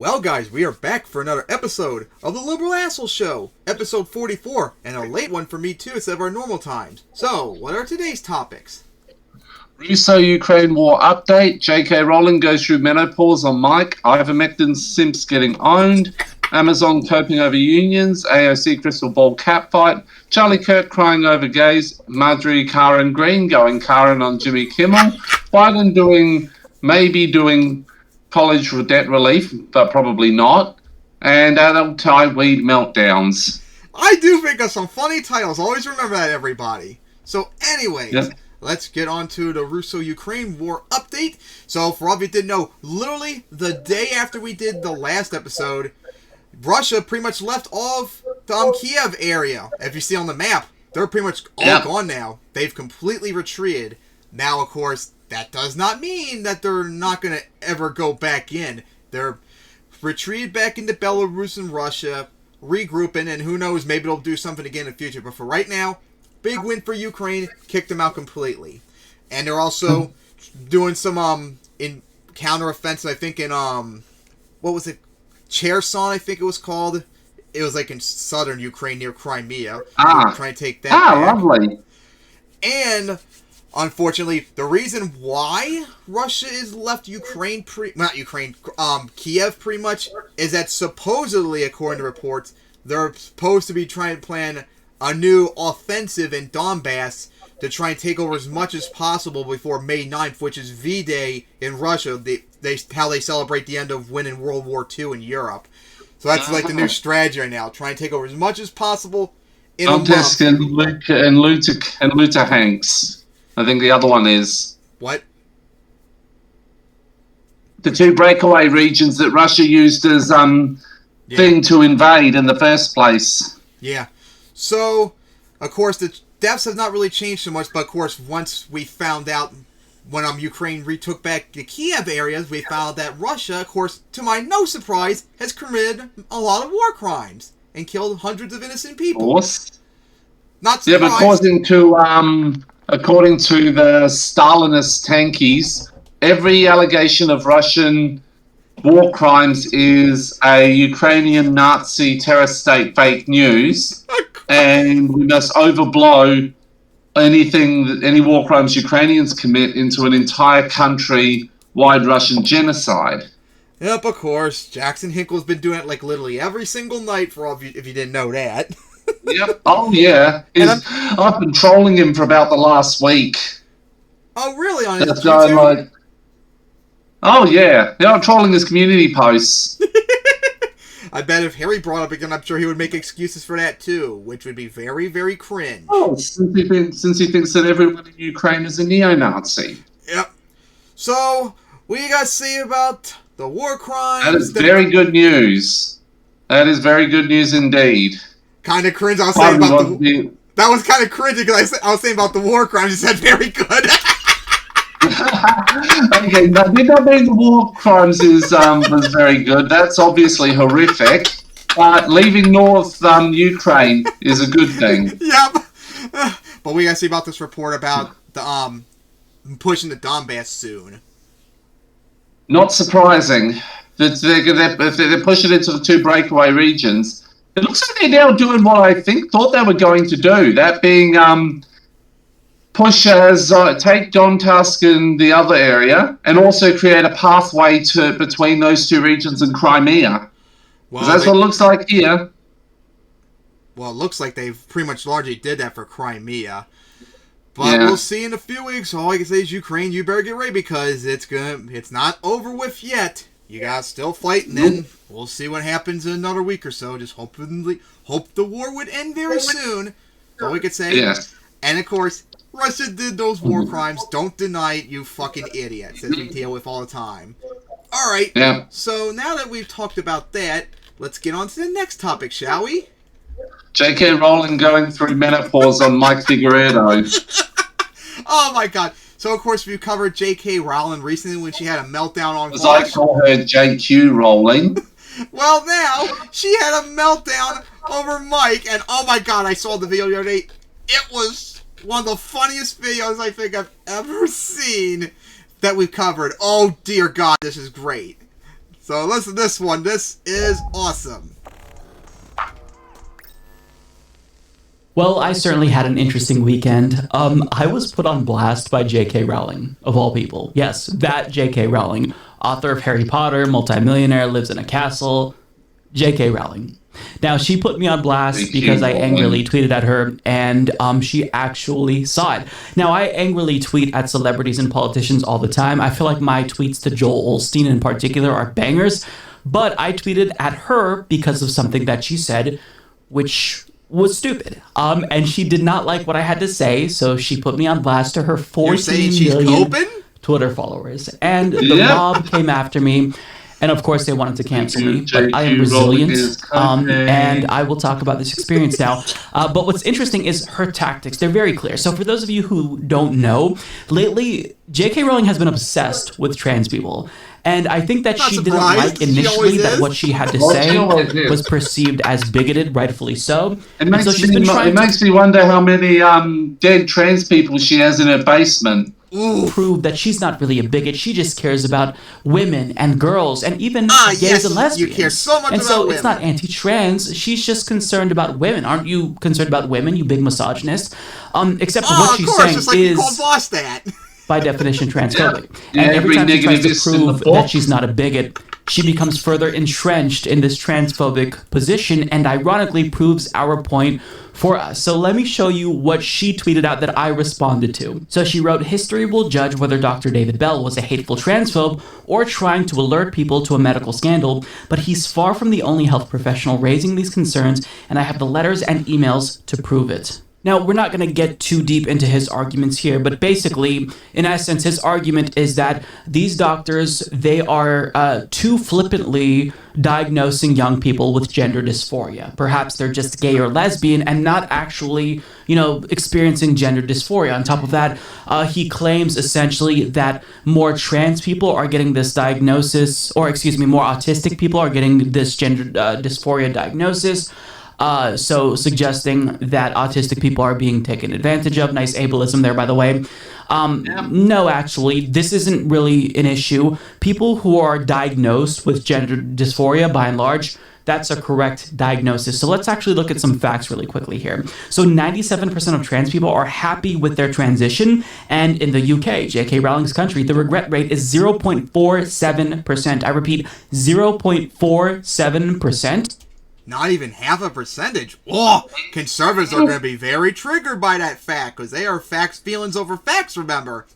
Well, guys, we are back for another episode of the Liberal Asshole Show, episode 44, and a late one for me too instead of our normal times. So, what are today's topics? Russo-Ukraine war update. J.K. Rowling goes through menopause on Mike. Ivermectin's Simps getting owned. Amazon coping over unions. AOC Crystal Ball catfight. Charlie Kirk crying over gays. Marjorie Karen Green going Karen on Jimmy Kimmel. Biden maybe doing college debt relief, but probably not. And adult weed meltdowns. I do think of some funny titles. Always remember that, everybody. So, anyways, Yep. Let's get on to the Russo-Ukraine war update. So, for all of you who didn't know, literally the day after we did the last episode, Russia pretty much left all of the Kiev area. If you see on the map, they're pretty much all gone now. They've completely retreated. Now, of course, that does not mean that they're not going to ever go back in. They're retreated back into Belarus and Russia, regrouping, and who knows, maybe they'll do something again in the future. But for right now, big win for Ukraine, kicked them out completely. And they're also doing some in counteroffensive, I think in what was it? Cherson, I think it was called. It was like in southern Ukraine near Crimea. Trying to take that back. Lovely. And unfortunately, the reason why Russia is left Kiev pretty much, is that supposedly, according to reports, they're supposed to be trying to plan a new offensive in Donbass to try and take over as much as possible before May 9th, which is V-Day in Russia, how they celebrate the end of winning World War II in Europe. So that's like the new strategy right now, trying to take over as much as possible in a month. Donetsk and Luhansk. I think the other one is... What? The two breakaway regions that Russia used as thing to invade in the first place. Yeah. So, of course, the deaths have not really changed so much, but of course, once we found out when Ukraine retook back the Kiev areas, we found that Russia, of course, to my no surprise, has committed a lot of war crimes and killed hundreds of innocent people. Of course. Not surprised. Yeah, but according to the Stalinist tankies, every allegation of Russian war crimes is a Ukrainian Nazi terrorist state fake news, and we must overblow any war crimes Ukrainians commit into an entire country-wide Russian genocide. Yep, of course. Jackson Hinkle's been doing it like literally every single night for all of you, if you didn't know that. Yep. Oh, yeah. I've been trolling him for about the last week. Oh, really? On his YouTube? Like, oh, yeah. Yeah, I'm trolling his community posts. I bet if Harry brought up again, I'm sure he would make excuses for that too, which would be very, very cringe. Oh, since he thinks that everyone in Ukraine is a neo-Nazi. Yep. So, what do you guys say about the war crimes? That is very good news. That is very good news indeed. Kind of cringe. I was saying about that was kind of cringy because I was saying about the war crimes. You said very good. Okay, no, did not mean the war crimes was very good. That's obviously horrific. But leaving North Ukraine is a good thing. Yep. But we gotta see about this report about the pushing the Donbass soon. Not surprising that they're pushing it to the two breakaway regions. It looks like they're now doing what I thought they were going to do. That being push take Donetsk and the other area, and also create a pathway between those two regions and Crimea. Well, that's what it looks like here. Well, it looks like they've pretty much largely did that for Crimea. But we'll see in a few weeks. All I can say is Ukraine, you better get ready because it's not over with yet. You gotta still fight, and then we'll see what happens in another week or so. Just hope the war would end very soon. That's all we could say. Yes. And of course, Russia did those war crimes. Don't deny it, you fucking idiots, that we deal with all the time. Alright, so now that we've talked about that, let's get on to the next topic, shall we? J.K. Rowling going through menopause on Mike Figueredo. Oh my god. So, of course, we covered J.K. Rowling recently when she had a meltdown on Because I call her J.Q. Rowling. Well, now, she had a meltdown over Mike, and oh my god, I saw the video the other day. It was one of the funniest videos I think I've ever seen that we've covered. Oh, dear God, this is great. So listen to this one. This is awesome. Well, I certainly had an interesting weekend. I was put on blast by J.K. Rowling, of all people. Yes, that J.K. Rowling, author of Harry Potter, multimillionaire, lives in a castle. J.K. Rowling. Now, she put me on blast because I angrily tweeted at her, and she actually saw it. Now, I angrily tweet at celebrities and politicians all the time. I feel like my tweets to Joel Osteen in particular are bangers, but I tweeted at her because of something that she said, which was stupid. And she did not like what I had to say, so she put me on blast to her 14 million Twitter followers. And the mob came after me. And of course, they wanted to cancel me, but I am resilient, and I will talk about this experience now. But what's interesting is her tactics. They're very clear. So for those of you who don't know, lately, J.K. Rowling has been obsessed with trans people. And I think that she didn't like initially that what she had to say was perceived as bigoted, rightfully so. It makes me wonder how many dead trans people she has in her basement. Prove that she's not really a bigot. She just cares about women and girls and even gays and lesbians. You care so much and about so women. It's not anti-trans. She's just concerned about women. Aren't you concerned about women, you big misogynist? Except for what she's saying just like is you called Boss that. by definition transphobic. And every time she tries to prove that she's not a bigot, she becomes further entrenched in this transphobic position and ironically proves our point for us. So let me show you what she tweeted out that I responded to. So she wrote, "History will judge whether Dr. David Bell was a hateful transphobe or trying to alert people to a medical scandal, but he's far from the only health professional raising these concerns, and I have the letters and emails to prove it." Now, we're not going to get too deep into his arguments here, but basically, in essence, his argument is that these doctors, they are too flippantly diagnosing young people with gender dysphoria. Perhaps they're just gay or lesbian and not actually, experiencing gender dysphoria. On top of that, he claims essentially that more trans people are getting this diagnosis, or more autistic people are getting this gender dysphoria diagnosis. So suggesting that autistic people are being taken advantage of. Nice ableism there, by the way. No, actually, this isn't really an issue. People who are diagnosed with gender dysphoria, by and large, that's a correct diagnosis. So let's actually look at some facts really quickly here. So 97% of trans people are happy with their transition. And in the UK, J.K. Rowling's country, the regret rate is 0.47%. I repeat, 0.47%. Not even half a percentage. Oh, conservatives are going to be very triggered by that fact, because they are facts, feelings over facts, remember?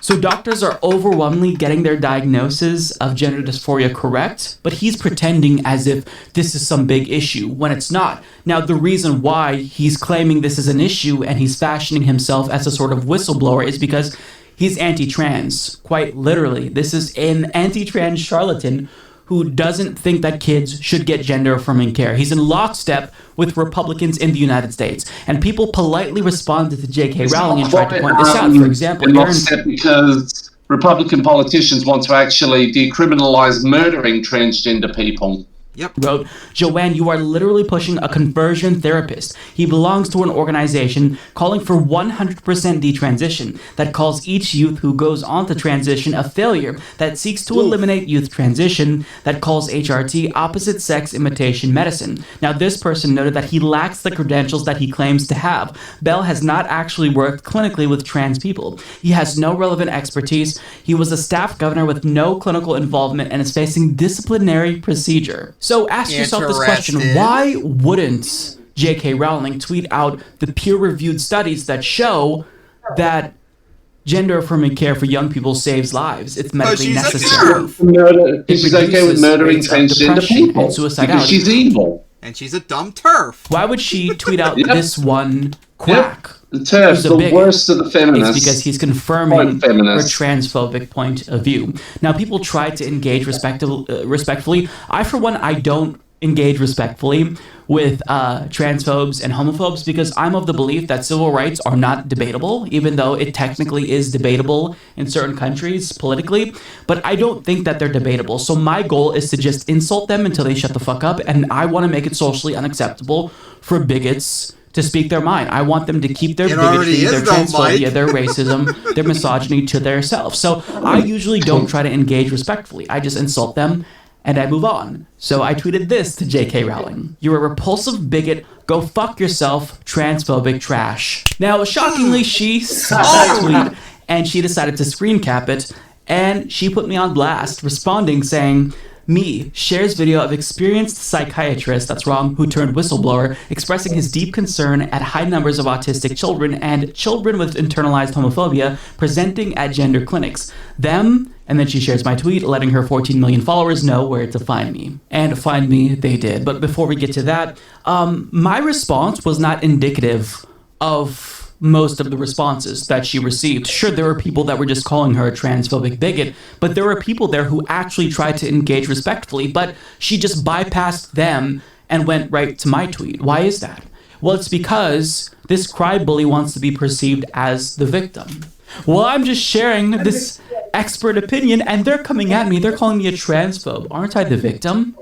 So doctors are overwhelmingly getting their diagnosis of gender dysphoria correct, but he's pretending as if this is some big issue when it's not. Now, the reason why he's claiming this is an issue and he's fashioning himself as a sort of whistleblower is because he's anti-trans, quite literally. This is an anti-trans charlatan who doesn't think that kids should get gender-affirming care. He's in lockstep with Republicans in the United States. And people politely responded to J.K. Rowling and tried to point this out. For example, because Republican politicians want to actually decriminalize murdering transgender people. Wrote, "Joanne, you are literally pushing a conversion therapist. He belongs to an organization calling for 100% detransition, that calls each youth who goes on to transition a failure, that seeks to eliminate youth transition, that calls HRT opposite sex imitation medicine." Now, this person noted that he lacks the credentials that he claims to have. Bell has not actually worked clinically with trans people. He has no relevant expertise. He was a staff governor with no clinical involvement and is facing disciplinary procedure. So ask yourself this question: why wouldn't J.K. Rowling tweet out the peer-reviewed studies that show that gender-affirming care for young people saves lives? It's medically necessary. She's okay with murdering transgender people because she's evil. And she's a dumb turf. Why would she tweet out this one quack? The turf, the worst of the feminists. It's because he's confirming her transphobic point of view. Now, people try to engage respectfully. I, for one, I don't engage respectfully with transphobes and homophobes because I'm of the belief that civil rights are not debatable, even though it technically is debatable in certain countries politically. But I don't think that they're debatable. So my goal is to just insult them until they shut the fuck up, and I want to make it socially unacceptable for bigots to speak their mind. I want them to keep their It already bigotry, their is, though, transphobia, Mike. their racism, their misogyny to themselves. So I usually don't try to engage respectfully. I just insult them and I move on. So I tweeted this to J.K. Rowling. You're a repulsive bigot. Go fuck yourself, transphobic trash. Now, shockingly, she saw that tweet and she decided to screen cap it, and she put me on blast, responding saying, me shares video of experienced psychiatrist, that's wrong, who turned whistleblower, expressing his deep concern at high numbers of autistic children and children with internalized homophobia presenting at gender clinics. Them, and then she shares my tweet, letting her 14 million followers know where to find me. And find me, they did. But before we get to that, my response was not indicative of most of the responses that she received. Sure, there were people that were just calling her a transphobic bigot, but there were people there who actually tried to engage respectfully, but she just bypassed them and went right to my tweet. Why is that? Well, it's because this cry bully wants to be perceived as the victim. Well, I'm just sharing this expert opinion, and they're coming at me. They're calling me a transphobe. Aren't I the victim?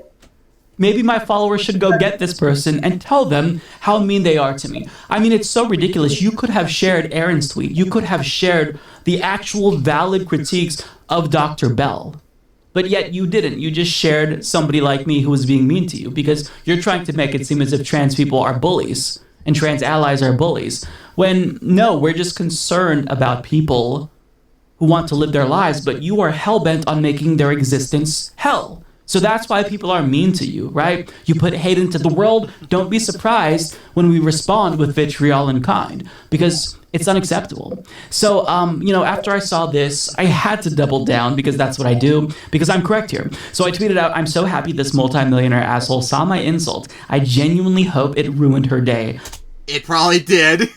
Maybe my followers should go get this person and tell them how mean they are to me. I mean, it's so ridiculous. You could have shared Aaron's tweet. You could have shared the actual valid critiques of Dr. Bell. But yet you didn't. You just shared somebody like me who was being mean to you because you're trying to make it seem as if trans people are bullies and trans allies are bullies. When, no, we're just concerned about people who want to live their lives, but you are hell-bent on making their existence hell. So that's why people are mean to you, right? You put hate into the world. Don't be surprised when we respond with vitriol and kind, because it's unacceptable. So, after I saw this, I had to double down because that's what I do, because I'm correct here. So I tweeted out, I'm so happy this multimillionaire asshole saw my insult. I genuinely hope it ruined her day. It probably did.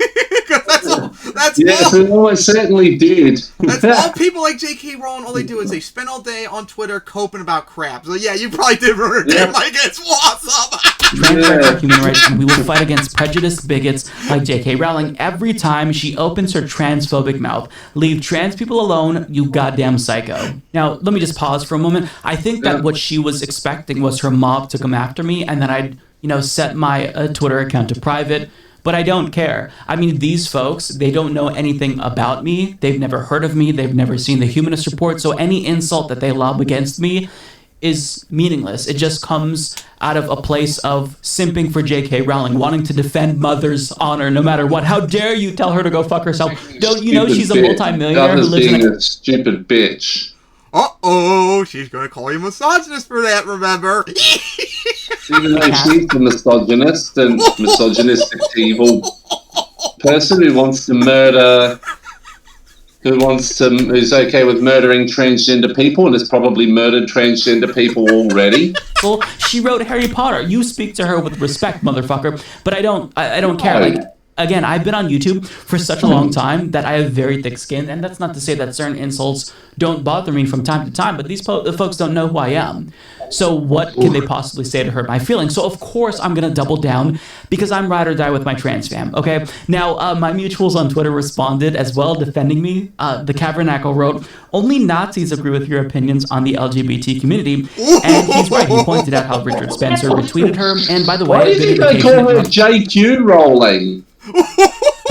That's yes, all. it certainly did. That's all people like J.K. Rowling, all they do is they spend all day on Twitter coping about crap. So yeah, you probably did ruin her day, Mike. It's awesome. Trans rights are human rights, and we will fight against prejudiced bigots like J.K. Rowling every time she opens her transphobic mouth. Leave trans people alone, you goddamn psycho. Now, let me just pause for a moment. I think that what she was expecting was her mob to come after me, and then I'd, set my Twitter account to private. But I don't care. I mean, these folks, they don't know anything about me. They've never heard of me. They've never seen the Humanist Report. So any insult that they lob against me is meaningless. It just comes out of a place of simping for J.K. Rowling, wanting to defend mother's honor no matter what. How dare you tell her to go fuck herself? Don't you know she's a multimillionaire who lives in a stupid bitch. Uh-oh, she's going to call you misogynist for that, remember? Even though she's a misogynist and misogynistic evil person who wants to murder, who's okay with murdering transgender people and has probably murdered transgender people already. Well, she wrote Harry Potter. You speak to her with respect, motherfucker. But I don't care. Like, again, I've been on YouTube for such a long time that I have very thick skin, and that's not to say that certain insults don't bother me from time to time, but these folks don't know who I am. So what can they possibly say to hurt my feelings? So of course I'm going to double down because I'm ride or die with my trans fam, okay? Now, my mutuals on Twitter responded as well, defending me. The Cavernacle wrote, only Nazis agree with your opinions on the LGBT community. And he's right. He pointed out how Richard Spencer retweeted her. And by the way, why do you think they call her JQ Rowling?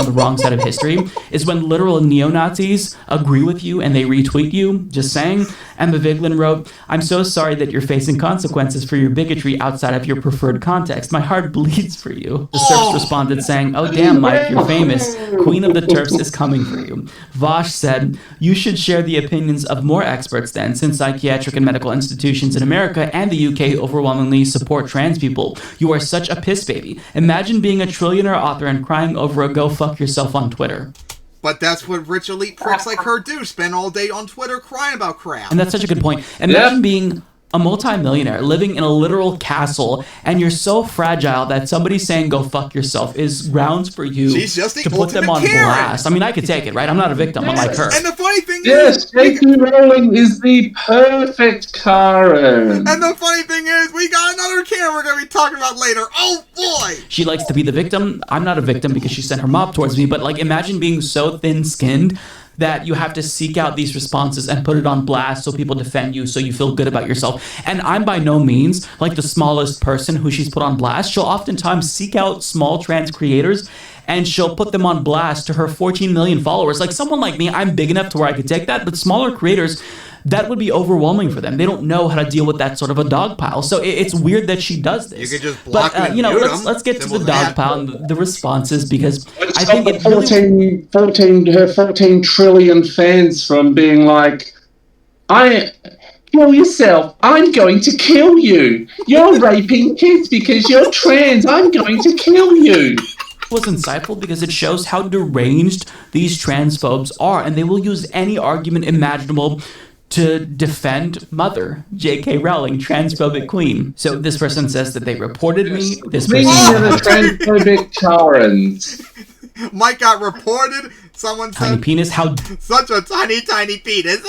On the wrong side of history is when literal neo-Nazis agree with you and they retweet you, just saying. Emma Viglin wrote, I'm so sorry that you're facing consequences for your bigotry outside of your preferred context. My heart bleeds for you. The Serfs responded saying, oh damn Mike, you're famous. Queen of the Terps is coming for you. Vosh said, you should share the opinions of more experts then, since psychiatric and medical institutions in America and the UK overwhelmingly support trans people. You are such a piss baby. Imagine being a trillionaire author and crying over a go fuck yourself on Twitter. But that's what rich elite pricks like her do. Spend all day on Twitter crying about crap. And that's such a good point. Imagine being a multimillionaire living in a literal castle, and you're so fragile that somebody saying go fuck yourself is grounds for you to put them on blast. I mean, I could take it, right? I'm not a victim, unlike her. And the funny thing is... J.K. Rowling is the perfect Karen. And the funny thing is, we got another Karen we're going to be talking about later. Oh, boy! She likes to be the victim. I'm not a victim because she sent her mob towards me, but, like, imagine being so thin-skinned that you have to seek out these responses and put it on blast so people defend you, so you feel good about yourself. And I'm by no means like the smallest person who she's put on blast. She'll oftentimes seek out small trans creators and she'll put them on blast to her 14 million followers. Like someone like me, I'm big enough to where I could take that, but smaller creators, that would be overwhelming for them. They don't know how to deal with that sort of a dog pile. So it's weird that she does this. You could just block them and you know, mute let's get to the dog pile and the responses, because I Stop think the her 14 trillion fans from being like, kill yourself. I'm going to kill you. You're raping kids because you're trans. I'm going to kill you. Was insightful because it shows how deranged these transphobes are, and they will use any argument imaginable to defend Mother, J.K. Rowling, transphobic queen. So this person says that they reported me. This person transphobic Karens. Mike got reported. Someone said, tiny penis. How such a tiny penis.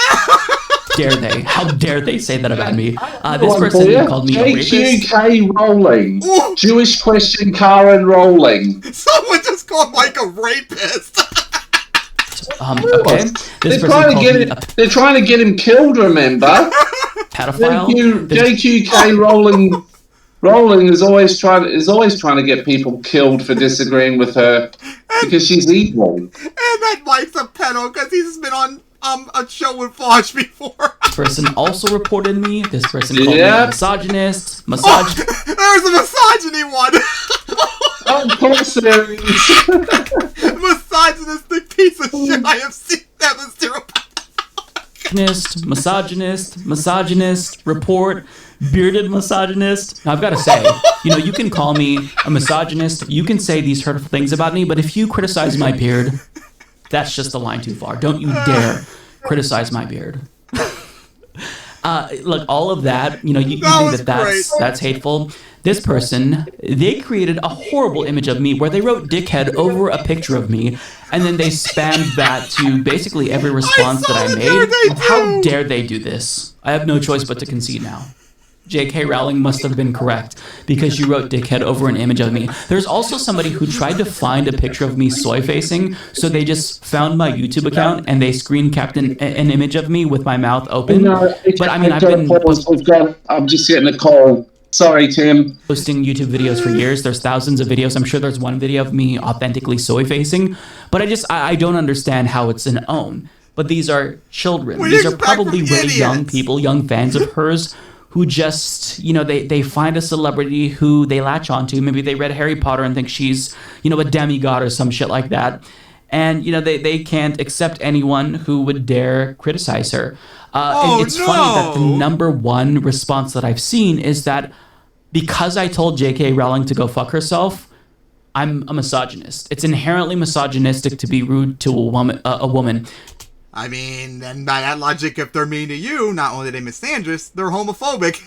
dare they? How dare they say that about me? This person called me a rapist. JQK Rowling. Ooh. Jewish question Karen Rowling. Someone just called Mike a rapist. Okay. They're trying to get him killed, remember? Pedophile. JQK Rowling. Rowling is always trying to get people killed for disagreeing with her because she's evil. And that Mike's a pedo because he's been on a show with Fosh before. This person also reported me. This person called me a misogynist. There's a misogyny one. Of course there is. Misogynistic piece of shit I have seen. That was terrible. Misogynist, report, bearded misogynist. Now, I've got to say, you can call me a misogynist. You can say these hurtful things about me, but if you criticize my beard, that's just a line too far. Don't you dare criticize my beard. Look, all of that, you think that's hateful. This person, they created a horrible image of me where they wrote dickhead over a picture of me, and then they spammed that to basically every response that I made. How dare they do this? I have no choice but to concede now. J.K. Rowling must have been correct because you wrote dickhead over an image of me. There's also somebody who tried to find a picture of me soy facing, so they just found my YouTube account and they screen capped an image of me with my mouth open. But I mean, I'm just getting a call. Sorry, Tim. Posting YouTube videos for years. There's thousands of videos. I'm sure there's one video of me authentically soy facing, but I don't understand how it's an own. But these are children. These are probably really young people, young fans of hers, who just, they find a celebrity who they latch onto. Maybe they read Harry Potter and think she's, a demigod or some shit like that. And, they can't accept anyone who would dare criticize her. And it's funny that the number one response that I've seen is that because I told J.K. Rowling to go fuck herself, I'm a misogynist. It's inherently misogynistic to be rude to a woman. I mean, and by that logic, if they're mean to you, not only are they misandrous, they're homophobic.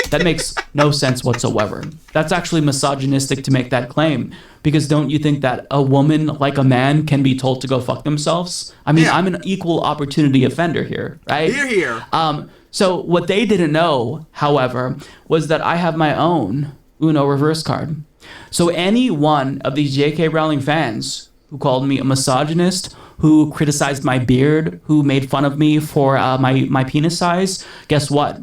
That makes no sense whatsoever. That's actually misogynistic to make that claim. Because don't you think that a woman, like a man, can be told to go fuck themselves? I mean, I'm an equal opportunity offender here, right? Here. So what they didn't know, however, was that I have my own Uno reverse card. So any one of these J.K. Rowling fans who called me a misogynist, who criticized my beard, who made fun of me for my penis size, guess what?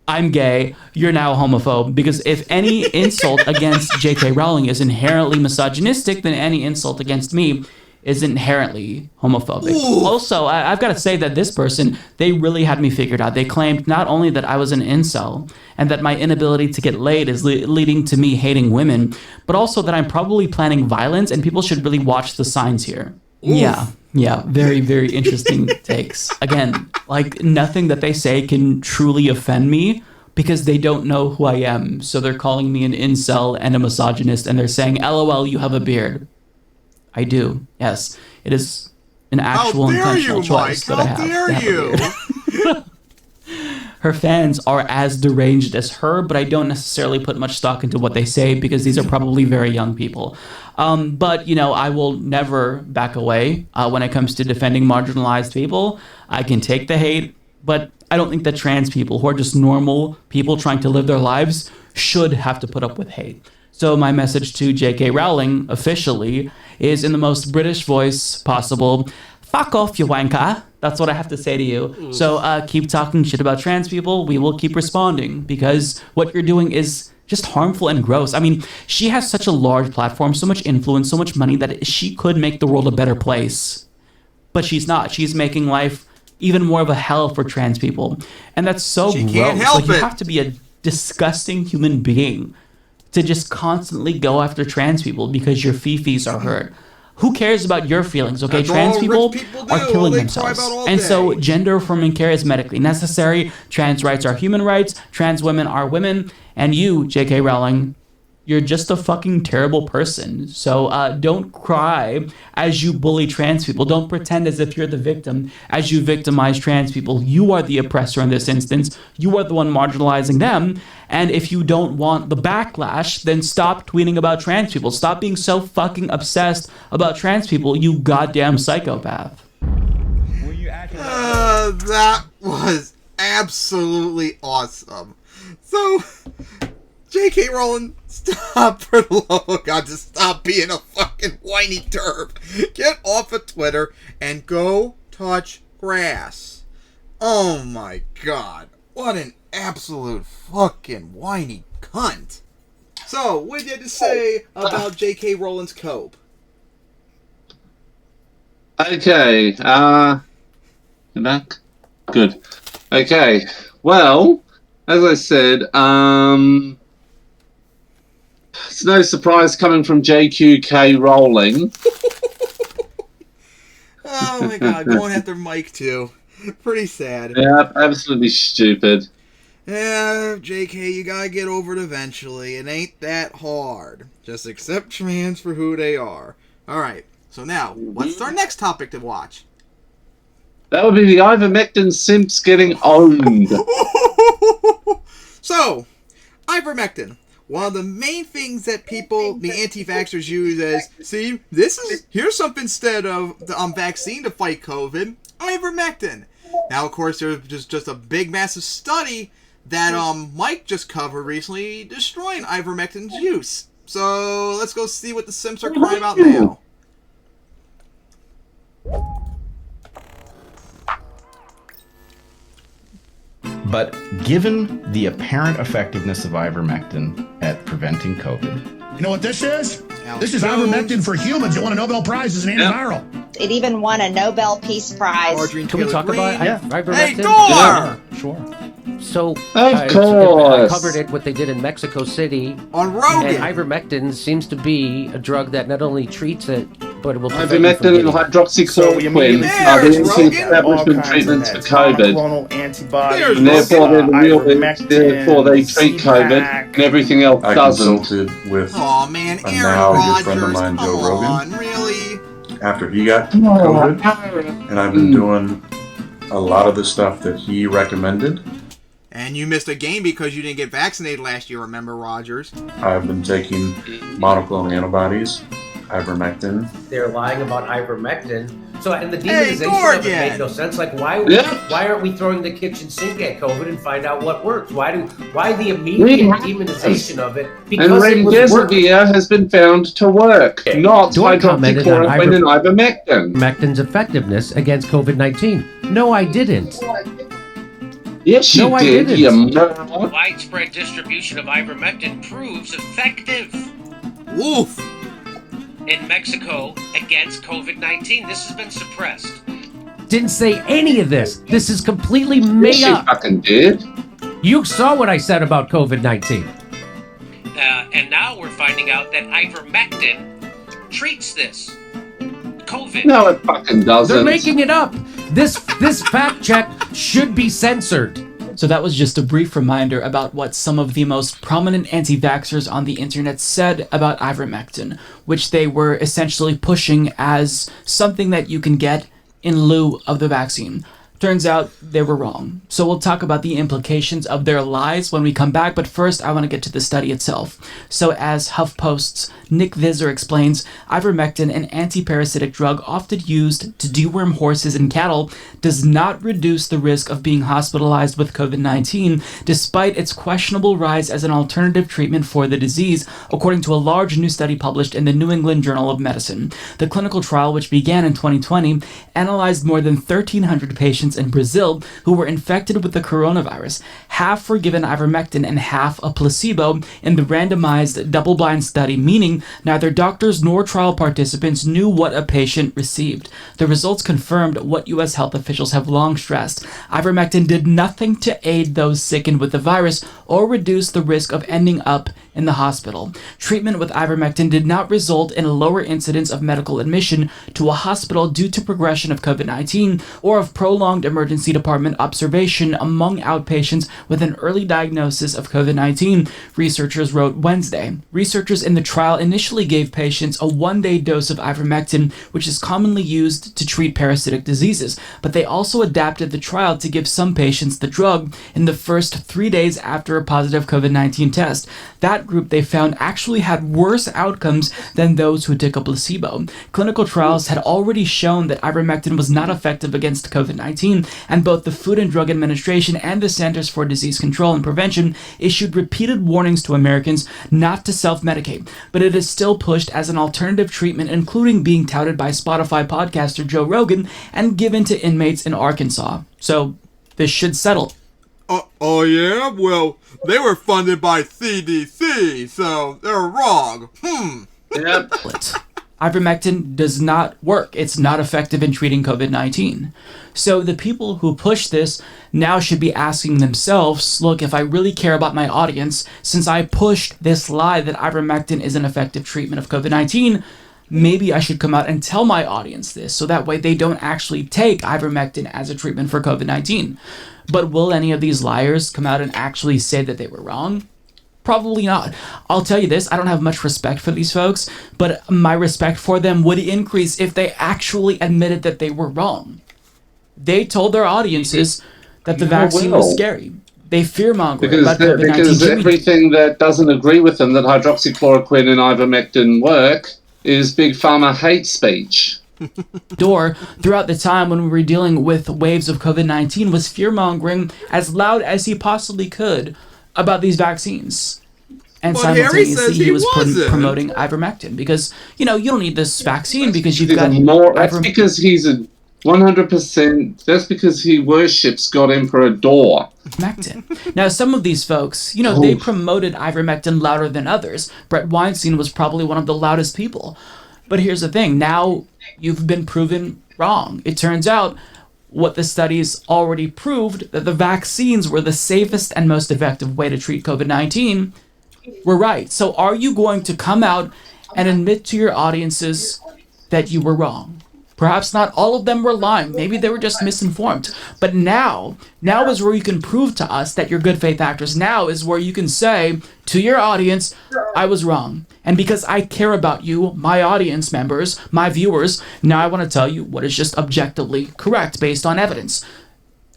I'm gay, you're now a homophobe. Because if any insult against J.K. Rowling is inherently misogynistic, then any insult against me is inherently homophobic. Ooh. Also, I've got to say that this person, they really had me figured out. They claimed not only that I was an incel and that my inability to get laid is leading to me hating women, but also that I'm probably planning violence and people should really watch the signs here. Oof. Yeah, very, very interesting takes. Again, like nothing that they say can truly offend me because they don't know who I am. So they're calling me an incel and a misogynist and they're saying, LOL, you have a beard. I do. Yes, it is an actual intentional choice that I have. How dare you? Her fans are as deranged as her, but I don't necessarily put much stock into what they say because these are probably very young people. But, I will never back away when it comes to defending marginalized people. I can take the hate, but I don't think that trans people who are just normal people trying to live their lives should have to put up with hate. So my message to J.K. Rowling, officially, is in the most British voice possible. Fuck off, you wanker. That's what I have to say to you. So keep talking shit about trans people. We will keep responding, because what you're doing is just harmful and gross. I mean, she has such a large platform, so much influence, so much money, that she could make the world a better place. But she's not. She's making life even more of a hell for trans people. And that's so She gross. can't help You it. have to be a disgusting human being to just constantly go after trans people because your fifis are hurt. Who cares about your feelings, okay? That's trans all people rich people do. are killing All they themselves. cry about all And day. so gender affirming care is medically necessary. Trans rights are human rights. Trans women are women. And you, J.K. Rowling, you're just a fucking terrible person. So don't cry as you bully trans people. Don't pretend as if you're the victim as you victimize trans people. You are the oppressor in this instance. You are the one marginalizing them. And if you don't want the backlash, then stop tweeting about trans people. Stop being so fucking obsessed about trans people, you goddamn psychopath. That was absolutely awesome. So, J.K. Rowling, stop, for the love of God, just stop being a fucking whiny derp. Get off of Twitter and go touch grass. Oh my God. What an absolute fucking whiny cunt. So, what did you have to say about J.K. Rowling's cope? Okay, you back? Good. Okay, well, as I said, it's no surprise coming from JQK Rowling. Oh my God, going after Mike too. Pretty sad. Yeah, absolutely stupid. Yeah, JK, you gotta get over it eventually. It ain't that hard. Just accept trans for who they are. Alright, so now, what's our next topic to watch? That would be the ivermectin Simps getting owned. So, ivermectin. One of the main things that people, the anti-vaxxers use is, see, here's something instead of the vaccine to fight COVID, ivermectin. Now, of course, there's just a big, massive study that Mike just covered recently destroying ivermectin's use. So, let's go see what the Simps are crying about now. But given the apparent effectiveness of ivermectin at preventing COVID, you know what this is? Alex This is Jones. ivermectin for humans. It won a Nobel Prize as an antiviral. It even won a Nobel Peace Prize. Marjorie Can we Taylor talk about Greene. ivermectin? Hey, Gore! Yeah, sure. So, I course. covered it, what they did in Mexico City. On Rogan. And ivermectin seems to be a drug that not only treats it, but it will prevent you from Ivermectin and getting it. hydroxychloroquine are the anti-establishment treatments for COVID. There's And therefore, they're the real, ivermectin, therefore they treat COVID, and everything else I doesn't. consulted with Aw, man, a Aaron now Rodgers, good friend of mine, come Joe Rogan. on, really? after he got COVID, and I've been doing a lot of the stuff that he recommended. And you missed a game because you didn't get vaccinated last year, remember, Rogers? I've been taking monoclonal antibodies, ivermectin. They're lying about ivermectin. So, and the Hey, demonization of it Gorgon! made no sense. Like, why aren't we throwing the kitchen sink at COVID and find out what works? Why the immediate demonization of it? And Because it was working. remdesivir has been found to work, not Dawn commented on hydroxychloroquine and ivermectin. Ivermectin's effectiveness against COVID-19. No, I didn't. Yes, you No, I did, didn't. you moron. Widespread distribution of ivermectin proves effective Woof! in Mexico against COVID-19. This has been suppressed. Didn't say any of this. This is completely Yes, made you up. fucking did. You saw what I said about COVID-19. And now we're finding out that ivermectin treats this. COVID. No, it fucking doesn't. They're making it up. This fact check should be censored. So that was just a brief reminder about what some of the most prominent anti-vaxxers on the internet said about ivermectin, which they were essentially pushing as something that you can get in lieu of the vaccine. Turns out they were wrong. So we'll talk about the implications of their lies when we come back, but first I want to get to the study itself. So as HuffPost's Nick Visser explains, ivermectin, an anti-parasitic drug often used to deworm horses and cattle, does not reduce the risk of being hospitalized with COVID-19, despite its questionable rise as an alternative treatment for the disease, according to a large new study published in the New England Journal of Medicine. The clinical trial, which began in 2020, analyzed more than 1,300 patients in Brazil who were infected with the coronavirus. Half were given ivermectin and half a placebo in the randomized double-blind study, meaning neither doctors nor trial participants knew what a patient received. The results confirmed what U.S. health officials have long stressed. Ivermectin did nothing to aid those sickened with the virus or reduce the risk of ending up in the hospital. Treatment with ivermectin did not result in a lower incidence of medical admission to a hospital due to progression of COVID-19 or of prolonged emergency department observation among outpatients with an early diagnosis of COVID-19, researchers wrote Wednesday. Researchers in the trial initially gave patients a one-day dose of ivermectin, which is commonly used to treat parasitic diseases, but they also adapted the trial to give some patients the drug in the first 3 days after a positive COVID-19 test. That group they found actually had worse outcomes than those who took a placebo. Clinical trials had already shown that ivermectin was not effective against COVID-19, and both the Food and Drug Administration and the Centers for Disease Control and Prevention issued repeated warnings to Americans not to self-medicate, but it is still pushed as an alternative treatment, including being touted by Spotify podcaster Joe Rogan and given to inmates in Arkansas. So, this should settle. Oh yeah? Well, they were funded by CDC, so they're wrong. Yep. Ivermectin does not work. It's not effective in treating COVID-19. So the people who push this now should be asking themselves, look, if I really care about my audience, since I pushed this lie that ivermectin is an effective treatment of COVID-19, maybe I should come out and tell my audience this, so that way they don't actually take ivermectin as a treatment for COVID-19. But will any of these liars come out and actually say that they were wrong? Probably not. I'll tell you this, I don't have much respect for these folks, but my respect for them would increase if they actually admitted that they were wrong. They told their audiences that the vaccine was scary. They fear-mongered about COVID-19. Because everything that doesn't agree with them, that hydroxychloroquine and ivermectin work, is Big Pharma hate speech. Door, throughout the time when we were dealing with waves of COVID-19, was fear-mongering as loud as he possibly could about these vaccines. And simultaneously, he was promoting ivermectin because, you don't need this vaccine because you've got more. That's because he's a 100%. That's because he worships God Emperor Door. Ivermectin. Now, some of these folks, they promoted ivermectin louder than others. Brett Weinstein was probably one of the loudest people. But here's the thing. Now you've been proven wrong. It turns out what the studies already proved, that the vaccines were the safest and most effective way to treat COVID-19, were right. So are you going to come out and admit to your audiences that you were wrong? Perhaps not all of them were lying. Maybe they were just misinformed. But now is where you can prove to us that you're good faith actors. Now is where you can say to your audience, I was wrong. And because I care about you, my audience members, my viewers, now I want to tell you what is just objectively correct based on evidence.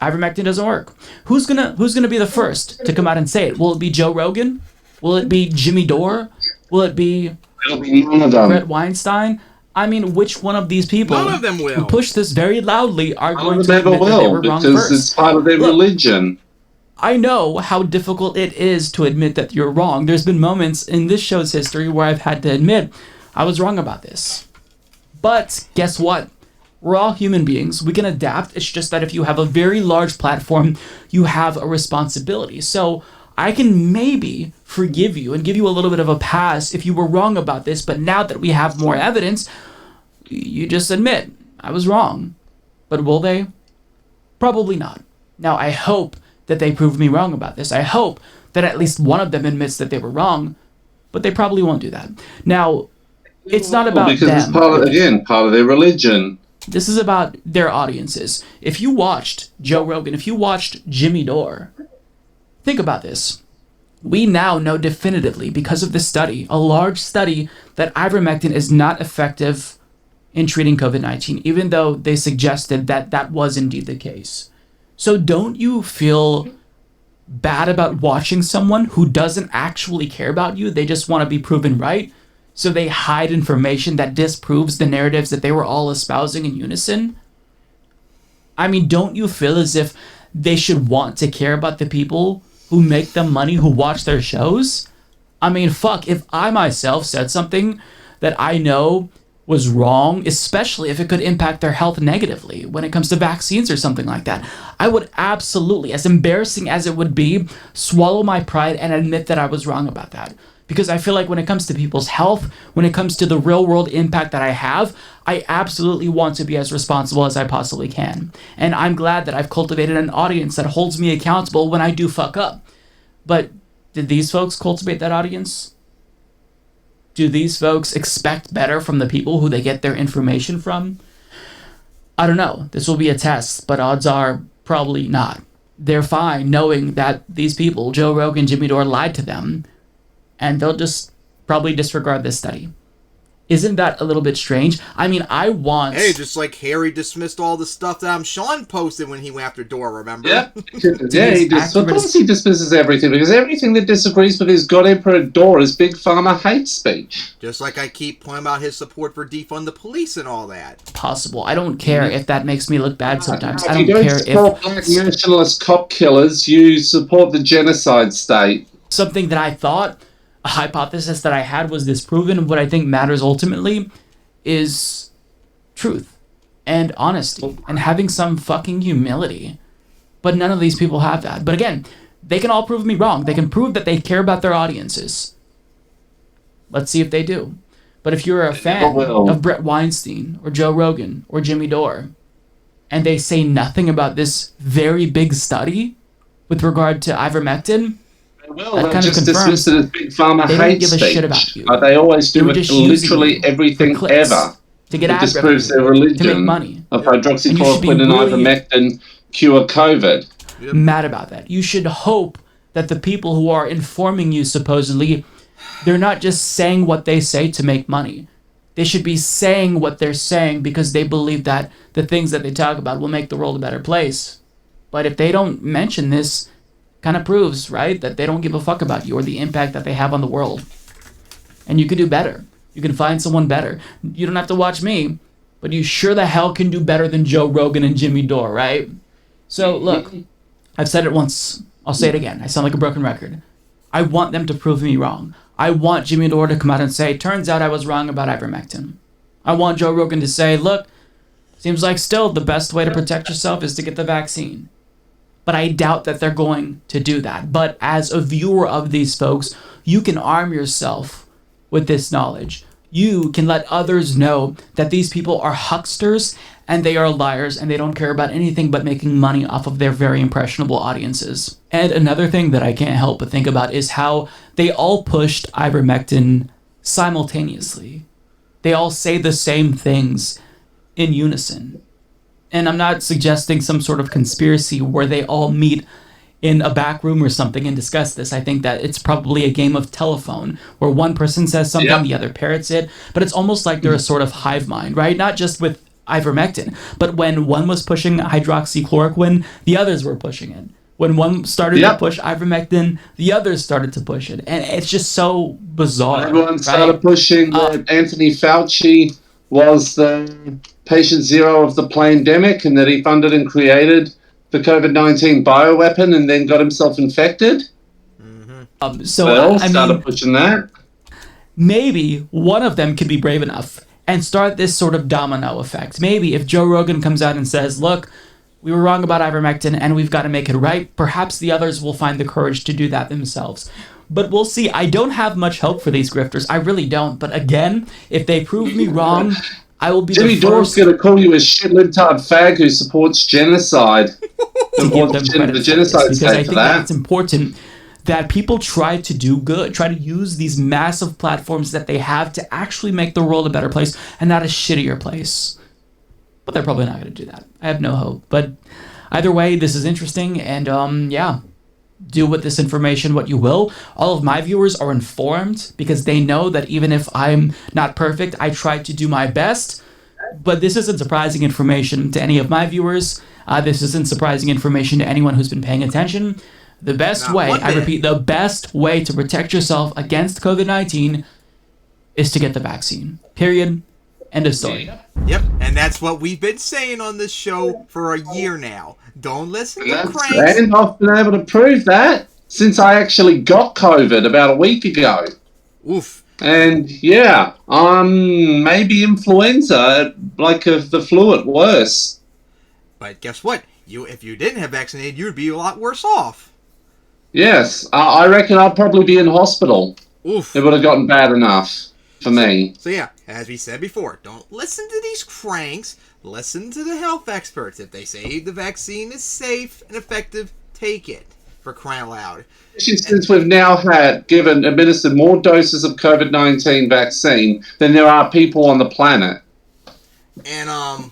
Ivermectin doesn't work. Who's gonna be the first to come out and say it? Will it be Joe Rogan? Will it be Jimmy Dore? Will it be Brett Weinstein? I mean, which one of these people who push this very loudly are going to admit that they were wrong first? Because it's part of their religion. I know how difficult it is to admit that you're wrong. There's been moments in this show's history where I've had to admit I was wrong about this. But guess what? We're all human beings. We can adapt. It's just that if you have a very large platform, you have a responsibility. So I can maybe forgive you and give you a little bit of a pass if you were wrong about this, but now that we have more evidence, you just admit, I was wrong. But will they? Probably not. Now, I hope that they prove me wrong about this. I hope that at least one of them admits that they were wrong, but they probably won't do that. Now, it's not about them. Because it's part of their religion. This is about their audiences. If you watched Joe Rogan, if you watched Jimmy Dore, think about this. We now know definitively, because of this study, a large study, that ivermectin is not effective in treating COVID-19, even though they suggested that that was indeed the case. So don't you feel bad about watching someone who doesn't actually care about you? They just want to be proven right. So they hide information that disproves the narratives that they were all espousing in unison. I mean, don't you feel as if they should want to care about the people who make them money, who watch their shows? I mean, fuck, if I myself said something that I know was wrong, especially if it could impact their health negatively when it comes to vaccines or something like that, I would absolutely, as embarrassing as it would be, swallow my pride and admit that I was wrong about that. Because I feel like when it comes to people's health, when it comes to the real world impact that I have, I absolutely want to be as responsible as I possibly can. And I'm glad that I've cultivated an audience that holds me accountable when I do fuck up. But did these folks cultivate that audience? Do these folks expect better from the people who they get their information from? I don't know. This will be a test, but odds are probably not. They're fine knowing that these people, Joe Rogan, Jimmy Dore, lied to them, and they'll just probably disregard this study. Isn't that a little bit strange? I mean, I want... Hey, just like Harry dismissed all the stuff that Sean posted when he went after Dore, remember? Yeah, of course he dismisses everything, because everything that disagrees with his God Emperor Dore is big pharma hate speech. Just like I keep pointing out his support for defund the police and all that. Possible. I don't care if that makes me look bad sometimes. I don't care if... You don't support black nationalist cop killers, you support the genocide state. Something that I thought... a hypothesis that I had was disproven. What I think matters ultimately is truth and honesty and having some fucking humility. But none of these people have that. But again, they can all prove me wrong. They can prove that they care about their audiences. Let's see if they do. But if you're a fan of Brett Weinstein or Joe Rogan or Jimmy Dore, and they say nothing about this very big study with regard to ivermectin, well, they just dismiss it as big pharma hate speech. Shit about you. They always do with literally everything ever. To get it disproves their religion to make money. Of hydroxychloroquine and ivermectin cure COVID. Mad about that. You should hope that the people who are informing you, supposedly, they're not just saying what they say to make money. They should be saying what they're saying because they believe that the things that they talk about will make the world a better place. But if they don't mention this, kind of proves, right, that they don't give a fuck about you or the impact that they have on the world. And you can do better. You can find someone better. You don't have to watch me, but you sure the hell can do better than Joe Rogan and Jimmy Dore, right? So, look, I've said it once. I'll say it again. I sound like a broken record. I want them to prove me wrong. I want Jimmy Dore to come out and say, turns out I was wrong about ivermectin. I want Joe Rogan to say, look, seems like still the best way to protect yourself is to get the vaccine. But I doubt that they're going to do that. But as a viewer of these folks, you can arm yourself with this knowledge. You can let others know that these people are hucksters and they are liars and they don't care about anything but making money off of their very impressionable audiences. And another thing that I can't help but think about is how they all pushed ivermectin simultaneously. They all say the same things in unison. And I'm not suggesting some sort of conspiracy where they all meet in a back room or something and discuss this. I think that it's probably a game of telephone where one person says something, the other parrots it. But it's almost like they're a sort of hive mind, right? Not just with ivermectin, but when one was pushing hydroxychloroquine, the others were pushing it. When one started to push ivermectin, the others started to push it. And it's just so bizarre. Everyone started pushing Anthony Fauci was the patient zero of the pandemic and that he funded and created the COVID-19 bioweapon and then got himself infected. So they all started pushing that. Maybe one of them could be brave enough and start this sort of domino effect. Maybe if Joe Rogan comes out and says, look, we were wrong about ivermectin and we've got to make it right, perhaps the others will find the courage to do that themselves. But we'll see. I don't have much hope for these grifters. I really don't. But again, if they prove me wrong, I will be Jimmy the first... Dore's going to call you a shit-libtard fag who supports genocide. To give them credit the genocide because I think that it's important that people try to do good, try to use these massive platforms that they have to actually make the world a better place and not a shittier place. But they're probably not going to do that. I have no hope. But either way, this is interesting, and do with this information what you will. All of my viewers are informed because they know that even if I'm not perfect, I try to do my best. But this isn't surprising information to any of my viewers. This isn't surprising information to anyone who's been paying attention. The best way, I repeat, the best way to protect yourself against COVID-19 is to get the vaccine. Period. End of story. Yep, and that's what we've been saying on this show for a year now. Don't listen to cranks. And I've been able to prove that since I actually got COVID about a week ago. Oof. And yeah, maybe influenza, like the flu at worse. But guess what? If you didn't have vaccinated, you'd be a lot worse off. Yes, I reckon I'd probably be in hospital. Oof. It would have gotten bad enough for me. So yeah, as we said before, don't listen to these cranks. Listen to the health experts. If they say the vaccine is safe and effective, take it. For crying out loud. Since we've now administered more doses of COVID-19 vaccine than there are people on the planet. And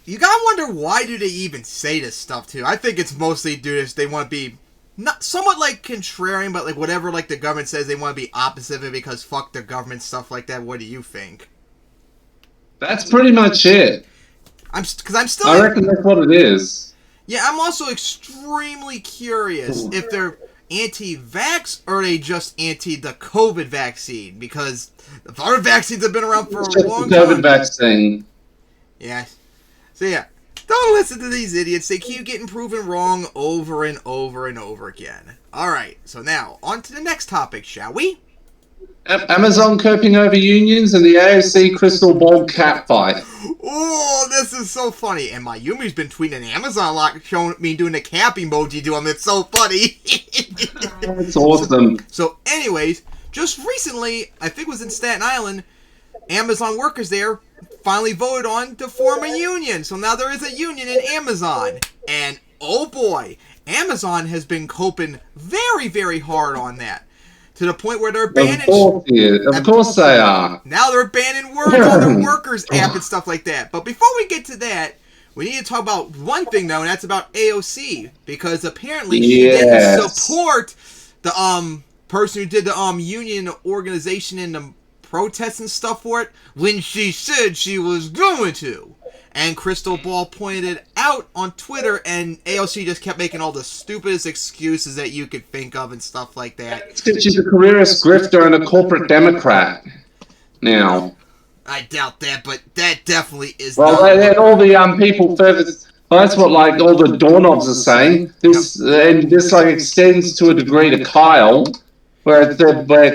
you gotta wonder, why do they even say this stuff too? I think it's mostly due to they want to be not somewhat like contrarian, but like whatever like the government says, they want to be opposite of it because fuck the government, stuff like that. What do you think? That's pretty much it. I reckon that's what it is. Yeah, I'm also extremely curious if they're anti-vax or are they just anti the COVID vaccine, because the other vaccines have been around for a long time. COVID vaccine. Yeah. So yeah, don't listen to these idiots. They keep getting proven wrong over and over and over again. Alright, so now, on to the next topic, shall we? Amazon coping over unions and the AOC crystal ball cat fight. Oh, this is so funny. And my Yumi's been tweeting Amazon a lot, showing me doing the cap emoji to him. It's so funny. That's awesome. So anyways, just recently, I think it was in Staten Island, Amazon workers there finally voted on to form a union. So now there is a union in Amazon. And oh boy, Amazon has been coping very, very hard on that. To the point where they're banning... Of course they are. Now they're banning words on their workers app and stuff like that. But before we get to that, we need to talk about one thing, though, and that's about AOC. Because apparently she didn't support the person who did the union organization and the protests and stuff for it when she said she was going to. And Crystal Ball pointed it out on Twitter, and AOC just kept making all the stupidest excuses that you could think of and stuff like that. It's because she's a careerist grifter and a corporate Democrat now. I doubt that, but that definitely is. Well, and all the people further. Well, that's what like all the doorknobs are saying. This and this like extends to a degree to Kyle, where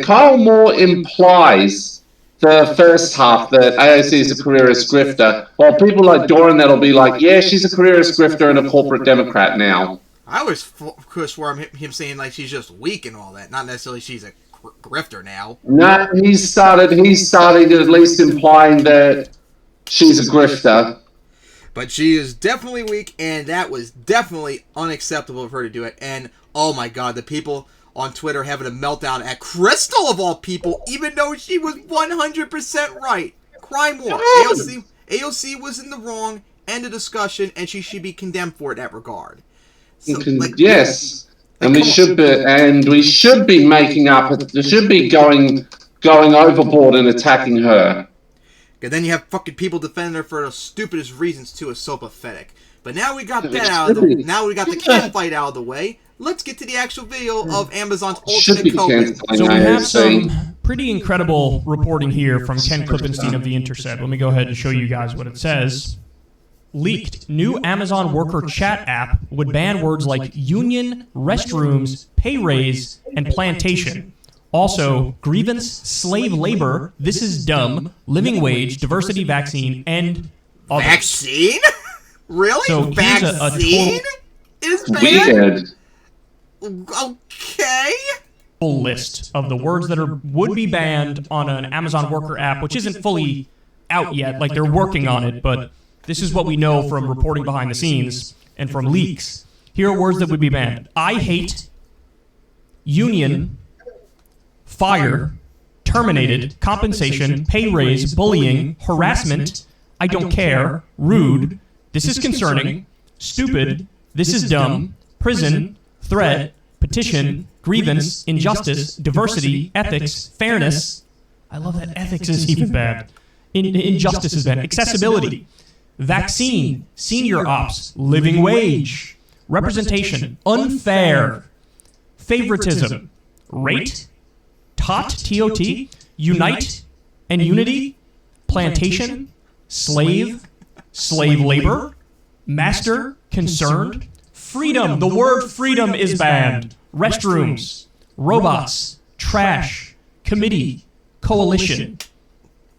Kyle more implies the first half that AOC is a careerist grifter, while people like Doran that'll be like, yeah, she's a careerist grifter and a corporate Democrat now. I always swear him saying like she's just weak and all that, not necessarily she's a grifter now. No, he's started at least implying that she's a grifter. But she is definitely weak, and that was definitely unacceptable of her to do it. And oh my god, the people on Twitter having a meltdown at Crystal of all people, even though she was 100% right. Crime war. AOC was in the wrong, end of discussion, and she should be condemned for it in that regard. So, yes, and we should be making up. There should be going overboard and attacking her. And then you have fucking people defending her for the stupidest reasons too. It's so pathetic. But now we got that out of the way. Now we got the cat fight out of the way. Let's get to the actual video of Amazon's ultimate COVID. So we have some pretty incredible reporting here from Ken Klippenstein of The Intercept. Let me go ahead and show you guys what it says. Leaked new Amazon worker chat app would ban words like union, restrooms, pay raise, and plantation. Also, grievance, slave labor, this is dumb, living wage, diversity, vaccine, and others. Vaccine? Really? So vaccine is banned? Weird. Okay. Full list of the words that would be banned on an Amazon worker app, which isn't fully out yet. Like, they're working on it, but this is what we know from reporting behind the scenes and from leaks. Here are words that would be banned. I hate, union, fire, terminated, compensation, pay raise, bullying, harassment, I don't care, rude, this is concerning, stupid, this is dumb, prison, threat, petition, grievance, injustice, diversity, ethics, fairness. I love that ethics is even bad. Injustice is bad. Accessibility. vaccine, senior ops, living wage, representation, unfair, favoritism, rate, tot, T-O-T, unite and unity, plantation, slave, slave labor, master, concerned, freedom, the word freedom is banned, restrooms, robots, trash, committee, coalition.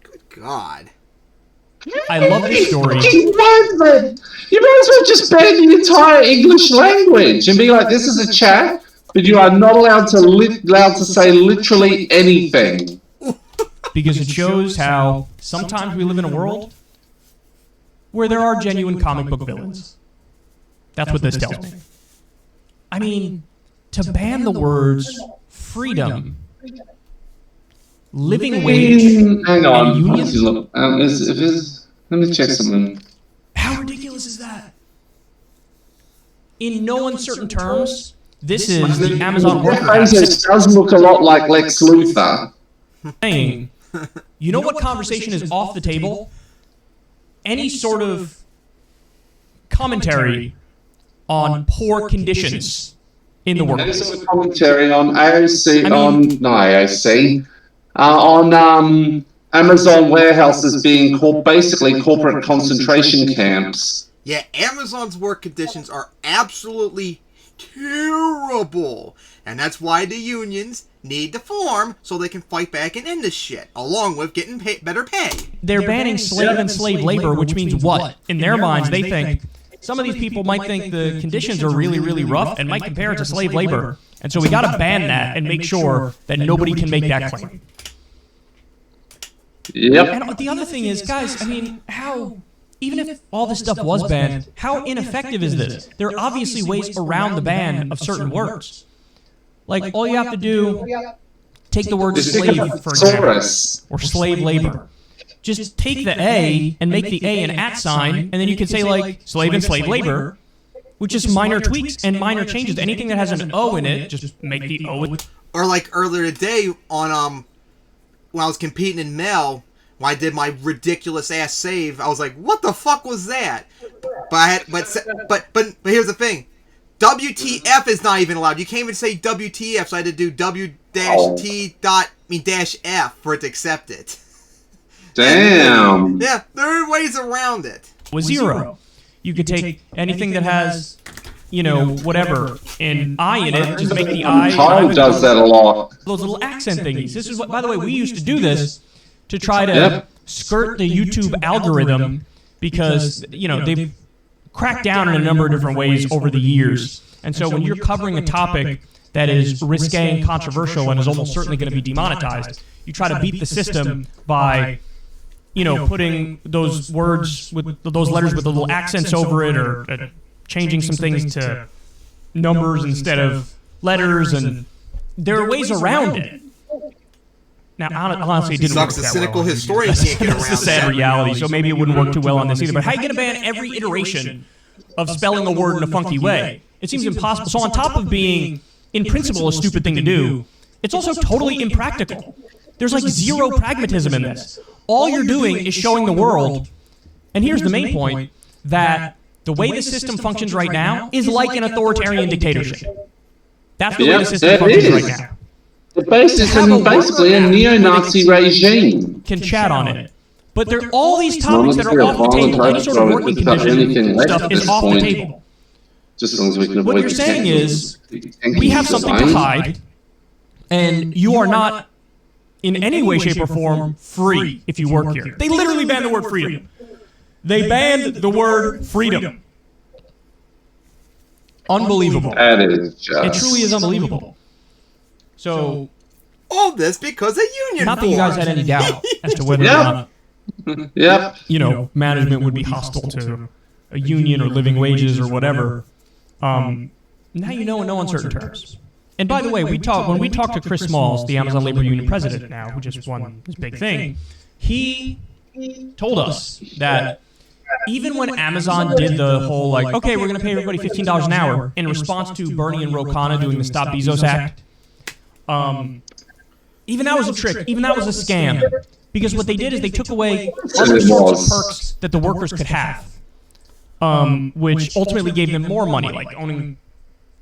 Good God. I love this story. You might as well just ban the entire English language and be like, this is a chat, but you are not allowed to say literally anything. Because it shows how sometimes we live in a world where there are genuine comic book villains. That's what this tells me. I mean, to ban the words freedom, living wage, hang on. and union. Let me check something. How ridiculous is that? In no uncertain terms, this is the Amazon worker Bezos does look a lot like Lex Luthor. saying, you know what conversation is off the table? Any sort of commentary on poor conditions in the workplace. Any sort of commentary on AOC, on Amazon warehouses being basically corporate concentration camps. Yeah, Amazon's work conditions are absolutely terrible. And that's why the unions need to form so they can fight back and end this shit, along with getting better pay. They're banning slave and slave labor, which means what? In their minds, they think some of these people might think the conditions are really, really rough and might compare it to slave labor. And so we got to ban that and make sure that nobody can make that claim. Yep. And the other thing is, guys, I mean, even if all this stuff was banned, how ineffective is this? There are obviously ways around the ban of certain words. Like, all you have to do, take the word slave, for example, or slave labor. Just take the A and make the A an @ sign, and then you can say, like, slave and slave labor, with just minor tweaks and minor changes. Anything that has an O in it, just make the O. Or like earlier today on, when I was competing in Mel, when I did my ridiculous ass save, I was like, what the fuck was that? But here's the thing. WTF is not even allowed. You can't even say WTF, so I had to do W-T-F for it to accept it. Damn. Yeah, there are ways around it. Was 0. You could take anything that has, whatever, an I in it, just make the I. Kyle does that a lot. Those little accent thingies. This is what, by the way, we used to do this to try to skirt the YouTube algorithm because, they've cracked down in a number of different ways over the years. And so when you're covering a topic that is risque and controversial and is almost certainly going to be demonetized, you try to beat the system by, putting those words with those letters with the little accents over it, or changing some things to numbers instead of letters, and there are ways around it. Now, honestly, it didn't work that well. Sucks the cynical historian can't get around it. That's the sad reality, so maybe it wouldn't work too well on this either. But how are you going to ban every iteration of spelling a word in a funky way? It seems impossible. So on top of being, in principle, a stupid thing to do, it's also totally impractical. There's like zero pragmatism in this. All you're doing is showing the world, and here's the main point, that the way the system functions right now is like an authoritarian dictatorship. That's the way the system functions right now. It's basically a neo-Nazi regime. Can chat on it. But there are all these topics that are off the table. Any sort of working condition stuff is off the table. Just as long as we can avoid what you're saying is, we have something to hide, and you are not, in any way, shape, or form, free if you work here. They literally banned the word freedom. They banned the word freedom. Unbelievable. That is just... It truly is unbelievable. So, all this because of union. Not that you guys had any doubt as to whether or not, management would be hostile to a union or living wages or whatever. Now you know in no uncertain terms. And by the way, when we talked to Chris Smalls, the Amazon Labor Union president now, who just won this big thing, he told us that even when Amazon did the whole, like, okay, we're going to pay everybody $15 an hour in response to Bernie and Ro Khanna doing the Stop Bezos Act, even that was a trick. Even that was a scam. Because what they did is they took away other sorts of perks that the workers could have, which ultimately gave them more money, like owning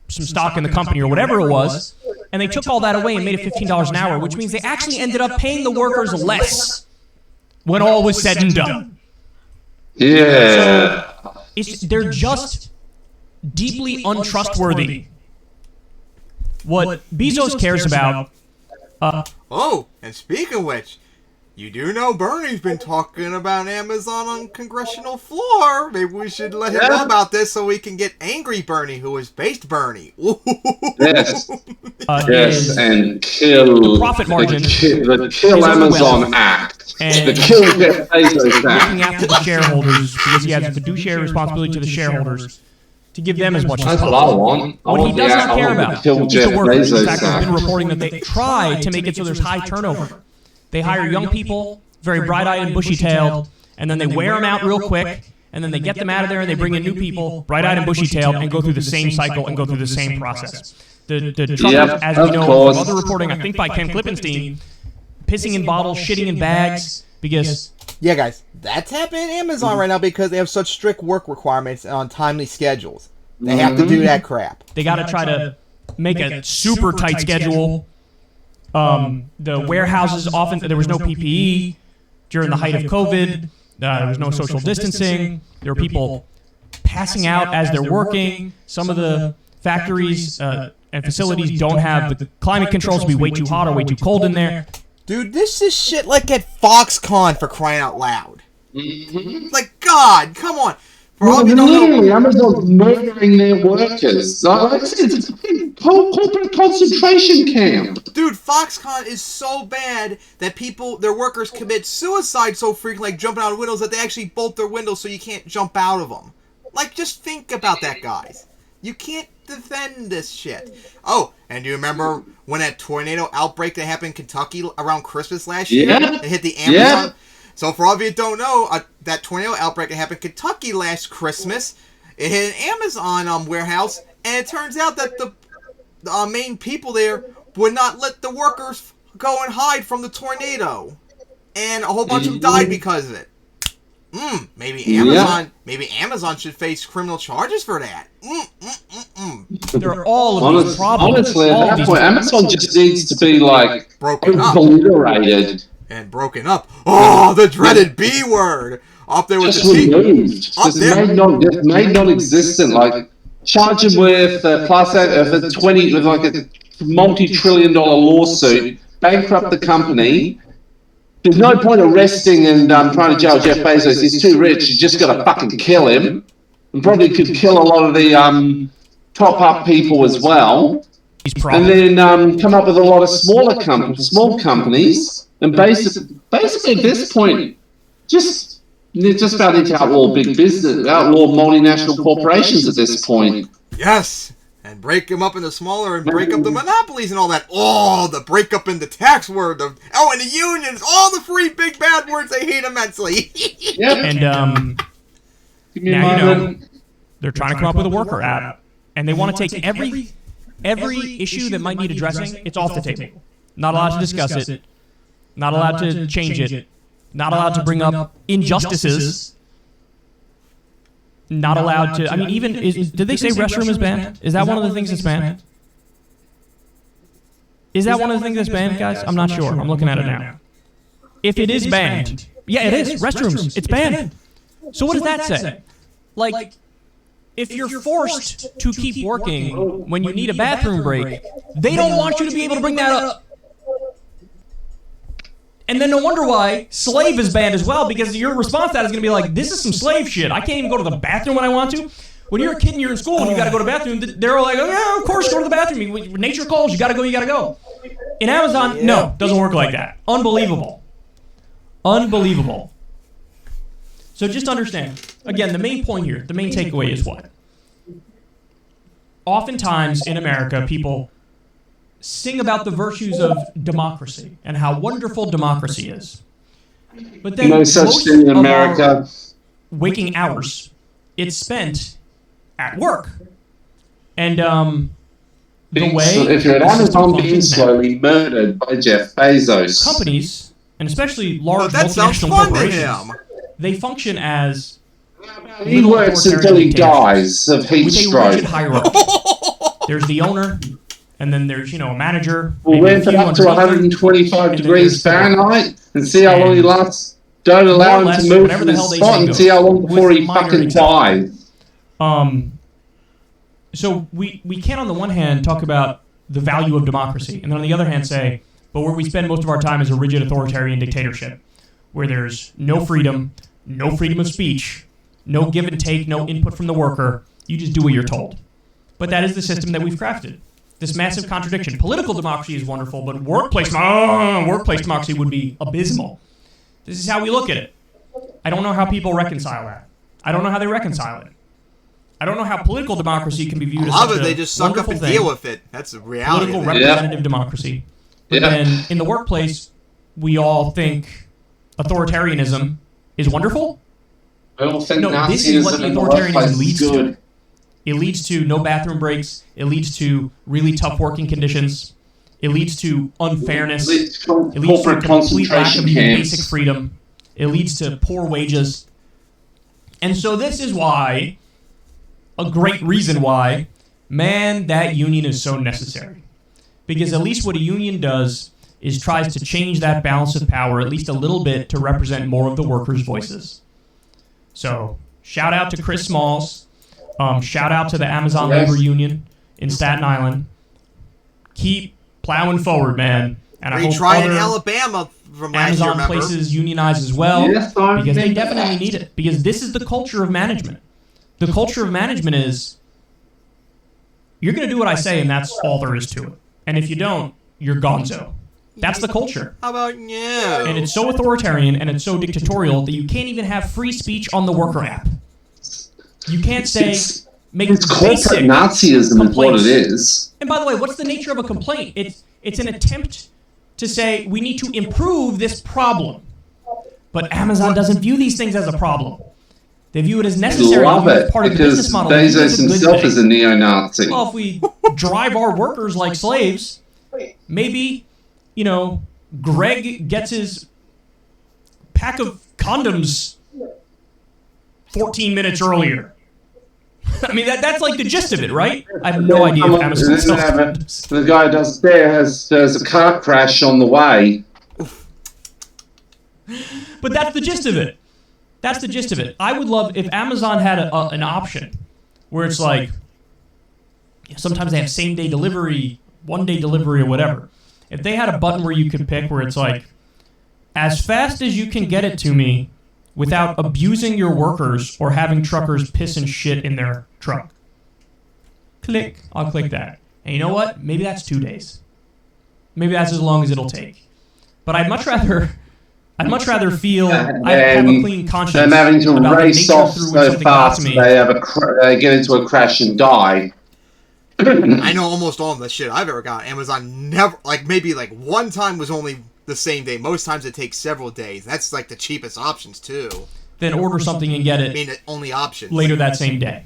some stock in the company or whatever it was. And they took all that away and made it $15 an hour, which means they actually ended up paying the workers less when all was said and done. Yeah. So they're just deeply untrustworthy. What Bezos cares about... and speaking of which, you do know Bernie's been talking about Amazon on congressional floor. Maybe we should let him know about this so we can get angry Bernie, who is based Bernie. Yes. Yes, and kill the profit margin. The Kill Amazon Act. And the Kill Jeff Bezos Act. Looking after the shareholders, because he has a fiduciary responsibility to the shareholders, to give them as much as possible. That's what I want. What he does not care about is the workers. In fact, Bezos there's been reporting that they try to make it so there's high turnover. They hire young people, very bright-eyed and bushy-tailed, and then they wear them out real quick, and then they get them out of there and they bring in new people, bright-eyed and bushy-tailed, and go through the same cycle and go through the same process. The truckers, as we know from other reporting, I think by Ken Klippenstein, pissing in bottles, shitting in bags, because... Yeah, guys, that's happening at Amazon right now because they have such strict work requirements on timely schedules. They have to do that crap. They got to try to make a super tight schedule. The warehouses, often there was no PPE during the height of COVID. There was no social distancing. There were people passing out as they're working. Some of the factories and facilities don't have the climate controls to be way too hot or way too cold in there. Dude, this is shit like at Foxconn, for crying out loud. Like, God, come on. Literally, Amazon's murdering their workers. Like I said, it's a whole corporate concentration camp. Dude, Foxconn is so bad that their workers commit suicide so frequently, like jumping out of windows, that they actually bolt their windows so you can't jump out of them. Like, just think about that, guys. You can't defend this shit. Oh, and do you remember when that tornado outbreak that happened in Kentucky around Christmas last year? It hit the Amazon... Yeah. So for all of you that don't know, that tornado outbreak that happened in Kentucky last Christmas, it hit an Amazon warehouse, and it turns out that the main people there would not let the workers go and hide from the tornado, and a whole bunch of them died because of it. Maybe Amazon should face criminal charges for that. There are all of these problems. Honestly, at that point, Amazon just needs to be like broken up. Obliterated. And broken up. Oh, the dreaded B word. Up there with just the removed. Just made non-existent. Like charge him with class act of 20 with like a multi-trillion-dollar lawsuit, bankrupt the company. There's no point arresting and trying to jail Jeff Bezos. He's too rich. You just got to fucking kill him. And probably could kill a lot of the top-up people as well. And then come up with a lot of small companies. And basically at this point, just about need to outlaw big business, outlaw multinational corporations at this point. Yes, and break them up into smaller and break up the monopolies and all that. Oh, the break up in the tax word. And the unions. All the free big bad words I hate immensely. Yep. And now they're trying to come up with a worker app, and they want to take every issue that might need addressing. It's off the table. Not allowed to discuss it. Not allowed to change it. Not allowed to bring up injustices. Not allowed to... I mean, even... did they say restroom is banned? Is that one of the things that's banned? Is that one of the things that's banned, guys? I'm not sure. I'm looking at it now. If it is banned... Yeah, it is. Restrooms. It's banned. So what does that say? Like, if you're forced to keep working when you need a bathroom break, they don't want you to be able to bring that up. And then no wonder why slave is banned as well, because your response to that is going to be like, this is some slave shit. I can't even go to the bathroom when I want to. When you're a kid and you're in school and you got to go to the bathroom, they're all like, oh yeah, of course, go to the bathroom. When nature calls, you got to go, you got to go. In Amazon, no, doesn't work like that. Unbelievable. Unbelievable. So just understand, again, the main point here, the main takeaway is what? Oftentimes in America, people sing about the virtues of democracy and how wonderful democracy is. But then no such thing in America. Waking hours, it's spent at work. And the way... if you're at Amazon being slowly murdered by Jeff Bezos. Companies and especially large that sounds multinational fun to corporations, him. they function as He works until he dies of heat with a stroke. rigid hierarchy. There's the owner, and then there's, a manager. We'll ramp it up to 125 degrees Fahrenheit and see how long he lasts. Don't allow him to move from his spot and see how long before he fucking dies. So we can, on the one hand, talk about the value of democracy, and then on the other hand say, but where we spend most of our time is a rigid authoritarian dictatorship, where there's no freedom of speech, no give and take, no input from the worker. You just do what you're told. But that is the system that we've crafted. This massive contradiction. Political democracy is wonderful, but workplace democracy would be abysmal. This is how we look at it. I don't know how people reconcile that. I don't know how they reconcile it. I don't know how political democracy can be viewed as such a they just suck up and thing. deal with it. That's the reality. Political representative democracy. But then in the workplace, we all think authoritarianism is wonderful. I don't think No, this is what the authoritarianism leads to. It leads to no bathroom breaks. It leads to really tough working conditions. It leads to unfairness. It leads to a complete lack of even basic freedom. It leads to poor wages. And so this is why, a great reason why, man, that union is so necessary. Because at least what a union does is tries to change that balance of power at least a little bit to represent more of the workers' voices. So, shout out to Chris Smalls. Shout out to the Amazon Labor Union in Staten Island. Keep plowing forward, man. And I hope try in other Alabama from last year, Amazon places unionize as well, because they definitely need it. Because this is the culture of management. The culture of management is, you're going to do what I say, and that's all there is to it. And if you don't, you're gonzo. That's the culture. How about you? And it's so authoritarian and it's so dictatorial that you can't even have free speech on the worker app. You can't say, make it's corporate Nazism is what it is. And by the way, what's the nature of a complaint? It's an attempt to say, we need to improve this problem. But Amazon doesn't view these things as a problem. They view it as necessary. They love it part of the business because model. Bezos himself is a neo-Nazi. Well, if we drive our workers like slaves, maybe, Greg gets his pack of condoms 14 minutes earlier. I mean, that's like the gist of it, right? I have no idea if Amazon sells condoms. The guy downstairs has a car crash on the way. But that's the gist of it. That's the gist of it. I would love if Amazon had an option where it's like, sometimes they have same-day delivery, one-day delivery, or whatever. If they had a button where you could pick where it's like, as fast as you can get it to me without abusing your workers or having truckers piss and shit in their truck. Click. I'll click that. And you know what? Maybe that's 2 days. Maybe that's as long as it'll take. But I'd much rather feel I have a clean conscience. Them having to about race the nature off through which so something got to fast me. they get into a crash and die. I know almost all of the shit I've ever got. Amazon never, maybe one time was only the same day. Most times it takes several days. That's the cheapest options too. Then order something and get it. I mean, only options later that same day.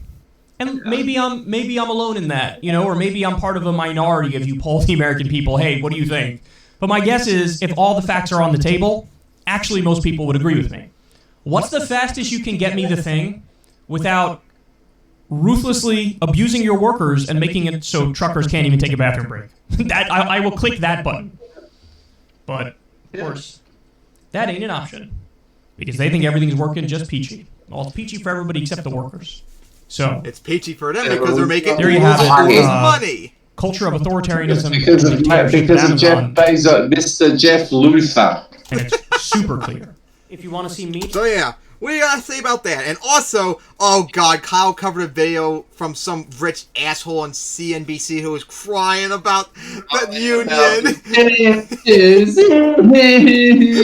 And maybe I'm alone in that, or maybe I'm part of a minority if you poll the American people. Hey, what do you think? But my guess is if all the facts are on the table, actually most people would agree with me. What's the fastest you can get me the thing without ruthlessly abusing your workers and making it so truckers can't even take a bathroom break? That I will click that button. But, of course, that ain't an option. Because they think everything's working just peachy. Well, it's peachy for everybody except the workers. So it's peachy for them because they're making there you have it. Money. Culture of authoritarianism. Because of Jeff Bezos, Mr. Jeff Luther. And it's super clear. If you want to see me. So yeah, what do you got to say about that? And also, oh god, Kyle covered a video from some rich asshole on CNBC who was crying about the union.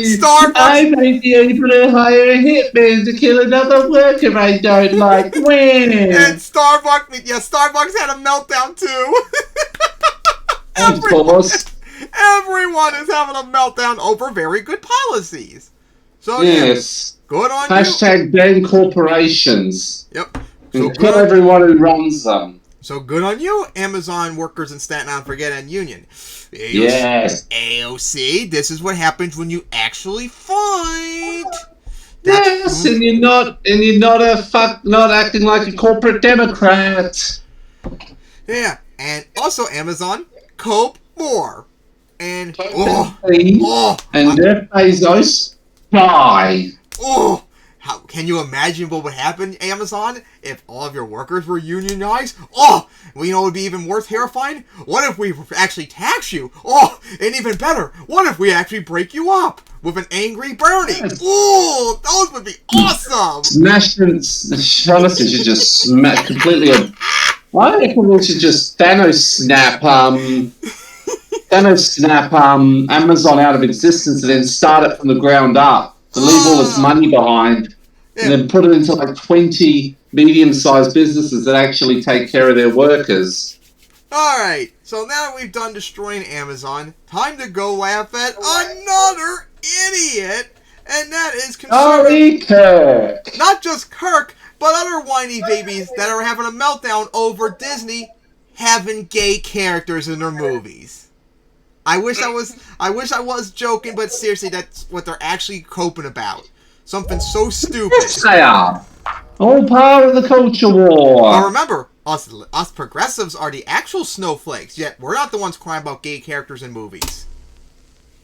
Starbucks. I might be able to hire a hitman to kill another worker I don't like. When? And Starbucks had a meltdown too. Of course. Everyone is having a meltdown over very good policies. So yes. Yeah, good on # ban corporations. Yep. So kill everyone who runs them. So good on you, Amazon workers in Staten Island for getting union. Yes. AOC, this is what happens when you actually fight. Yes, and you're not not acting like a corporate Democrat. Yeah, and also Amazon, cope more. And and Jeff Bezos, die. Oh, how can you imagine what would happen, Amazon, if all of your workers were unionized? Oh, well, you know what would be even more terrifying? What if we actually tax you? Oh, and even better, what if we actually break you up with an angry Bernie? Oh, those would be awesome! Honestly, should just smack completely. I reckon we should just Thanos snap Amazon out of existence and then start it from the ground up. To leave all its money behind, and then put it into like 20 medium-sized businesses that actually take care of their workers. Alright, so now that we've done destroying Amazon, time to go laugh at another idiot, and that is Kirk. Not just Kirk, but other whiny babies that are having a meltdown over Disney having gay characters in their movies. I wish I was joking, but seriously, that's what they're actually coping about. Something so stupid. Yes, they are. All part of the culture war. But remember, us progressives are the actual snowflakes, yet we're not the ones crying about gay characters in movies.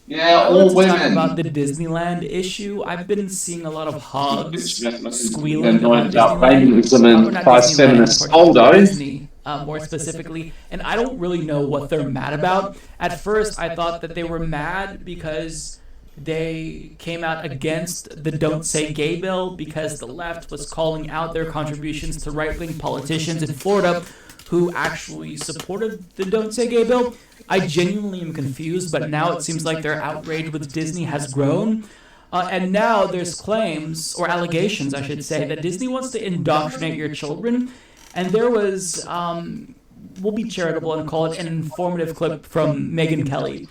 Yeah, all women. Talk about the Disneyland issue. I've been seeing a lot of hogs squealing about Disney, more specifically, and I don't really know what they're mad about. At first, I thought that they were mad because they came out against the Don't Say Gay bill because the left was calling out their contributions to right-wing politicians in Florida who actually supported the Don't Say Gay bill. I genuinely am confused, but now it seems like their outrage with Disney has grown. And now there's claims, or allegations, I should say, that Disney wants to indoctrinate your children. And there was, we'll be charitable and call it an informative clip from Megyn Kelly,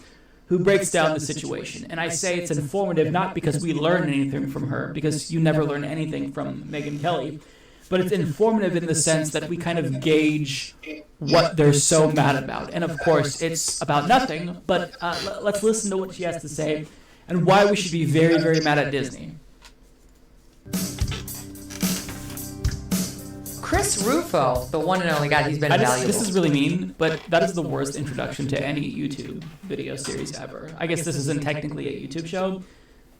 who breaks down the situation. And I say it's informative not because we learn anything from her, because you never learn anything from Megyn Kelly, but it's informative in the sense that we kind of gauge what they're so mad about. And of course, it's about nothing, but let's listen to what she has to say and why we should be very, very mad at Disney. Chris Rufo, the one and only guy, he's been invaluable. This is really mean, but that is the worst introduction to any YouTube video series ever. I guess this isn't technically a YouTube show,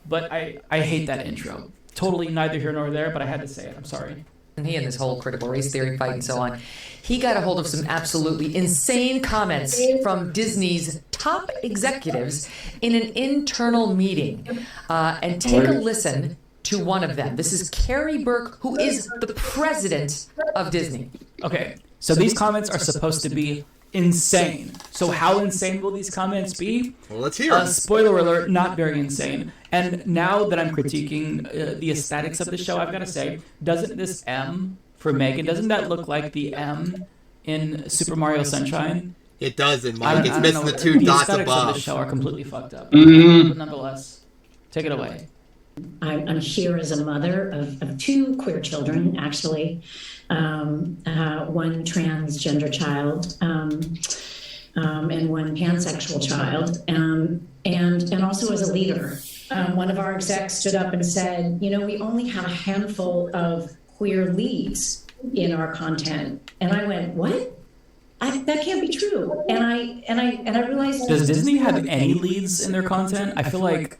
but I hate that intro. Totally neither here nor there, but I had to say it. I'm sorry. And he and this whole critical race theory fight and so on, he got a hold of some absolutely insane comments from Disney's top executives in an internal meeting. And take a listen to one of them. This is Carrie Burke, who is the president of Disney. Okay, so these comments are supposed to be insane. So how insane will these comments be? Well, let's hear it. Spoiler alert, not very insane. And now that I'm critiquing the aesthetics of the show, I've got to say, doesn't this M for Megan, doesn't that look like the M in Super Mario Sunshine? It doesn't, Mike. It's missing the two dots above. The aesthetics of the show are completely fucked up. But nonetheless, take it away. I'm here as a mother of two queer children, actually. One transgender child and one pansexual child, and also as a leader. One of our execs stood up and said, you know, we only have a handful of queer leads in our content. And I went, what? That can't be true. And I realized... Does Disney have any leads in their content? I feel like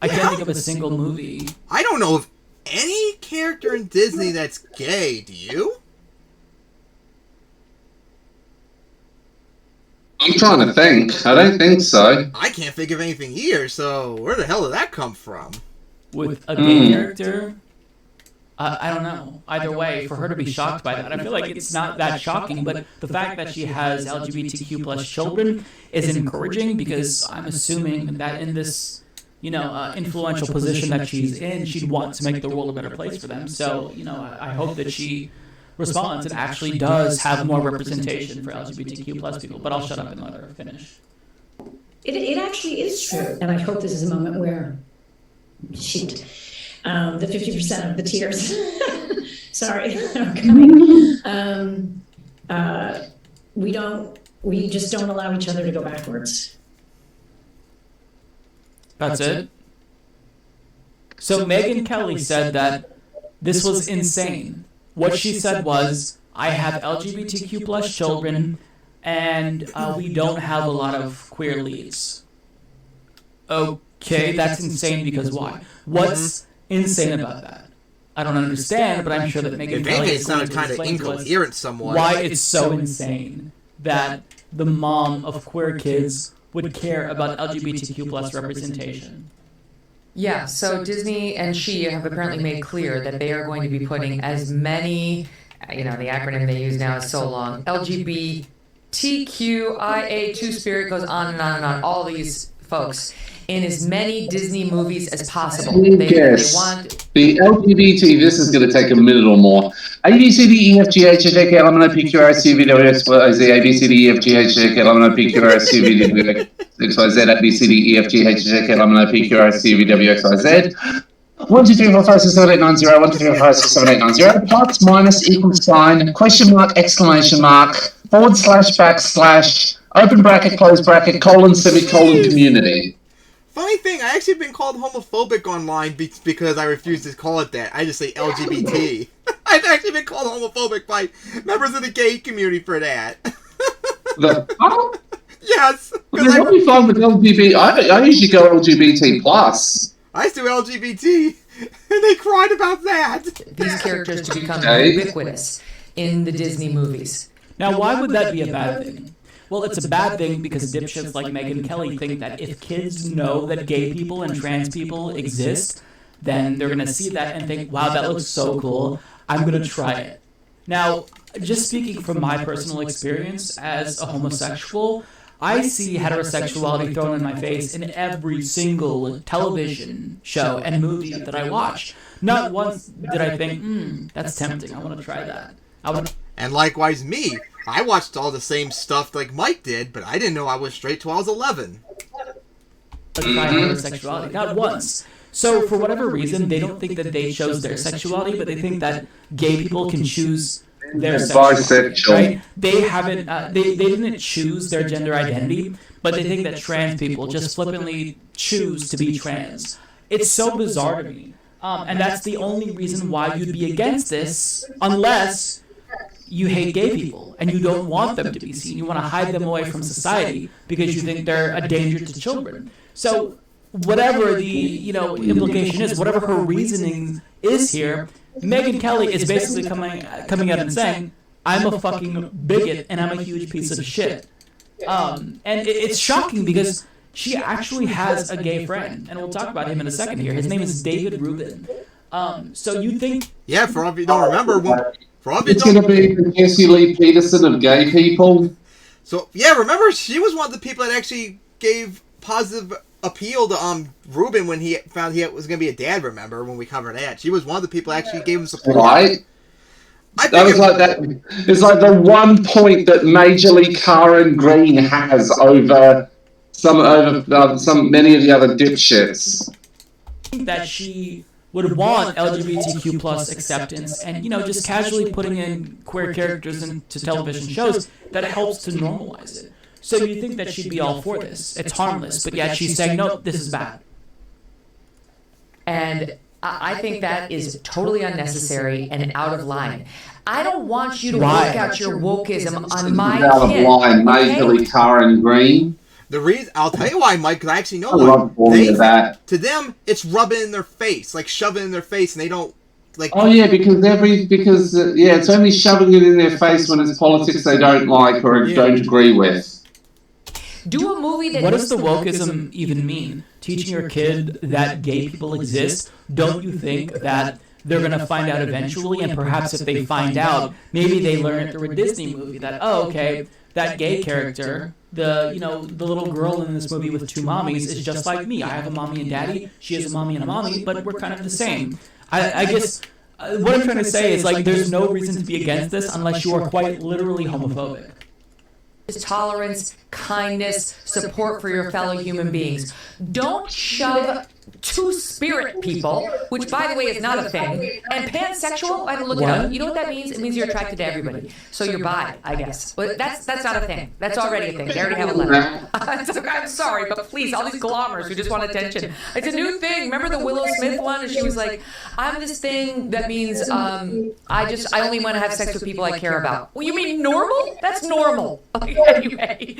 I can't think of a single movie. I don't know of any character in Disney that's gay. Do you? I'm trying to think. I don't think so. I can't think of anything here, so where the hell did that come from? With a gay character? I don't know. Either way, for her to be shocked by that, I feel like it's not that shocking, but the fact that she has LGBTQ plus children is encouraging because I'm assuming that in this, you know, influential position that she's in, she'd want to make the world a better place for them. So, you know, I hope that she responds and actually does have more representation for LGBTQ plus people. But I'll shut up and let her finish. It actually is true, and I hope this is a moment where, shoot, the 50% of the tears, sorry, are coming. we just don't allow each other to go backwards. That's it. So Megyn Kelly said that this was insane. What she said was, I have LGBTQ plus children, and we don't have a lot of queer leads. Okay, that's insane because why? What's insane about that? I don't understand, but I'm sure that Megyn Kelly is going to kind of incoherent somewhat. Why it's so insane that the mom of queer kids would care about LGBTQ plus representation. Yeah, so Disney and she have apparently made clear that they are going to be putting as many, the acronym they use now is so long, LGBTQIA, Two-Spirit, goes on and on and on, all these folks, in as many Disney movies as possible. They want... The LGBT, this is going to take a minute or more. A, B, C, D, E, F, G, H, I, J, K, L, M, N, O, P, Q, R, S, T, V, W, X, Y, Z, A, B, C, D, E, F, G, H, I, J, K, L, M, N, O, P, Q, R, S, T, V, W, X, Y, Z, A, B, C, D, E, F, G, H, I, J, K, L, M, N, O, P, Q, R, S, T, V, W, X, Y, Z. 1, 2, 3, 4, 5, 6, 7, 8, 9, 0. 1, 2, 3, 4, 5, 6, 7, 8, 9, 0. Plus, minus, equal sign, question mark, exclamation mark, / backslash, open bracket, close bracket, colon, semicolon, community. Funny thing, I actually been called homophobic online because I refuse to call it that. I just say LGBT. I've actually been called homophobic by members of the gay community for that. Yes. Well, what do you find with LGBT? I usually go LGBT plus. I used to LGBT, and they cried about that. These characters to become ubiquitous in the Disney movies. Now, why would that be a bad thing? Well, it's a bad thing because dipshits like Megyn Kelly think that if kids know that gay people and trans people exist, then they're going to see that and think, wow, that looks so cool. I'm going to try it. Now, just speaking from my personal experience as a homosexual, I see heterosexuality thrown in my face in every single television show and movie that I watch. Not once did I think, that's tempting. I want to try that. And likewise me. I watched all the same stuff like Mike did, but I didn't know I was straight till I was 11. Heterosexuality, not once. So for whatever reason, they don't think that they chose their sexuality, but they think that gay people can choose their sexuality. Right? They haven't. They didn't choose their gender identity, but they think that trans people just flippantly choose to be trans. It's so bizarre to me, and that's the only reason why you'd be against this, unless you hate gay people and you don't want them to be seen. You want to hide them away from society because you think they're a danger to children. So whatever the implication is, whatever her reasoning is here, Megyn Kelly is basically coming out and saying, I'm a fucking bigot and I'm a huge piece of shit. And it's shocking because she actually has a gay friend, and we'll talk about him in a second here. His name is David Rubin. So you think... Yeah, for all of you don't remember... It's going to be the Jesse Lee Peterson of gay people. So, yeah, remember, she was one of the people that actually gave positive appeal to Rubin when he found he was going to be a dad, remember, when we covered that. She was one of the people that actually gave him support. Right. That was like that. It's like the one point that Majorly Karen Green has over many of the other dipshits. That she would want LGBTQ plus acceptance and, just casually putting in queer characters into television shows, that helps to normalize it. So you think that she'd be all for this. It's harmless, but yet she's saying, no, this is bad. And I think that is totally unnecessary and out of line. I don't want you to work out your wokeism on my kid. Out of line, Majorly Karen Green. The reason, I'll tell you why, Mike, because I actually know why. To them, it's rubbing in their face, like shoving in their face, and they don't, like... Oh, yeah, because it's only shoving it in their face when it's politics they don't like or don't agree with. Do a movie that... What does the wokeism even mean? Teaching your kid that gay people exist? Don't you think that they're going to find out eventually, and perhaps if they find out, maybe they learn it through a Disney movie, that, that gay character... The little girl in this movie with two mommies is just like me. I have a mommy and daddy. She has a mommy and a mommy, but we're kind of the same. I guess what I'm trying to say is, like, there's no reason to be against this unless you are quite literally homophobic. Tolerance, kindness, support for your fellow human beings. Don't shove two-spirit people, which, by the way, is not a thing, and pansexual. I had to look it up. You know what that means? It means you're attracted to everybody. So you're bi, I guess. But that's not a thing. That's already a thing. They already have a letter. I'm sorry, but please, all these glommers who just want attention. It's a new thing. Remember the Willow Smith one? And she was like, I'm this thing that means I only want to have sex with people I care about. Well, you mean normal? That's normal. Anyway,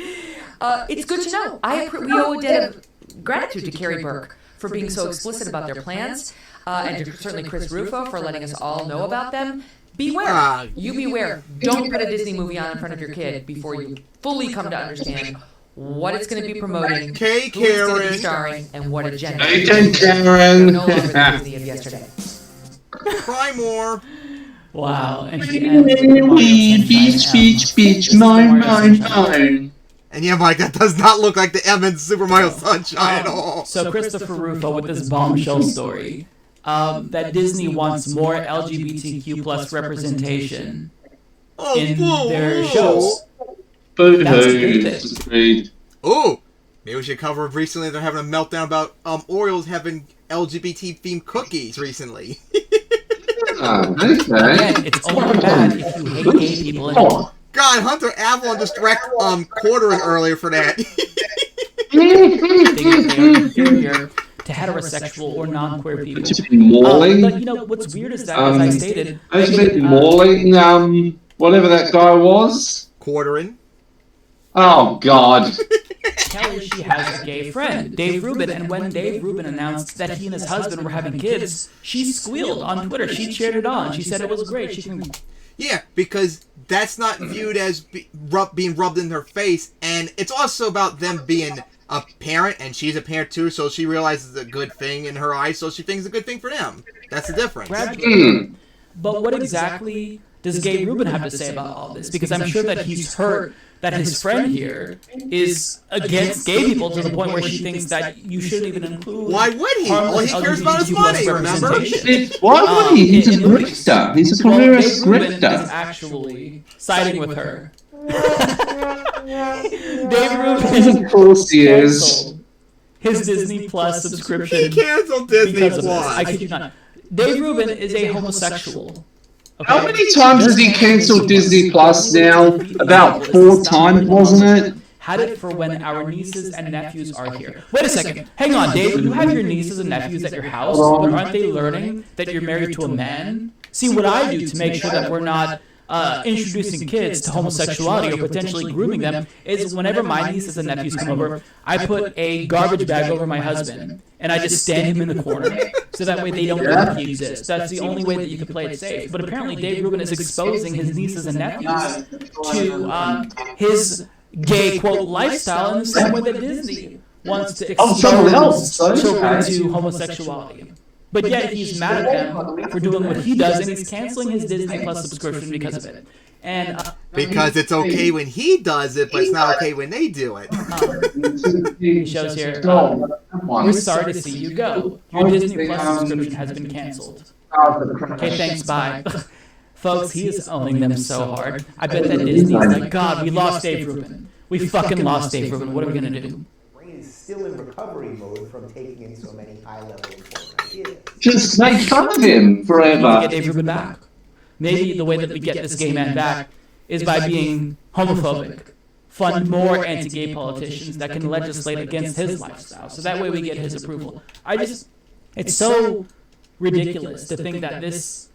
it's good to know. We owe a debt of gratitude to Carrie Burke for being so explicit about their plans, and to certainly Chris Rufo for letting us all know about them. Beware. You beware. Don't put a Disney movie on in front of your kid before you fully come to understand what it's going to be promoting, who it's going to be starring, and what agenda. Karen. No longer the Disney of yesterday. Cry more. Wow. And she ends beach, mine. And yeah, Mike, that does not look like the M in Super Mario Sunshine at all. So Christopher Rufo with this bombshell story that Disney wants more LGBTQ plus representation in their shows. Oh, maybe we should cover recently they're having a meltdown about Oreos having LGBT themed cookies recently. Again, it's only bad if you hate gay people. God, Hunter Avalon just direct quartering earlier for that. They are inferior to heterosexual or non-queer people. But you know what's weird is that, as I stated, whatever that guy was. Quartering. Oh God. Kelly, she has a gay friend, Dave Rubin, and when Dave Rubin announced that he and his husband were having kids, she squealed on Twitter. She cheered it on. She said it was great. Yeah, because that's not viewed as being rubbed in her face, and it's also about them being a parent, and she's a parent too, so she realizes it's a good thing in her eyes, so she thinks it's a good thing for them. That's the difference. But what exactly does Gabe Rubin have to say about all this? Because I'm sure that he's hurt that his friend here is against gay people to the point where she thinks that you shouldn't even include. Why would he? All he cares about is money, remember? Why would he? He's a grifter. He's a career grifter. Is actually siding with her. Dave Rubin, of course he is. His Disney Plus subscription. He canceled Disney Plus. I kid you not. Dave Rubin is a homosexual. Okay. How many times has he cancelled Disney Plus now? About 4 times, wasn't it? Had it for when our nieces and nephews are here. Wait a second. Hang on, Dave. You have your nieces and nephews at your house, but aren't they learning that you're married to a man? See, what I do to make sure that we're not introducing kids to homosexuality or potentially grooming them is whenever my nieces and nephews come over, I put a garbage bag over my husband and I just stand him in the corner so that way they don't know that he exists. That's the only way that you can play it safe. But apparently Dave Rubin is exposing his nieces and nephews to his gay, quote, lifestyle in the same way that Disney wants to expose children to homosexuality. But yet he's mad at them for doing what he does, and he's canceling his Disney Plus subscription because of it. And because it's okay when he does it, but it's not okay when they do it. He shows here, we're sorry to see you go. Your Disney Plus subscription has been canceled. Okay, thanks, bye. Folks, he is owning them so hard. I bet that Disney's like, God, we lost Dave Rubin. We fucking lost Dave Rubin. What are we going to do? Is still in recovery mode from taking in so many high-level important ideas. Just make fun of him forever. Get Dave Rubin back. Maybe the way that we get this gay man back is by being homophobic. Fund more anti-gay politicians that can legislate against his lifestyle, so that way we get his approval. It's so ridiculous to think that this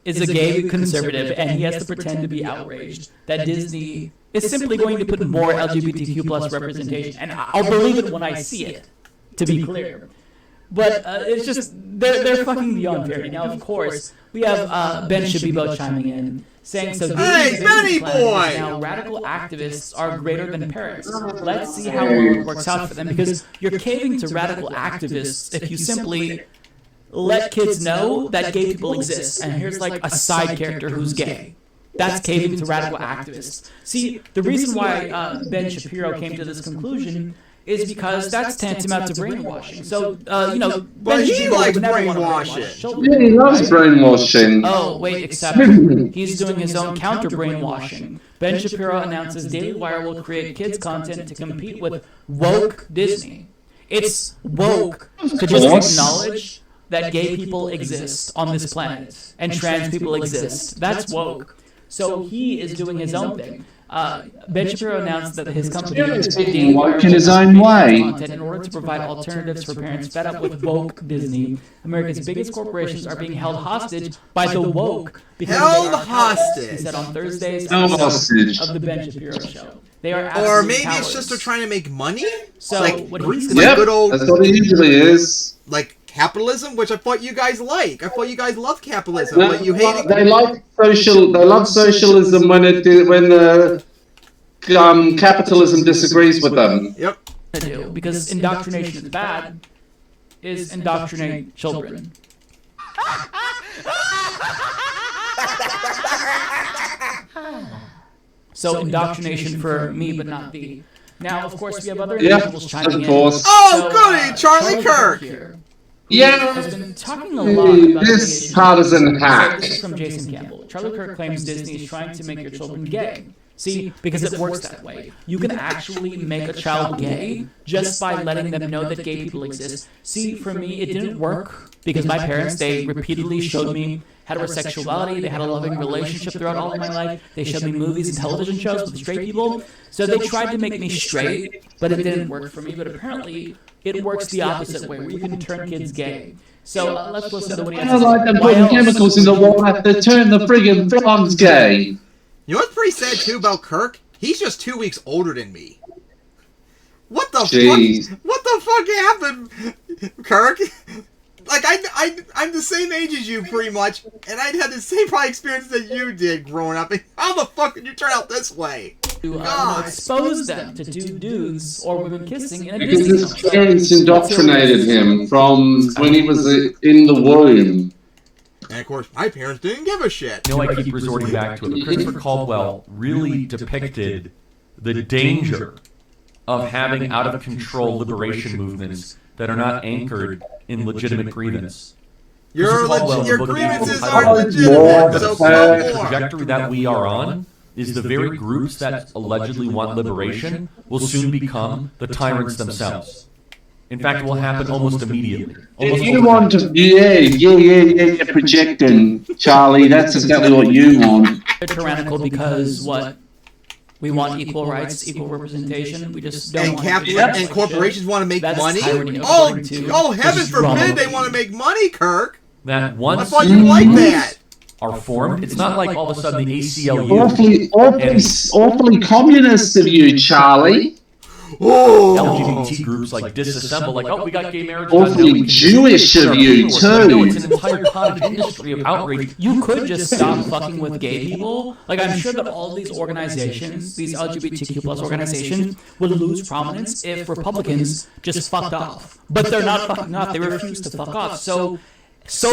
is a gay conservative and he has to pretend to be outraged that Disney is simply going to put more LGBTQ plus representation, and I'll believe it when I see it, to be clear. But it's just, they're fucking beyond parody. Now, of course, we have Ben Shabibo chiming in, saying, so hey, Benny boy! Now radical activists are greater than parents. Let's see how well it works out for them, because you're caving to radical activists if you simply let kids know that gay people exist, and here's like a side character who's gay. That's caving to radical activists. See, the reason why Ben Shapiro came to this conclusion is because that's tantamount to brainwashing. So, but he likes brainwashing. Yeah, he loves brainwashing. Oh, wait, except he's doing his own counter-brainwashing. Ben Shapiro announces Daily Wire will create kids' content to compete with woke Disney. It's woke to just acknowledge that gay people exist on this planet and trans people exist. That's woke. So he is doing his own thing. Ben Shapiro announced that his company is being woke in his own way in order to provide alternatives for parents fed up with woke Disney. America's biggest corporations are being held hostage by the woke because held hostage. He said on Thursday's hostage of the Ben Shapiro show. They are or maybe cowards. it's just they're trying to make money. So like, what he's like good old. That's what it usually is. Like capitalism, which I thought you guys like. I thought you guys loved capitalism, but you hate it. They like They love socialism when capitalism disagrees with them. Yep. I do because indoctrination is bad. Is indoctrinate children. So indoctrination for me, but not thee. Now, of course, we have other individuals chiming in. Oh, goody, Charlie Kirk. Here. Yeah, has been talking a lot about this partisan hack. This is from Jason Campbell. Charlie Kirk claims Disney is trying to make your children gay. See, because it works that way. You can actually make a child gay just by letting them know that gay people exist. See, for me, it didn't work because my parents, they repeatedly showed me heterosexuality. They had a loving relationship throughout all of my life. They showed me movies and television shows with straight people. So they tried to make me straight, but it didn't work for me. But apparently, it works the opposite way, where you can turn kids gay. So let's listen to what he has to say. I like them putting chemicals in the water that turn the friggin' frogs gay. You know what's pretty sad too about Kirk? He's just 2 weeks older than me. What the fuck? What the fuck happened, Kirk? Like I'm the same age as you pretty much, and I had the same probably experience that you did growing up. How the fuck did you turn out this way? To expose them to two dudes or women kissing in a Because Disney his parents indoctrinated him from when he was in the womb. And of course, my parents didn't give a shit. You know, I keep resorting back to it, but Christopher Caldwell really depicted the danger of having out-of-control liberation movements that are not anchored in legitimate grievance. Your grievances are legitimate, so the trajectory that we are on is the very groups that allegedly want liberation will soon become the tyrants themselves. In fact, it will happen almost immediately. If you want to, yeah, projecting, Charlie, that's exactly what you want. They're tyrannical because what? We want equal rights, equal representation. We just don't want to and corporations want to make money. Oh, heaven forbid they want to make money, Kirk. That once I thought you liked that. Are formed. It's not like all of a sudden the ACLU. Awfully communist of you, Charlie. Oh. LGBT groups like disassemble, like, oh, we got gay marriage. Awfully Jewish of you, too. No, it's an entire cottage industry of outrage. You could just stop fucking with gay people. Like, I'm sure that all these organizations, these LGBTQ plus organizations, would lose prominence if Republicans just fucked off. But they're not fucking off. They refuse to fuck off. So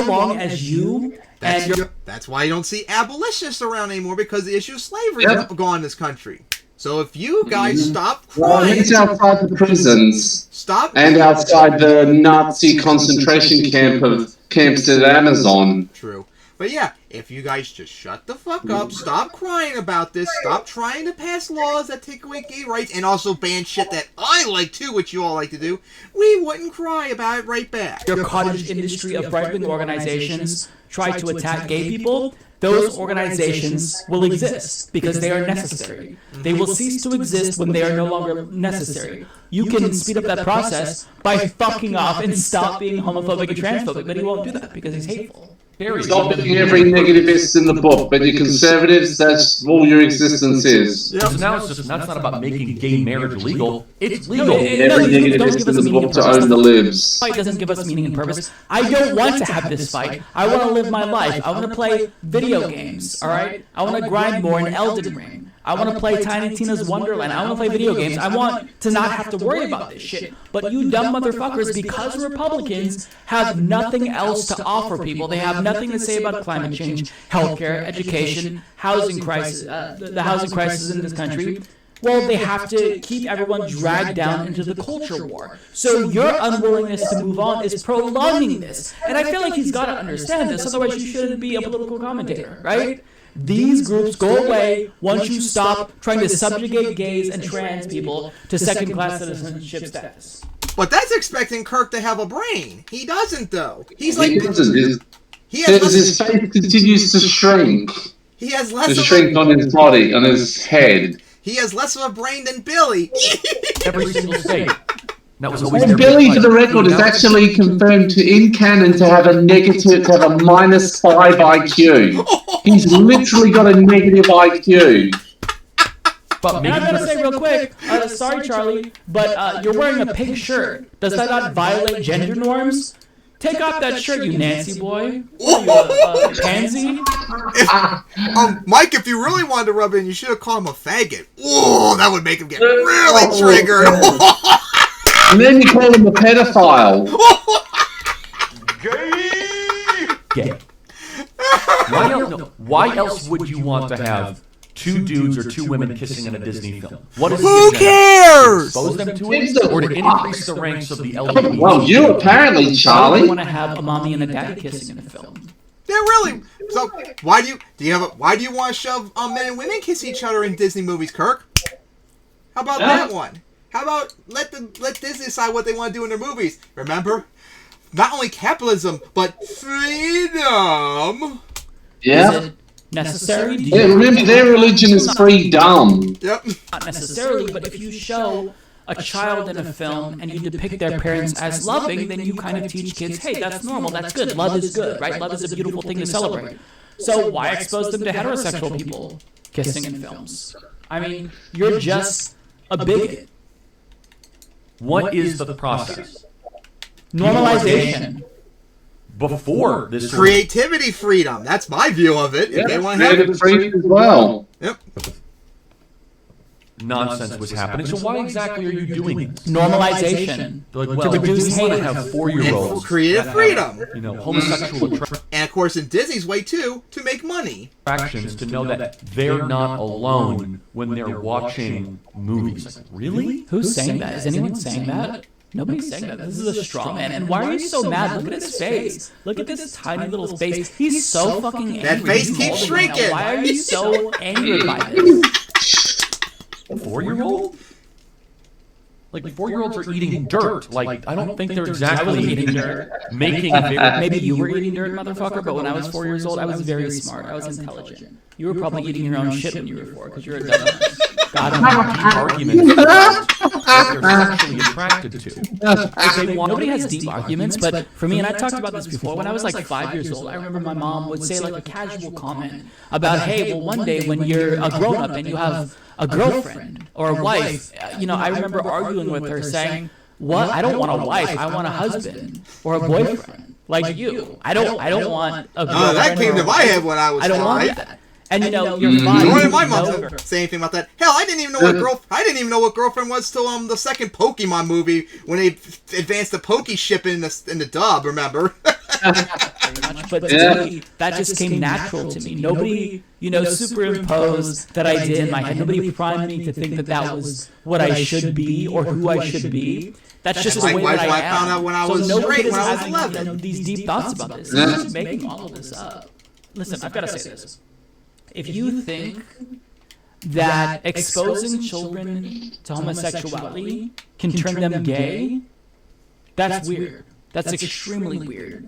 long as you and your... That's why you don't see abolitionists around anymore, because the issue of slavery is gone in this country. So if you guys stop crying... He's outside the prisons. Stop. And outside the Nazi concentration camps at Amazon. True. But yeah, if you guys just shut the fuck up, stop crying about this, stop trying to pass laws that take away gay rights, and also ban shit that I like too, which you all like to do, we wouldn't cry about it right back. Your cottage industry of right-wing organizations try to attack gay people, those organizations will exist because they are necessary. They will cease to exist when they are no longer necessary. You can speed up that process by fucking off and stop being homophobic and transphobic, but he won't do that because he's hateful. Stop being every negativist in the book, but you conservatives, that's all your existence is. So now it's not about making gay marriage legal. It's legal. Every negativist in the book to own the libs. Fight doesn't give us meaning and purpose. I don't want to have this fight. I want to live my life. I want to play video games, alright? I want to grind more in Elden Ring. I want to play Tiny Tina's Wonderland. I want to play video games. I want to not have to worry about this shit. But you dumb motherfuckers, because Republicans have nothing else to offer people, they have nothing to say about climate change, healthcare, education, housing crisis, the housing crisis in this country. Well, they have to keep everyone dragged down into the culture war. So your unwillingness to move on is prolonging this. And I feel like he's got to understand this, otherwise you shouldn't be a political commentator, right? These groups go away once you stop trying to subjugate gays and trans people to second-class citizenship status. But that's expecting Kirk to have a brain. He doesn't, though. He's like... His face continues to shrink. He has less to of shrink on his body, on his head. He has less of a brain than Billy. Every single state. That was and Billy, for the record, is actually confirmed in canon to have a -5 IQ. He's literally got a negative IQ. But and I gotta say real quick, sorry Charlie, but you're wearing a pink shirt. Does that not violate gender norms? Take off that shirt, you Nancy boy. What are you, a pansy? Mike, if you really wanted to rub in, you should have called him a faggot. Ooh, that would make him get really triggered. And then you call him a pedophile. Gay. Why else would you want to have 2 dudes or 2 women kissing in a Disney film? What is Who cares? Expose them to it, or to increase the ranks of the LGBT? Well, you apparently, Charlie. I want to have a mommy and a daddy kissing in a film. They're really. So why do you want to shove men and women kiss each other in Disney movies, Kirk? How about that one? How about let Disney decide what they want to do in their movies? Remember, not only capitalism but freedom. Yeah. Is it necessary? Remember, their religion is freedom. Yep. Not necessarily, but if you show a child in a film and you depict their parents as loving, then you kind of teach kids, hey, that's normal, that's good, love is good, right? Love is a beautiful thing to celebrate. So why expose them to heterosexual people kissing in films? I mean, you're just a bigot. What is the process? Normalization. Before this creativity freedom. That's my view of it. If they want to have it freedom as well. Yep. Nonsense was happening. So why exactly are you doing this? Normalization. Like, well, to reduce hate and have 4-year-olds. Creative freedom. You know, homosexual attraction. And of course, in Disney's way too, to make money. Attractions to know that they're not alone when they're watching movies. Like, really? Who's saying that? Is anyone saying that? Nobody's saying that. This is a straw man. And why are you so mad? Look at his face. Look at this tiny little face. He's so fucking angry. That face keeps shrinking. Why are you so angry by this? A 4-year-old? Like 4-year-olds are eating dirt. Like I don't think they're exactly eating dirt. Making maybe you were eating dirt, motherfucker. But when I was 4 years old, I was very smart. I was intelligent. You were probably eating your own shit when you were 4 because you're a dumbass. God, arguments that they're sexually attracted to. Nobody has deep arguments, but for me, and I talked about this before, when I was like 5 years old, I remember my mom would say like a casual comment about, hey, well, one day when you're a grown-up and you have a girlfriend or a wife, you know, I remember arguing with her saying, what? I don't want a wife, I want a husband or a boyfriend like you. I don't want a girlfriend. That came to my head when I was 5. I don't want that. And you know, you're fine. My mom didn't say anything about that. Hell, I didn't even know what girlfriend was till the second Pokemon movie when they advanced the Poke ship in the dub. Remember? But that just came natural to me. Nobody, you know, superimposed that I did in my head. Nobody primed me to think that that was what I should be or who I should be. That's just the way that I am. Found out when I was straight when I was 11. You know, these deep thoughts about this. I'm just making all of this up. Listen, I've got to say this. If you think that exposing children to homosexuality can turn them gay, that's weird. That's extremely weird.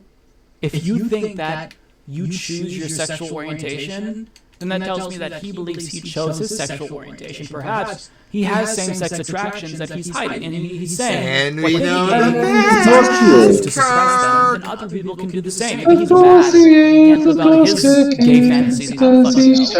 If you think that you choose your sexual orientation, then that tells me that he believes he chose his sexual orientation. Perhaps he has same-sex attractions that he's hiding, and he's saying, and we know to suppress them, then other people can do the same. Maybe he's mad. He can't live out his gay fantasies. He can't choose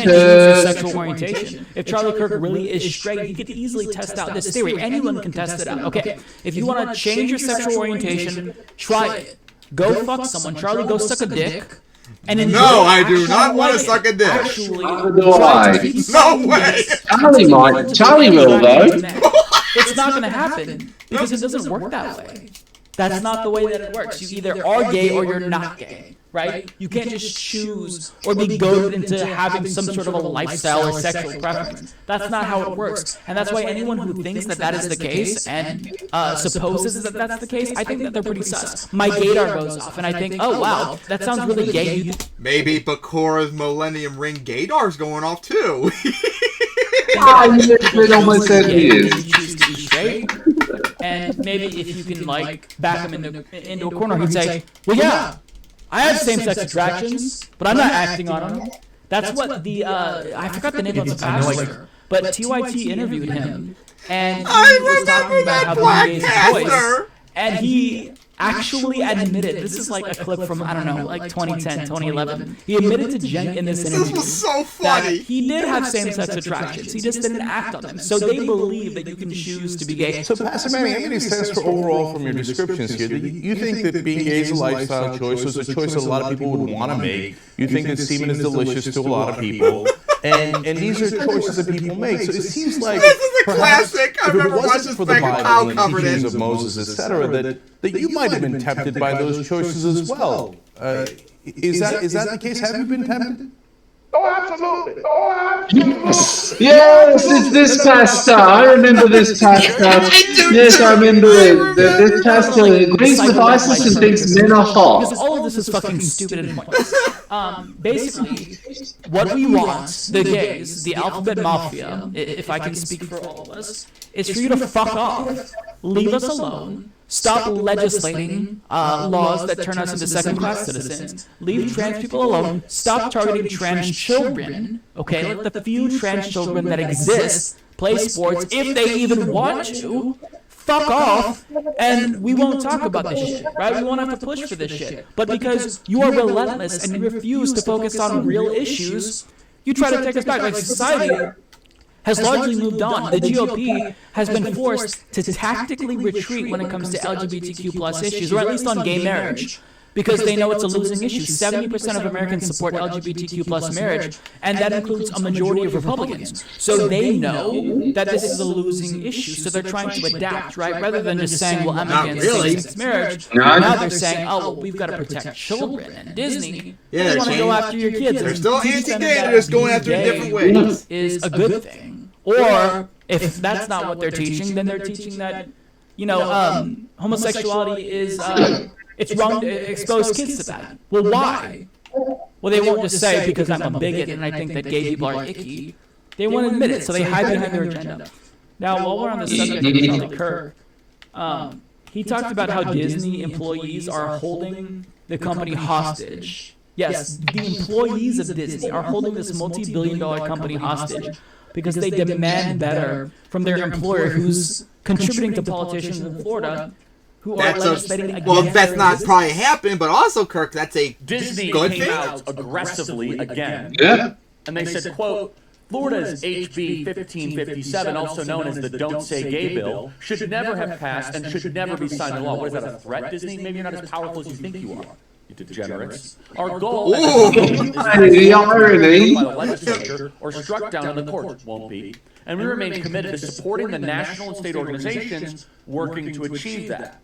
his sexual orientation. If Charlie Kirk really is straight, he could easily test out this theory. Anyone can test it out. Okay, if you want to change your sexual orientation, try it. Go fuck someone. Charlie, go suck a dick. And no, I do not want to suck a dick. Actually, no way. Charlie might. Charlie will, though. It's not going to happen because it doesn't work that way. That's not the way that it works. You either are gay or you're not gay, right? You can't just choose or be goaded into having some sort of a lifestyle or sexual preference. That's not how it works. And that's why anyone who thinks that that is the case and supposes that that's the case, I think that they're pretty sus. My gaydar goes off and I think, oh wow, that sounds really gay. Maybe Bakura's Millennium Ring gaydar's going off too. It almost said he is. And maybe if you can like back him into a corner, he'd say, "Well, yeah, I have same-sex attractions, but I'm not acting on them." That's what the I forgot the name of the pastor, but TYT interviewed him, and he was talking about how being gay is a choice, and he actually admitted, this is like a clip from, I don't know, like 2010, 2011. He admitted to Jen in this interview that he did have same-sex attractions. He just didn't act on them. So they believe that you can choose to be gay. So, Pastor Manny, I'm getting a sense for overall from your descriptions here that you think that being gay is a lifestyle choice, so it's a choice that a lot of people would want to make. You think that semen is delicious to a lot of people. And these are choices that people make. So it seems like this is a classic. I remember watching for the Bible and teachings of Moses, etc., that you might have been tempted by those choices as well. Is that the case? Have you been tempted? Oh, absolutely. Oh, absolutely. Yes, it's this pastor. I remember this pastor. Yes, I remember it. This pastor agrees with ISIS and thinks men are hot. Because all of this is fucking stupid and pointless. Basically, what we want, the gays, the alphabet mafia, if I can speak for all of us, is for you to fuck off, leave us alone, stop legislating laws that turn us into second-class citizens, leave trans people alone, stop targeting trans children, okay? Let the few trans children that exist play sports if they even want to. Fuck off, and we won't talk about this shit, right? We won't have to push for this shit. But because you are relentless and you refuse to focus on real issues, you try to take us back. Like, society has largely moved on. The GOP has been forced to tactically retreat when it comes to LGBTQ plus issues, or at least on gay marriage, because they know it's a losing issue. 70% of Americans support LGBTQ plus marriage, and that includes a majority of Republicans. So they know that this is a losing issue, so they're trying to adapt, right? Rather than just saying, well, I'm against same-sex marriage, now they're saying, oh, well, we've got to protect children. And Disney, they want to go after your kids. They're still anti-gay, they're just going after it different ways. Is a good thing. Or, if that's not what they're teaching, then they're teaching that, you know, homosexuality is... it's wrong to expose kids to that. Well, why? Well, they won't just say because I'm a bigot and I think that gay people are icky. They won't admit it, so they hide behind their agenda. Now, while we're on the subject of Charlie Kirk, he talked about how Disney employees are holding the company hostage. Yes, the employees of Disney are holding this multi-billion-dollar company hostage because they demand better from their employer who's contributing to politicians in Florida who are legislating against. Well, that's not probably happening, but also, Kirk, that's a Disney good came thing. out aggressively again. Yeah. And they said, quote, Florida's HB 1557, also known as the Don't Say Gay Bill, should never have passed and should never be signed into law. What is that, a threat, Disney? Maybe you're not as powerful as you think you are, you degenerates. Our goal is the irony by the legislature or struck down in the courts, won't be. And we remain committed to supporting the national and state organizations working to achieve that.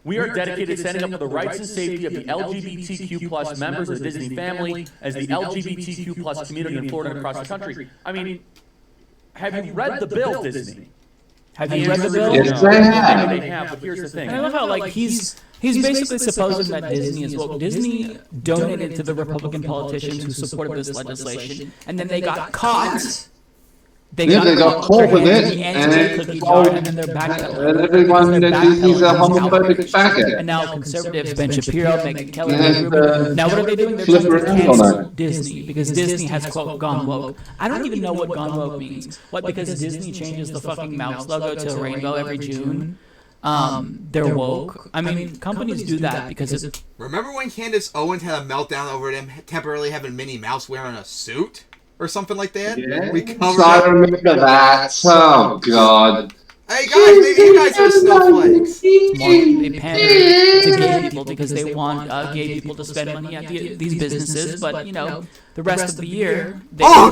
We are dedicated to standing up for the rights and safety of the LGBTQ plus members of the Disney family as the LGBTQ plus community in Florida and across the country. I mean, have you read the bill, Disney? Have you read the bill? Yes, I have. They have, but here's the thing. I love how, like, he's basically supposing that Disney is woke. Disney donated to the Republican politicians who supported this legislation, and then they got caught. They got caught with it, and then they're backpedaling. And everyone in Disney's a homophobic faggot. And now conservatives, Ben Shapiro, Megyn Kelly, now what are they doing? They're flip trying to around cancel on it. Disney because Disney has, quote, gone woke. I don't even know what gone woke means. What, because Disney changes the fucking mouse logo to a rainbow every June? They're woke. I mean, companies do that because it's... Remember when Candace Owens had a meltdown over them temporarily having Minnie Mouse wearing a suit? Or something like that? Yeah. We covered I remember that. Oh, God. Hey guys, maybe you guys are snowflakes. They pander to gay people because they want gay people to spend money at these businesses, but you know, the rest of the year.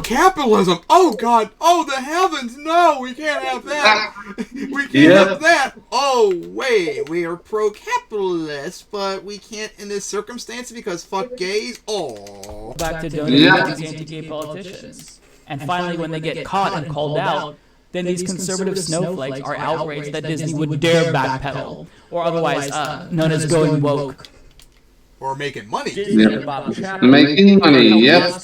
Capitalism! Oh God! Oh the heavens! No, we can't have that. We can't have that. Oh wait, we are pro-capitalist, but we can't in this circumstance because fuck gays. Oh. Back to donating to these anti-gay politicians, and finally, when they get caught and called out, then these conservative snowflakes are outraged that Disney would dare backpedal, or otherwise known as going woke. Or making money. Making money, yep.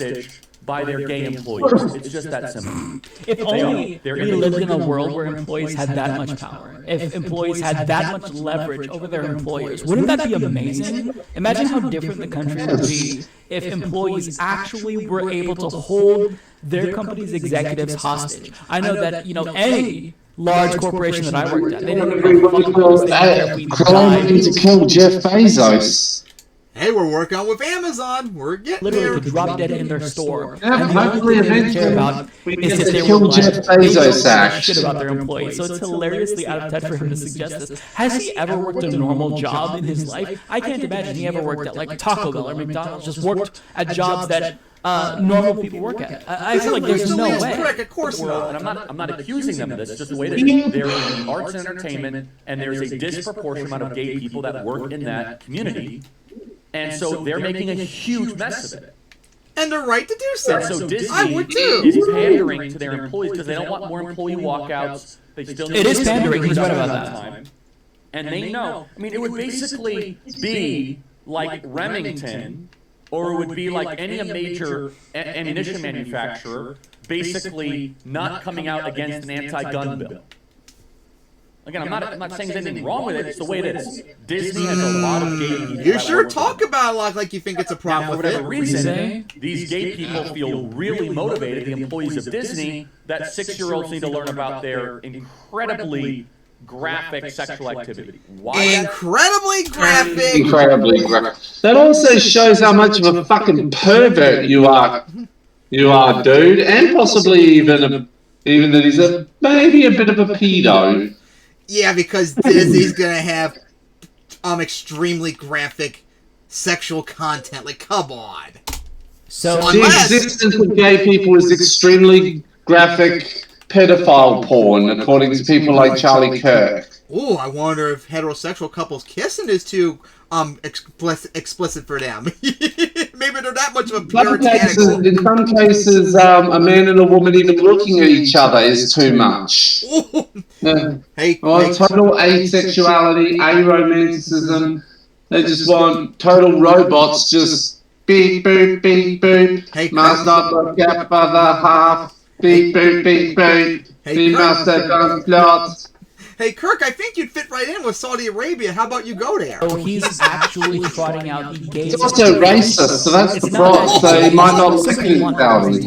by their gay employees. It's just that simple. If only we lived in a world where employees had that much power. If employees had that much leverage over their employers, wouldn't that be amazing? Imagine how different the country would be if employees actually were able to hold their company's executives hostage. I know that, any large corporation that I worked at, they didn't even fucking to kill Jeff Bezos. Hey, we're working on with Amazon. We're getting literally there. could drop dead in their store. Yeah, And the only thing they didn't care about is if they were Jeff black. They don't Bezos give a act. shit about their employees. So it's hilariously out of touch for him to suggest this. Has he ever worked a normal job in his life? I can't imagine he ever worked at like Taco Bell or McDonald's. Just worked at jobs that normal people work at. I feel like there's no way. Of course not. And I'm not accusing them of this. It's just the way that they're in arts and entertainment, and there's a disproportionate amount of gay people that work in that community. And so they're making a huge mess of it. And the right to do so. And so Disney I would too. is pandering to their employees because they don't want more employee walkouts. They still need It is pandering. He's right about that. time. And they know. I mean, it would basically be like Remington, or it would be like any major ammunition manufacturer basically not coming out against an anti-gun bill. Again, I'm not saying there's anything wrong with it. It's the way it is. Disney has a lot of gay people. You sure talk about it like you think it's a problem for with whatever it. reason, these gay people feel really motivated, the employees of Disney, that 6-year-olds need to learn about their incredibly graphic sexual activity. Why? Incredibly graphic. Incredibly graphic. That also shows how much of a fucking pervert you are, dude, and possibly even that he's maybe a bit of a pedo. Yeah, because Disney's gonna have extremely graphic sexual content. Like, come on. So the existence of gay people is extremely graphic pedophile porn, according to people like Charlie Kirk. Ooh, I wonder if heterosexual couples kissing is too explicit for them. Maybe they're that much of a puritanical. In some cases, a man and a woman even looking at each other is too much. Total asexuality, aromanticism. They just want total robots, just beep boop beep boop. Must not look at the half. Beep boop beep boop. We must have done plots. Hey, Kirk, I think you'd fit right in with Saudi Arabia. How about you go there? Oh, he's actually trotting out the gays. It's also racist, so that's the problem. So he might not listen to Saudi.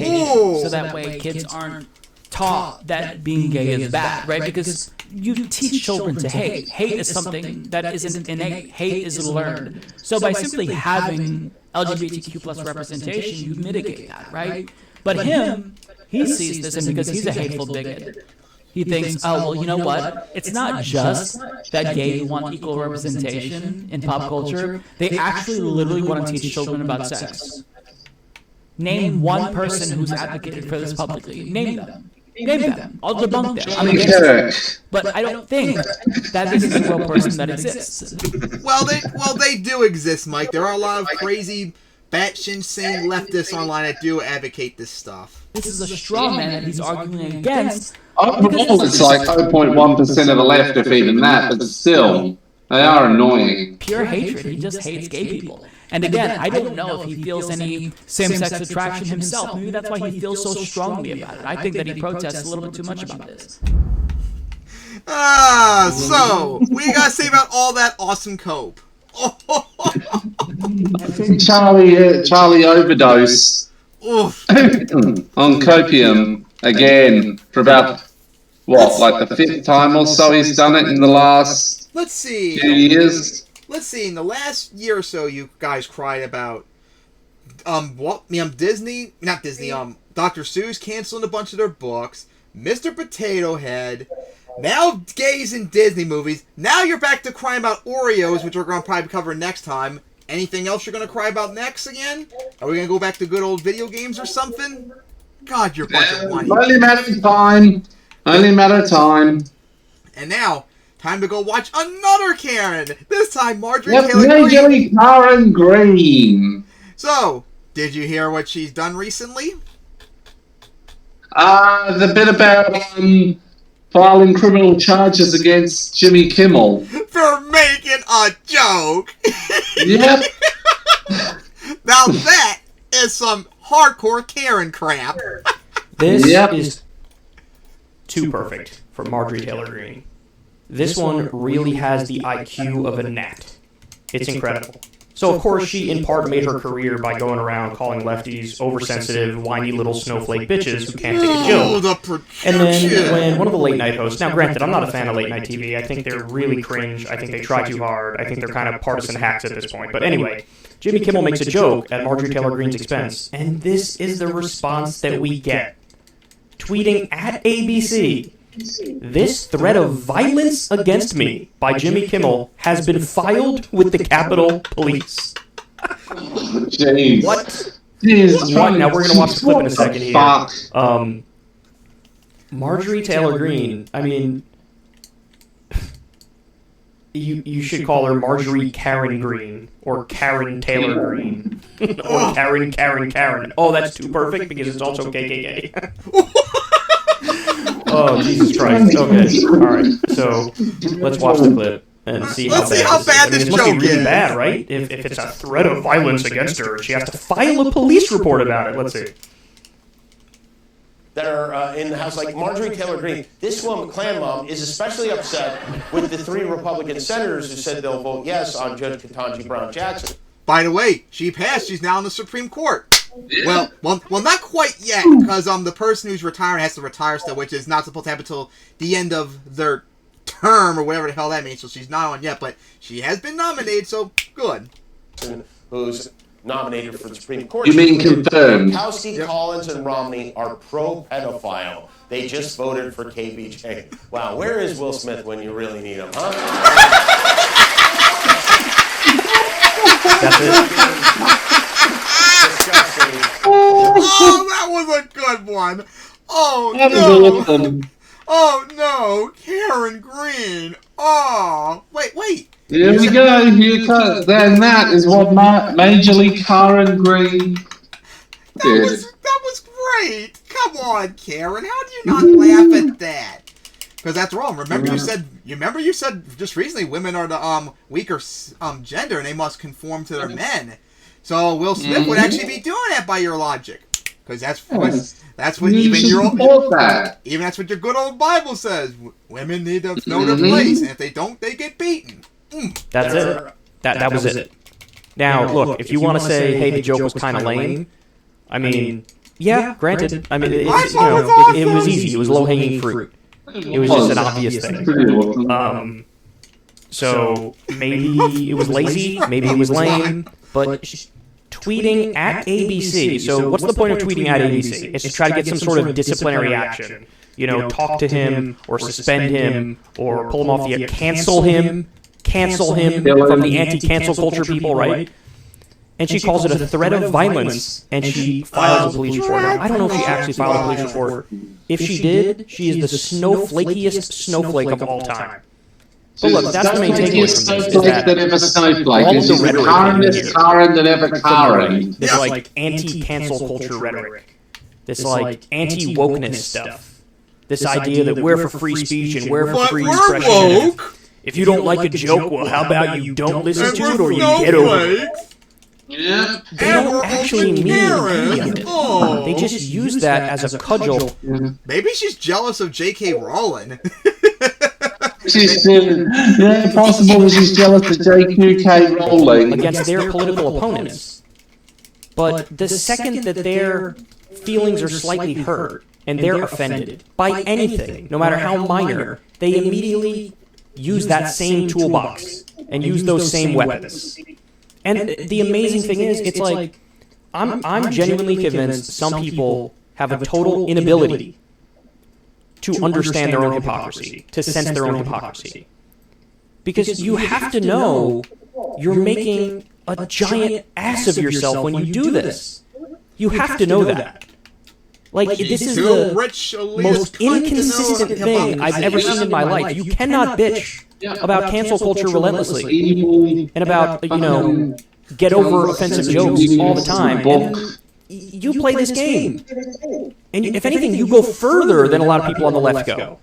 So that way kids aren't taught that being gay is bad, right? Because you teach children to hate. Hate is something that isn't innate. Hate is learned. So by simply having LGBTQ plus representation, you mitigate that, right? But him, he sees this, and because he's a hateful bigot, he thinks, oh, well, you know what? It's not just that gays want equal representation in pop culture. They actually literally want to teach children about sex. Name one person who's advocated for this publicly. Name them. Name them. I'll debunk them. I'm against it. But I don't think that this is a real person that exists. Well, they do exist, Mike. There are a lot of crazy, batshit insane leftists online that do advocate this stuff. This is a straw man that he's arguing against. Overall, it's like 0.1% of the left, if even that, but still, they are annoying. Pure hatred. He just hates gay people. And again, I don't know if he feels any same-sex attraction himself. Maybe that's why he feels so strongly about it. I think that he protests a little bit too much about this. So, what do you gotta say about all that awesome cope? I think Charlie overdosed on copium again for about, like the 5th time or so he's done it in the last few years. Let's see, in the last year or so, you guys cried about, Disney, Dr. Seuss canceling a bunch of their books, Mr. Potato Head, now gays in Disney movies, now you're back to crying about Oreos, which we're going to probably cover next time. Anything else you're going to cry about next again? Are we going to go back to good old video games or something? God, you're a bunch of whiny. Only matter of time. Only matter of time. And now, time to go watch another Karen. This time, Marjorie Taylor Greene. Karen Greene. So, did you hear what she's done recently? The bit about filing criminal charges against Jimmy Kimmel for making a joke. Yep. Now that is some hardcore Karen crap. This is too perfect for Marjorie Taylor Greene. This one really has the IQ of a gnat. It's incredible. So, of course, she in part made her career by going around calling lefties oversensitive, whiny little snowflake bitches who can't take a joke. And then when one of the late night hosts, now granted, I'm not a fan of late night TV. I think they're really cringe. I think they try too hard. I think they're kind of partisan hacks at this point. But anyway, Jimmy Kimmel makes a joke at Marjorie Taylor Greene's expense. And this is the response that we get. Tweeting at ABC, "This threat of violence against me by Jimmy Kimmel has been filed with the Capitol Police." Jeez. What? Jeez, What? Now we're going to watch the clip in a second here. Marjorie Taylor Greene, I mean, you should call her Marjorie Karen Greene, or Karen Taylor Greene, or Karen. Oh, that's too perfect because it's also KKK. Oh, Jesus Christ. Okay. All right. So let's watch the clip and see how bad this joke is. It must be really bad, right? If it's a threat of violence against her, she has to file a police report about it. Let's see. That are in the House, like Marjorie Taylor Greene. This woman, Klan mom, is especially upset with the 3 Republican senators who said they'll vote yes on Judge Ketanji Brown Jackson. By the way, she passed. She's now in the Supreme Court. Well, not quite yet, because the person who's retiring has to retire still, which is not supposed to happen until the end of their term or whatever the hell that means. So she's not on yet, but she has been nominated, so good. Who's nominated for the Supreme Court? You mean confirmed? Murkowski, Collins, and Romney are pro-pedophile. They just voted for KBJ. Wow, where is Will Smith when you really need him, huh? That's it. Oh, that was a good one. Oh, no. Oh, no. Karen Greene. Oh, wait. Here we go. Then that is what Majorly Karen Greene did. That was great. Come on, Karen. How do you not laugh at that? Because that's wrong. Remember you said just recently women are the weaker gender and they must conform to their men. So Will Smith would actually be doing that by your logic, because that's what even that's what your good old Bible says. Women need to know their place, and if they don't, they get beaten. That's it. That was it. Now, look, if you want to say, hey, the joke was kind of lame, I mean, yeah, granted. I mean, it was easy. It was low-hanging fruit. It was just an obvious thing. So maybe it was lazy, maybe it was lame, but tweeting at ABC. So what's the point of tweeting at ABC? It's to try to get some sort of disciplinary action. You know, talk to him or suspend him or pull him off the cancel him from the anti-cancel culture people, right? And she calls it a threat of violence, and she files a police report. Now, I don't know if she actually filed a police report. If she did, she is the snowflakiest snowflake of all time. But look, that's the main takeaway from this. All of the rhetoric Karen that ever Karen. This like anti-cancel culture rhetoric. This like anti-wokeness stuff. This idea that we're for free speech and we're for free expression. If you don't like a joke, well, how about you don't listen to it or you get over it? Yeah. They don't actually mean any of it. They just use that as a cudgel. Maybe she's jealous of J.K. Rowling. Possible she's jealous of J.K. Rowling against their political opponents. But the second that their feelings are slightly hurt and they're offended by anything, no matter how minor, they immediately use that same toolbox and use those same weapons. And the amazing thing is, it's like, I'm genuinely convinced some people have a total inability to understand their own hypocrisy, to sense their own hypocrisy. Because you have to know you're making a giant ass of yourself when you do this. You have to know that. Like, this is the most inconsistent thing I've ever seen in my life. You cannot bitch about cancel culture relentlessly and about, get over offensive jokes all the time. And you play this game. And if anything, you go further than a lot of people on the left go.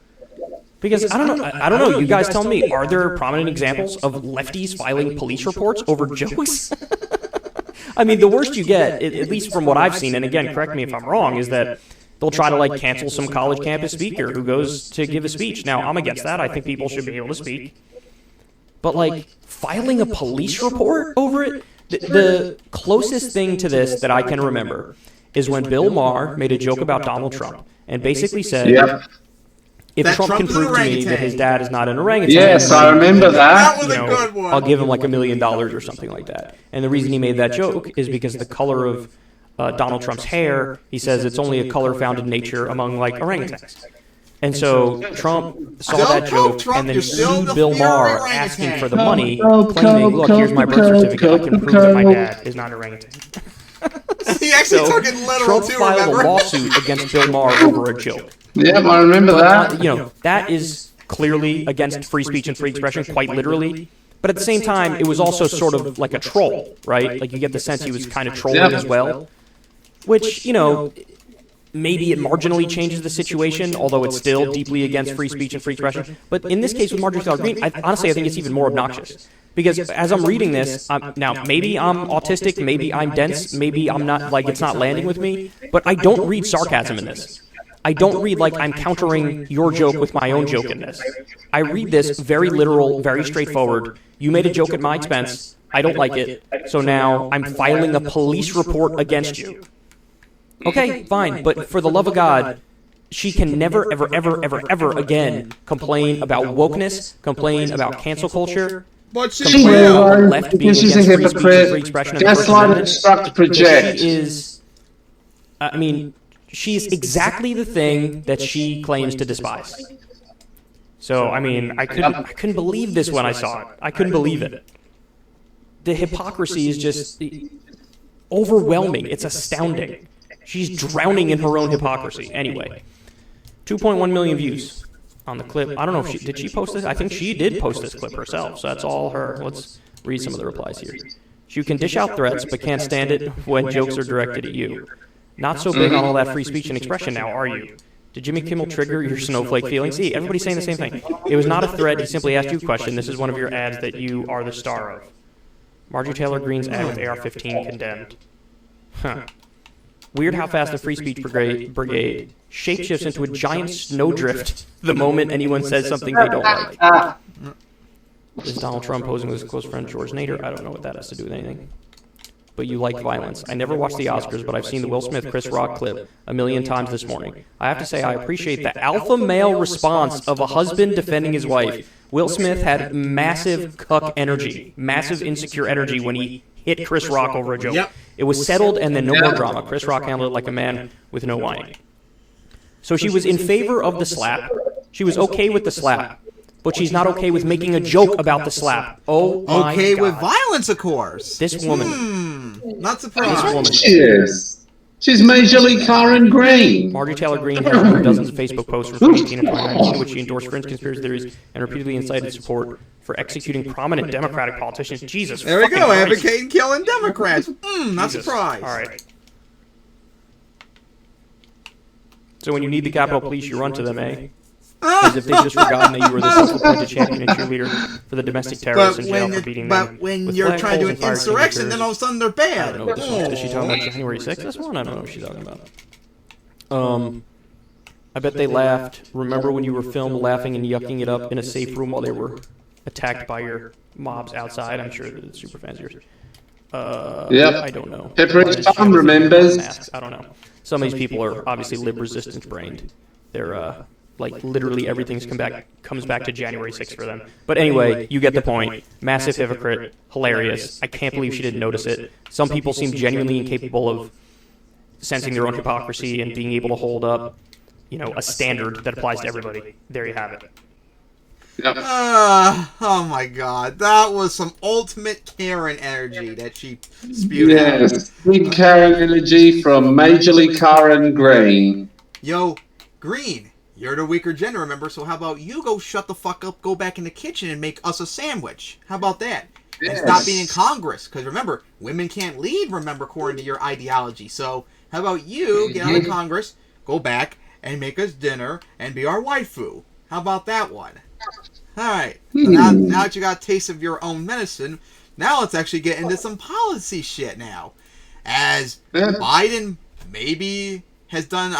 Because I don't know, you guys tell me, are there prominent examples of lefties filing police reports over jokes? I mean, the worst you get, at least from what I've seen, and again, correct me if I'm wrong, is that they'll try to like cancel some college campus speaker who goes to give a speech. Now, I'm against that. I think people should be able to speak. But like filing a police report over it, the closest thing to this that I can remember is when Bill Maher made a joke about Donald Trump and basically said, if Trump can prove to me that his dad is not an orangutan, yes, I remember that. That was a good one. I'll give him like $1 million or something like that. And the reason he made that joke is because the color of Donald Trump's hair, he says it's only a color found in nature among like orangutans. And so Trump saw that joke and then sued Bill Maher asking for the money, claiming, look, here's my birth certificate. I can prove that my dad is not an orangutan. He actually took it literal Trump too, filed remember? a lawsuit against Bill Maher over a joke. Yeah, I remember that. That is clearly against free speech and free expression, quite literally. But at the same time, it was also sort of like a troll, right? Like you get the sense he was kind of trolling as well. Which, maybe it marginally changes the situation, although it's still deeply against free speech and free expression. But in this case with Marjorie Taylor Greene, honestly, I think it's even more obnoxious. Because as I'm reading this, now maybe I'm autistic, maybe I'm dense, maybe I'm not, like it's not landing with me, but I don't read sarcasm in this. I don't read like I'm countering your joke with my own joke in this. I read this very literal, very straightforward. You made a joke at my expense. I don't like it. So now I'm filing a police report against you. Okay, fine, but for the love of God, she can never, ever, ever, ever, ever again complain about wokeness, complain about cancel culture, complain about the left being against free speech and free expression. She is, she's exactly the thing that she claims to despise. So, I couldn't believe this when I saw it. I couldn't believe it. The hypocrisy is just overwhelming. It's astounding. She's drowning in her own hypocrisy. Anyway, 2.1 million views on the clip. I don't know if did she post this? I think she did post this clip herself, so that's all her. Let's read some of the replies here. You can dish out threats, but can't stand it when jokes are directed at you. Not so big on all that free speech and expression now, are you? Did Jimmy Kimmel trigger your snowflake feelings? See, everybody's saying the same thing. It was not a threat. He simply asked you a question. This is one of your ads that you are the star of. Marjorie Taylor Greene's ad with AR-15 condemned. Huh. Weird how fast the Free Speech Brigade shapeshifts into a giant snowdrift the moment anyone says something they don't like. Is Donald Trump posing with his close friend George Nader? I don't know what that has to do with anything. But you like violence. I never watched the Oscars, but I've seen the Will Smith Chris Rock clip a million times this morning. I have to say I appreciate the alpha male response of a husband defending his wife. Will Smith had massive cuck energy, massive insecure energy when he hit Chris Rock over a joke. Yep. It was settled and then no more drama. Chris Rock handled it like a man with no whining. So she was in favor of the slap. She was okay with the slap. But she's not okay with making a joke about the slap. Oh my okay God. With violence, of course. This woman. Not surprised. This woman. She is. She's majorly Karen Green. Marjorie Taylor Greene has written dozens of Facebook posts from 2018 and 2019 in which she endorsed fringe conspiracy theories and repeatedly incited support for executing prominent Democratic politicians. Jesus. There we go, Christ. advocating killing Democrats. Not surprised. All right. So when you need the Capitol Police, you run to them, eh? As if they've just forgotten that you were the self-appointed champion and cheerleader for the domestic terrorists in jail for beating them. But when you're trying to do an insurrection, then all of a sudden they're bad. I don't know what this one is. Is she talking about January 6th? This one? I don't know what she's talking about. I bet they laughed. Remember when you were filmed laughing and yucking it up in a safe room while they were attacked by your mobs outside? I'm sure that the super fans yours. Yep. I don't know. Pepperidge Farm remembers. I don't know. Some of these people are obviously lib-resistant brained. They're like literally everything's comes back to January 6th for them. But anyway, you get the point. Massive hypocrite, hilarious. I can't believe she didn't notice it. Some people seem genuinely incapable of sensing their own hypocrisy and being able to hold up, a standard that applies to everybody. There you have it. Yep. Oh my God, that was some ultimate Karen energy that she spewed out. Yes, big Karen energy from majorly Karen Green. Yo, Green. You're the weaker gender, remember? So how about you go shut the fuck up, go back in the kitchen, and make us a sandwich? How about that? Yes. And stop being in Congress. Because remember, women can't lead, remember, according to your ideology. So how about you get out of Congress, go back, and make us dinner, and be our waifu? How about that one? Alright, so now that you got a taste of your own medicine, now let's actually get into some policy shit now. as Biden maybe has done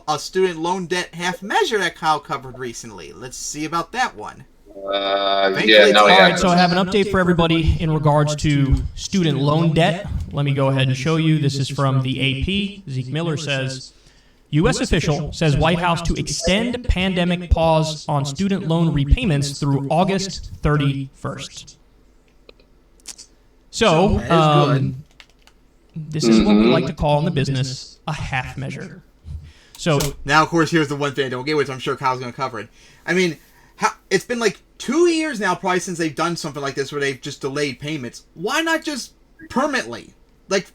a student loan debt half measure that Kyle covered recently. Let's see about that one. All right, so I have an update for everybody in regards to student loan debt. Let me go ahead and show you. This is from the AP. Zeke Miller says, U.S. official says White House to extend pandemic pause on student loan repayments through August 31st. So, this is what we like to call in the business a half measure. So now, of course, here's the one thing I don't get, which I'm sure Kyle's going to cover it. I mean, it's been like 2 years now, probably, since they've done something like this where they've just delayed payments. Why not just permanently,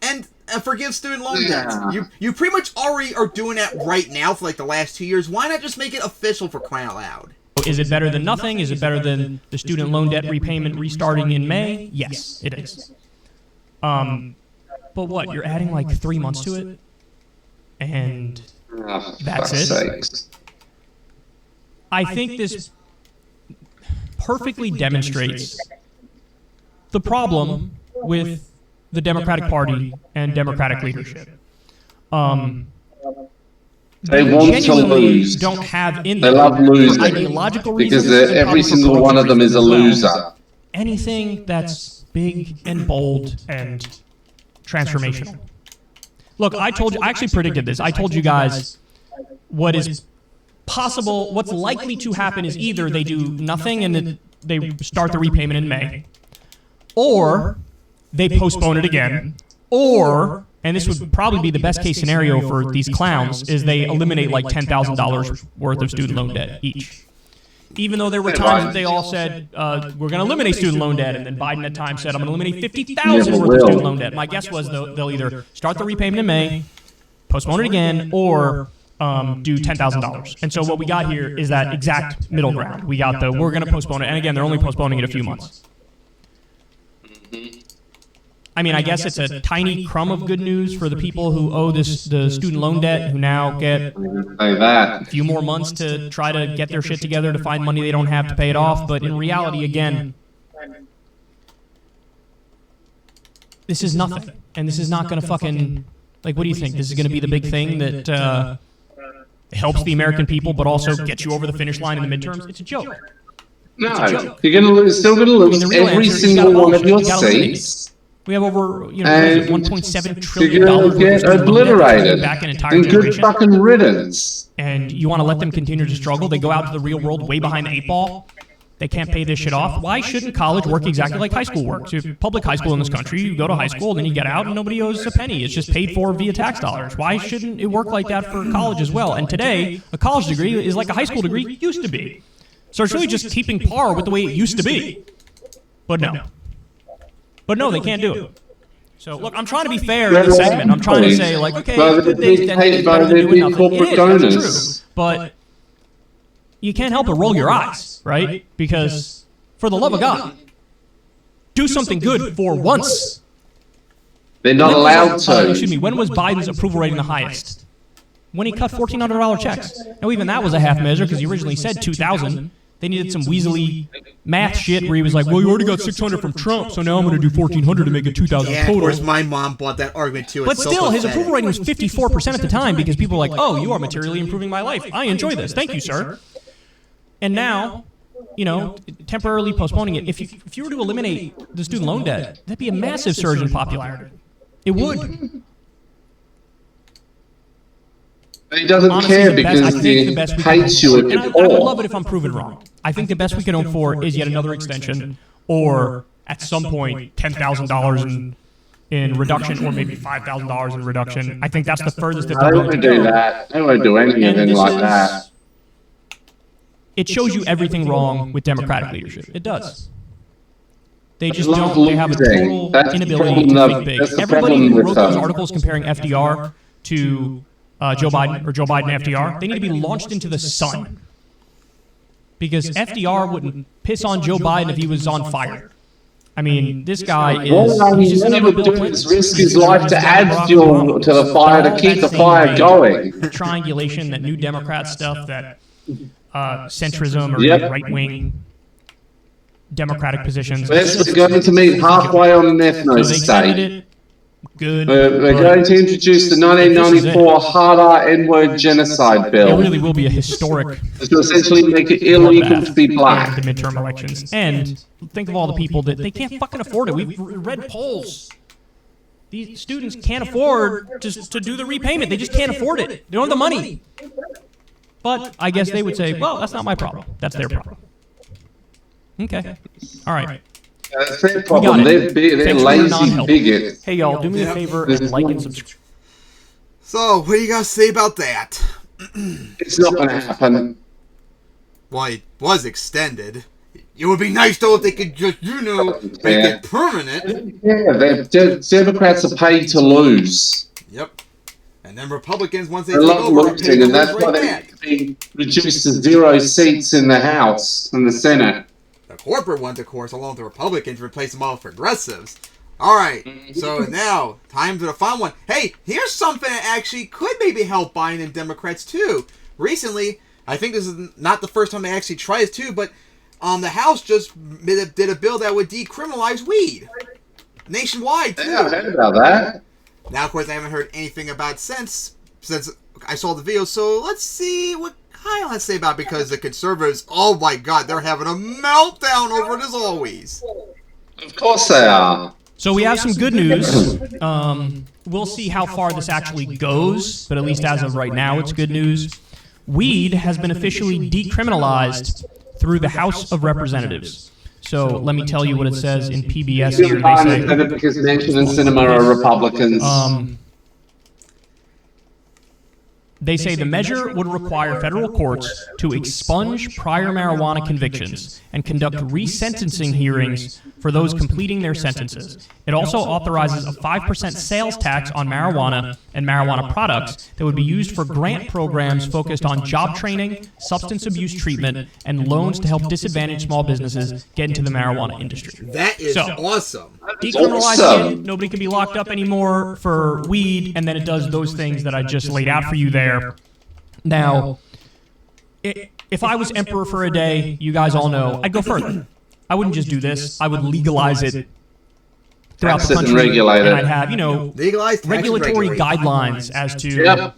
and forgive student loan debts? You pretty much already are doing that right now for like the last 2 years. Why not just make it official, for crying out loud? Is it better than nothing? Is it better than the student loan debt repayment restarting in May? Yes, it is. But what? You're adding like 3 months to it, and that's it. I think this perfectly demonstrates the problem with the Democratic Party and Democratic leadership. They want to lose. Don't have in they love losing ideological because every single one of them is a loser. Anything that's big and bold and transformational. Look, I actually predicted this. I told you guys what is possible, what's likely to happen is either they do nothing and they start the repayment in May, or they postpone it again, or, and this would probably be the best case scenario for these clowns, is they eliminate like $10,000 worth of student loan debt each. Even though there were times that they all said, we're going to eliminate student loan debt, and then Biden at times said, I'm going to eliminate $50,000 worth of student loan debt. My guess was they'll either start the repayment in May, postpone it again, or do $10,000. And so what we got here is that exact middle ground. We got we're going to postpone it, and again, they're only postponing it a few months. I mean, I guess it's a tiny crumb of good news for the people who owe the student loan debt, who now get a few more months to try to get their shit together to find money they don't have to pay it off. But in reality, again, this is nothing. And this is not going to fucking, like, what do you think? This is going to be the big thing that helps the American people, but also gets you over the finish line in the midterms? It's a joke. No, you're going to lose, still going to lose every single one of your seats. We have over, $1.7 trillion worth of obliterated back an entire and generation. good fucking riddance. And you want to let them continue to struggle? They go out to the real world way behind the 8 ball. They can't pay this shit off. Why shouldn't college work exactly like high school works? You have public high school in this country, you go to high school, then you get out, and nobody owes a penny. It's just paid for via tax dollars. Why shouldn't it work like that for college as well? And today, a college degree is like a high school degree used to be. So it's really just keeping par with the way it used to be. But no. They can't do it. So, look, I'm trying to be fair in this segment. I'm trying to say, like, okay, good things that is better than doing nothing. It is, that's true. But you can't help but roll your eyes, right? Because, for the love of God, do something good for once. They're not allowed to. Excuse me, when was Biden's approval rating the highest? When he cut $1,400 checks. Now, even that was a half measure because he originally said $2,000. They needed some weaselly math shit where he was like, well, you already got $600 from Trump, so now I'm going to do $1,400 to make it $2,000 total. Yeah, of course, my mom bought that argument too. But still, his approval rating was 54% at the time because people were like, oh, you are materially improving my life. I enjoy this. Thank you, sir. And now, temporarily postponing it. If you were to eliminate the student loan debt, that'd be a massive surge in popularity. It would. He doesn't care because he hates you at your core. I would love it if I'm proven wrong. I think the best we can hope for is yet another extension, or at some point $10,000 in reduction, or maybe $5,000 in reduction. I think that's the furthest that they're going to go. They won't do that. They won't do anything like that. It shows you everything wrong with Democratic leadership. It does. They just don't. They have a total inability to think big. Everybody who wrote those articles comparing FDR to Joe Biden, or Joe Biden and FDR, they need to be launched into the sun. Because FDR wouldn't piss on Joe Biden if he was on fire. I mean, this guy is... He's just another Bill Clinton. Risk his life to add fuel to the fire, to keep the fire going. Triangulation, that new Democrat stuff, that centrism or right-wing Democratic positions. We're going to meet halfway on an ethno state. good. We're going to introduce the 1994 Hard R N-word genocide bill. It really will be a historic. To essentially make it illegal to be black. The midterm elections. And think of all the people that they can't fucking afford it. We've read polls. These students can't afford to do the repayment. They just can't afford it. They don't have the money. But I guess they would say, well, that's not my problem. That's their problem. Okay. All right. That's their problem. They're lazy bigots. Hey, y'all, do me a favor and like and subscribe. So, what do you guys say about that? It's not going to happen. Well, it was extended. It would be nice, though, if they could just, make it permanent. Yeah, Democrats are paid to lose. Yep. And then Republicans, once they take over, losing, and that's why they reduced to 0 seats in the House and the Senate. The corporate ones, of course, along with the Republicans, replace them all with progressives. All right, so now, time for the fun one. Hey, here's something that actually could maybe help Biden and Democrats, too. Recently, I think this is not the first time they actually tried it, too, but the House just did a bill that would decriminalize weed. Nationwide, too. Yeah, I heard about that. Now, of course, I haven't heard anything about it since I saw the video, so let's see what Kyle has to say about it, because the conservatives, oh my god, they're having a meltdown over it as always. Of course they are. So we have some good news. We'll see how far this actually goes, but at least as of right now, it's good news. Weed has been officially decriminalized through the House of Representatives. So let me tell you what it says in PBS here. They say, because Manchin and Sinema are Republicans. They say the measure would require federal courts to expunge prior marijuana convictions and conduct resentencing hearings for those completing their sentences. It also authorizes a 5% sales tax on marijuana and marijuana products that would be used for grant programs focused on job training, substance abuse treatment, and loans to help disadvantaged small businesses get into the marijuana industry. That is awesome. Decriminalizing it, nobody can be locked up anymore for weed, and then it does those things that I just laid out for you there. Now, if I was emperor for a day, you guys all know, I'd go further. I wouldn't just do this. I would legalize it throughout the country, and I'd have, regulatory guidelines as to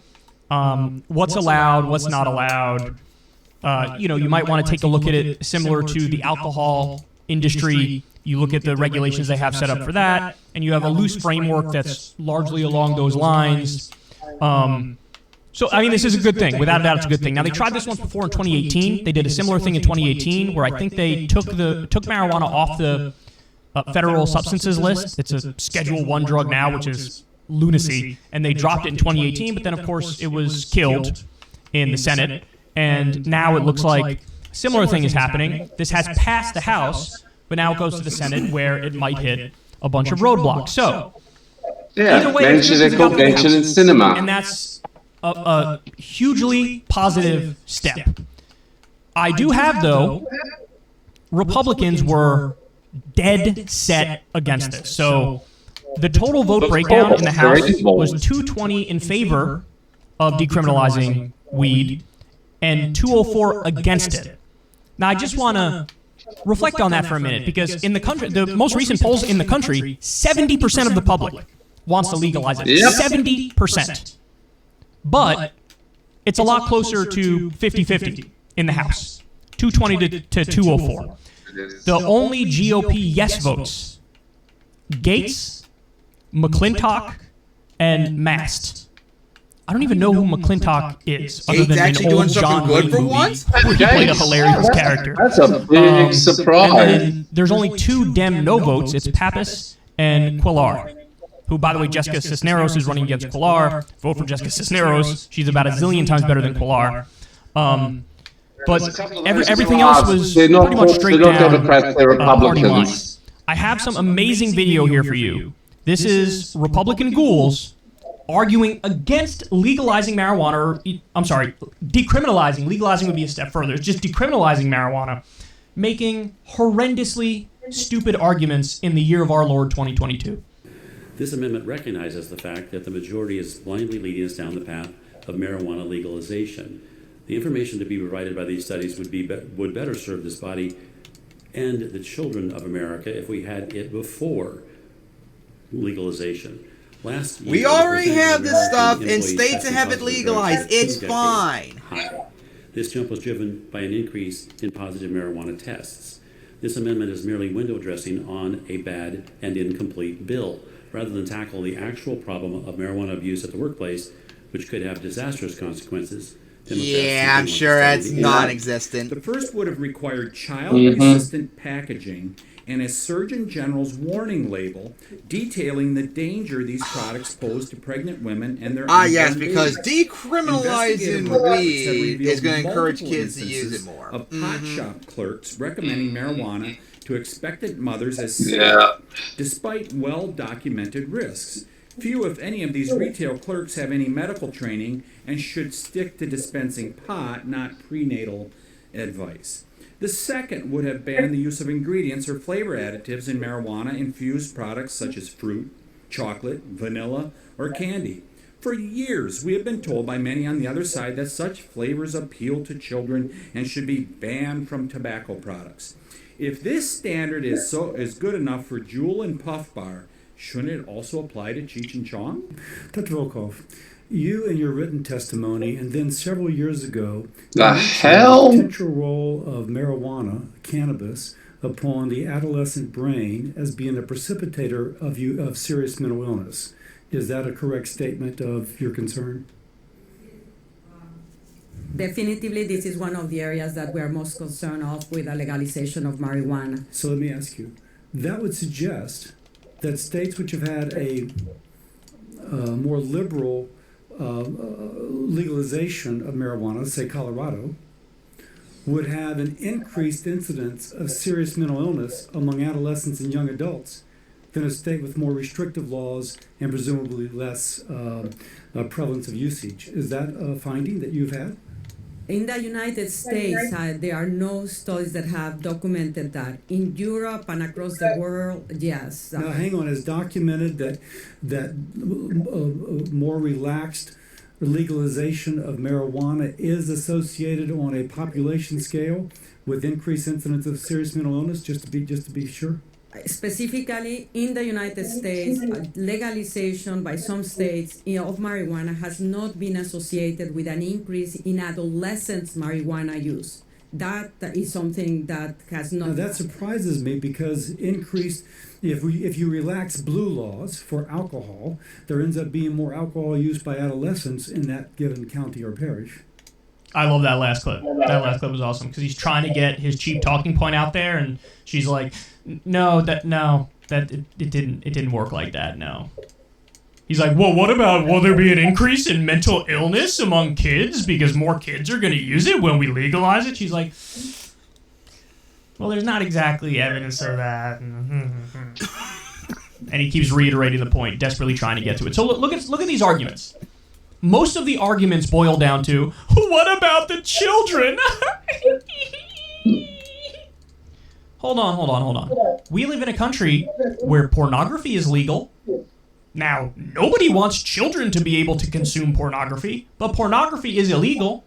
what's allowed, what's not allowed. You might want to take a look at it similar to the alcohol industry. You look at the regulations they have set up for that, and you have a loose framework that's largely along those lines. So, I mean, this is a good thing. Without a doubt, it's a good thing. Now, they tried this once before in 2018. They did a similar thing in 2018 where I think they took marijuana off the federal substances list. It's a Schedule I drug now, which is lunacy. And they dropped it in 2018, but then, of course, it was killed in the Senate. And now it looks like a similar thing is happening. This has passed the House, but now it goes to the Senate where it might hit a bunch of roadblocks. So, either way, Manchin and Sinema. And that's a hugely positive step. I do have, though, Republicans were dead set against this. So the total vote breakdown in the House was 220 in favor of decriminalizing weed and 204 against it. Now, I just want to reflect on that for a minute, because in the country, the most recent polls in the country, 70% of the public wants to legalize it. 70%. But it's a lot closer to 50-50 in the House, 220 to 204. The only GOP yes votes, Gates, McClintock, and Mast. I don't even know who McClintock is, other than an old John Wayne movie where he played a hilarious character. That's a big surprise. And then there's only 2 Dem no votes. It's Pappas and Quillar, who, by the way, Jessica Cisneros is running against Quillar. Vote for Jessica Cisneros. She's about a zillion times better than Quillar. But everything else was pretty much straight down Democrats, they're party line. Republicans. I have some amazing video here for you. This is Republican ghouls arguing against legalizing marijuana, or, I'm sorry, decriminalizing. Legalizing would be a step further. It's just decriminalizing marijuana, making horrendously stupid arguments in the year of our Lord 2022. This amendment recognizes the fact that the majority is blindly leading us down the path of marijuana legalization. The information to be provided by these studies would better serve this body and the children of America if we had it before legalization. Last year, We already the have this American stuff in employees states that testing have it positive legalized. for drugs It's 2 decades fine. high. This jump was driven by an increase in positive marijuana tests. This amendment is merely window dressing on a bad and incomplete bill, rather than tackle the actual problem of marijuana abuse at the workplace, which could have disastrous consequences. Yeah, I'm sure that's non-existent. The first would have required child-resistant packaging and a Surgeon General's warning label detailing the danger these products pose to pregnant women and their yes, unborn because babies. decriminalizing Investigative reports have weed revealed is going to encourage multiple kids to use it instances more. Of pot shop clerks recommending marijuana to expectant mothers as safe, despite well-documented risks. Few, if any, of these retail clerks have any medical training and should stick to dispensing pot, not prenatal advice. The second would have banned the use of ingredients or flavor additives in marijuana-infused products such as fruit, chocolate, vanilla, or candy. For years, we have been told by many on the other side that such flavors appeal to children and should be banned from tobacco products. If this standard is good enough for Jewel and Puff Bar, shouldn't it also apply to Cheech and Chong? Dr. Volkov, you in your written testimony, and then several years ago, the hell? The potential role of marijuana, cannabis, upon the adolescent brain as being a precipitator of serious mental illness. Is that a correct statement of your concern? Definitively, this is one of the areas that we are most concerned of with the legalization of marijuana. So let me ask you, that would suggest that states which have had a more liberal legalization of marijuana, say Colorado, would have an increased incidence of serious mental illness among adolescents and young adults than a state with more restrictive laws and presumably less prevalence of usage. Is that a finding that you've had? In the United States, there are no studies that have documented that. In Europe and across the world, yes. Now, hang on. It's documented that more relaxed legalization of marijuana is associated on a population scale with increased incidence of serious mental illness. Just to be sure. Specifically, in the United States, legalization by some states of marijuana has not been associated with an increase in adolescents' marijuana use. That is something that has not. Now that surprises me because if you relax blue laws for alcohol, there ends up being more alcohol use by adolescents in that given county or parish. I love that last clip. That last clip was awesome because he's trying to get his cheap talking point out there, and she's like, it didn't work like that. No. He's like, well, what about, will there be an increase in mental illness among kids because more kids are going to use it when we legalize it? She's like, well, there's not exactly evidence of that. And he keeps reiterating the point, desperately trying to get to it. So look at these arguments. Most of the arguments boil down to, what about the children? Hold on. We live in a country where pornography is legal. Now, nobody wants children to be able to consume pornography, but pornography is illegal.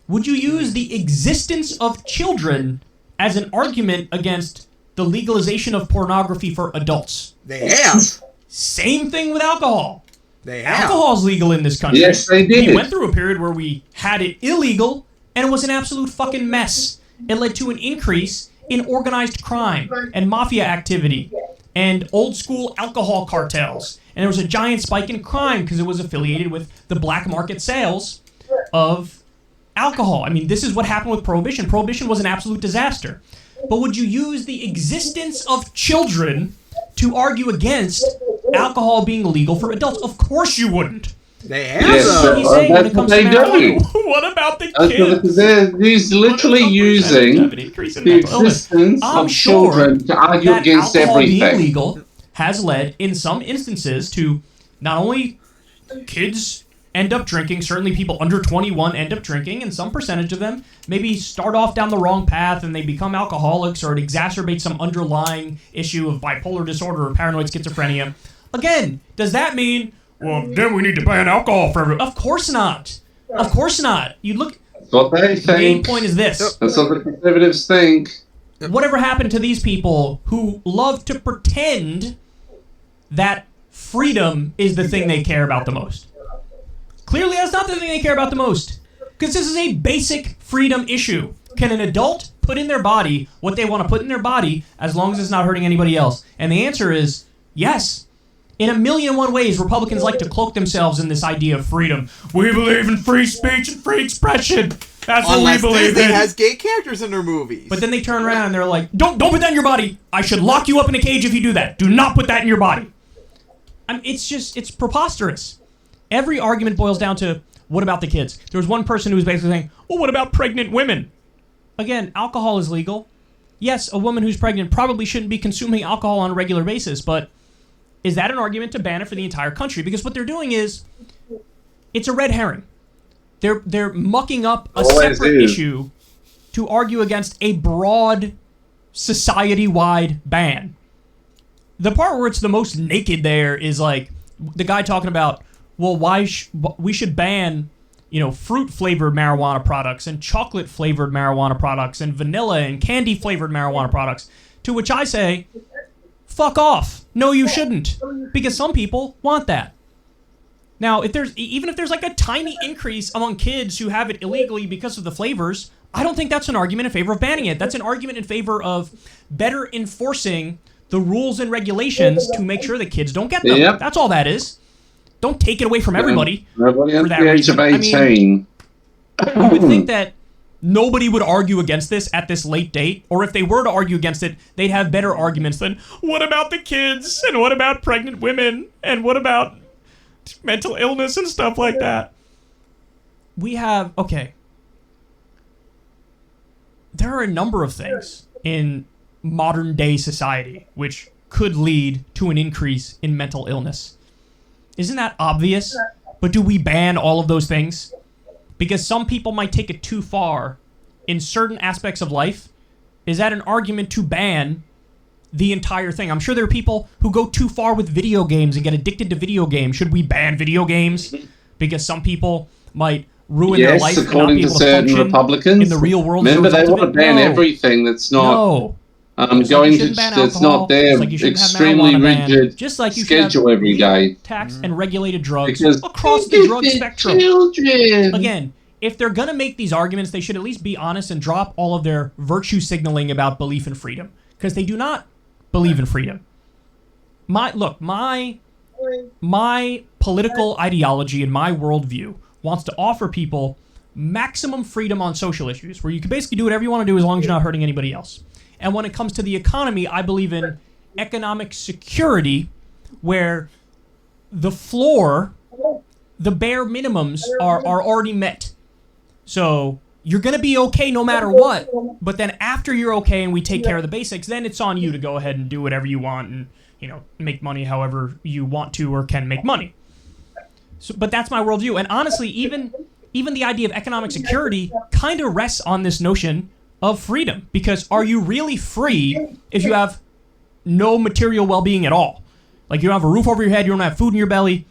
Would you use the existence of children as an argument against the legalization of pornography for adults? They have. Same thing with alcohol. They have. Alcohol's legal in this country. Yes, they did. We went through a period where we had it illegal, and it was an absolute fucking mess. It led to an increase in organized crime and mafia activity and old school alcohol cartels. And there was a giant spike in crime because it was affiliated with the black market sales of alcohol. I mean, this is what happened with Prohibition. Prohibition was an absolute disaster. But would you use the existence of children to argue against alcohol being legal for adults? Of course you wouldn't. They have. Yes, that's what they do. What about the kids? He's literally using the existence of children to argue against everything. Being legal has led, in some instances, to not only kids end up drinking, certainly people under 21 end up drinking, and some percentage of them maybe start off down the wrong path and they become alcoholics, or it exacerbates some underlying issue of bipolar disorder or paranoid schizophrenia. Again, does that mean, well, then we need to ban alcohol for everyone? Of course not. Of course not. You look. That's what they think. The main point is this. That's what the conservatives think. Whatever happened to these people who love to pretend that freedom is the thing they care about the most. Clearly, that's not the thing they care about the most. Because this is a basic freedom issue. Can an adult put in their body what they want to put in their body as long as it's not hurting anybody else? And the answer is yes. In 1,000,001 ways, Republicans like to cloak themselves in this idea of freedom. We believe in free speech and free expression. That's what we believe Disney in. has gay characters in their movies. But then they turn around and they're like, don't put that in your body. I should lock you up in a cage if you do that. Do not put that in your body. It's preposterous. Every argument boils down to, what about the kids? There was one person who was basically saying, well, what about pregnant women? Again, alcohol is legal. Yes, a woman who's pregnant probably shouldn't be consuming alcohol on a regular basis, but is that an argument to ban it for the entire country? Because what they're doing is, it's a red herring. They're mucking up a separate issue to argue against a broad, society-wide ban. The part where it's the most naked there is like the guy talking about, well, we should ban, fruit-flavored marijuana products and chocolate-flavored marijuana products and vanilla and candy-flavored marijuana products. To which I say, fuck off. No, you shouldn't. Because some people want that. Now, even if there's like a tiny increase among kids who have it illegally because of the flavors, I don't think that's an argument in favor of banning it. That's an argument in favor of better enforcing the rules and regulations to make sure that kids don't get them. Yep. That's all that is. Don't take it away from everybody. Nobody under the age of 18. You would think that nobody would argue against this at this late date, or if they were to argue against it, they'd have better arguments than, what about the kids? And what about pregnant women? And what about mental illness and stuff like that? There are a number of things in modern day society which could lead to an increase in mental illness. Isn't that obvious? But do we ban all of those things? Because some people might take it too far in certain aspects of life. Is that an argument to ban the entire thing? I'm sure there are people who go too far with video games and get addicted to video games. Should we ban video games? Because some people might ruin their life and not be able to function Republicans, in the real world. Remember, they want to ban everything that's not that's not their extremely rigid schedule every day. Tax and regulated drugs across the drug spectrum. Children. Again, if they're going to make these arguments, they should at least be honest and drop all of their virtue signaling about belief in freedom. Because they do not believe in freedom. My political ideology and my worldview wants to offer people maximum freedom on social issues, where you can basically do whatever you want to do as long as you're not hurting anybody else. And when it comes to the economy, I believe in economic security, where the floor, the bare minimums are already met. So you're going to be okay no matter what, but then after you're okay and we take care of the basics, then it's on you to go ahead and do whatever you want and, make money however you want to or can make money. So, but that's my worldview. And honestly, even the idea of economic security kind of rests on this notion of freedom. Because are you really free if you have no material well-being at all? Like, you don't have a roof over your head, you don't have food in your belly.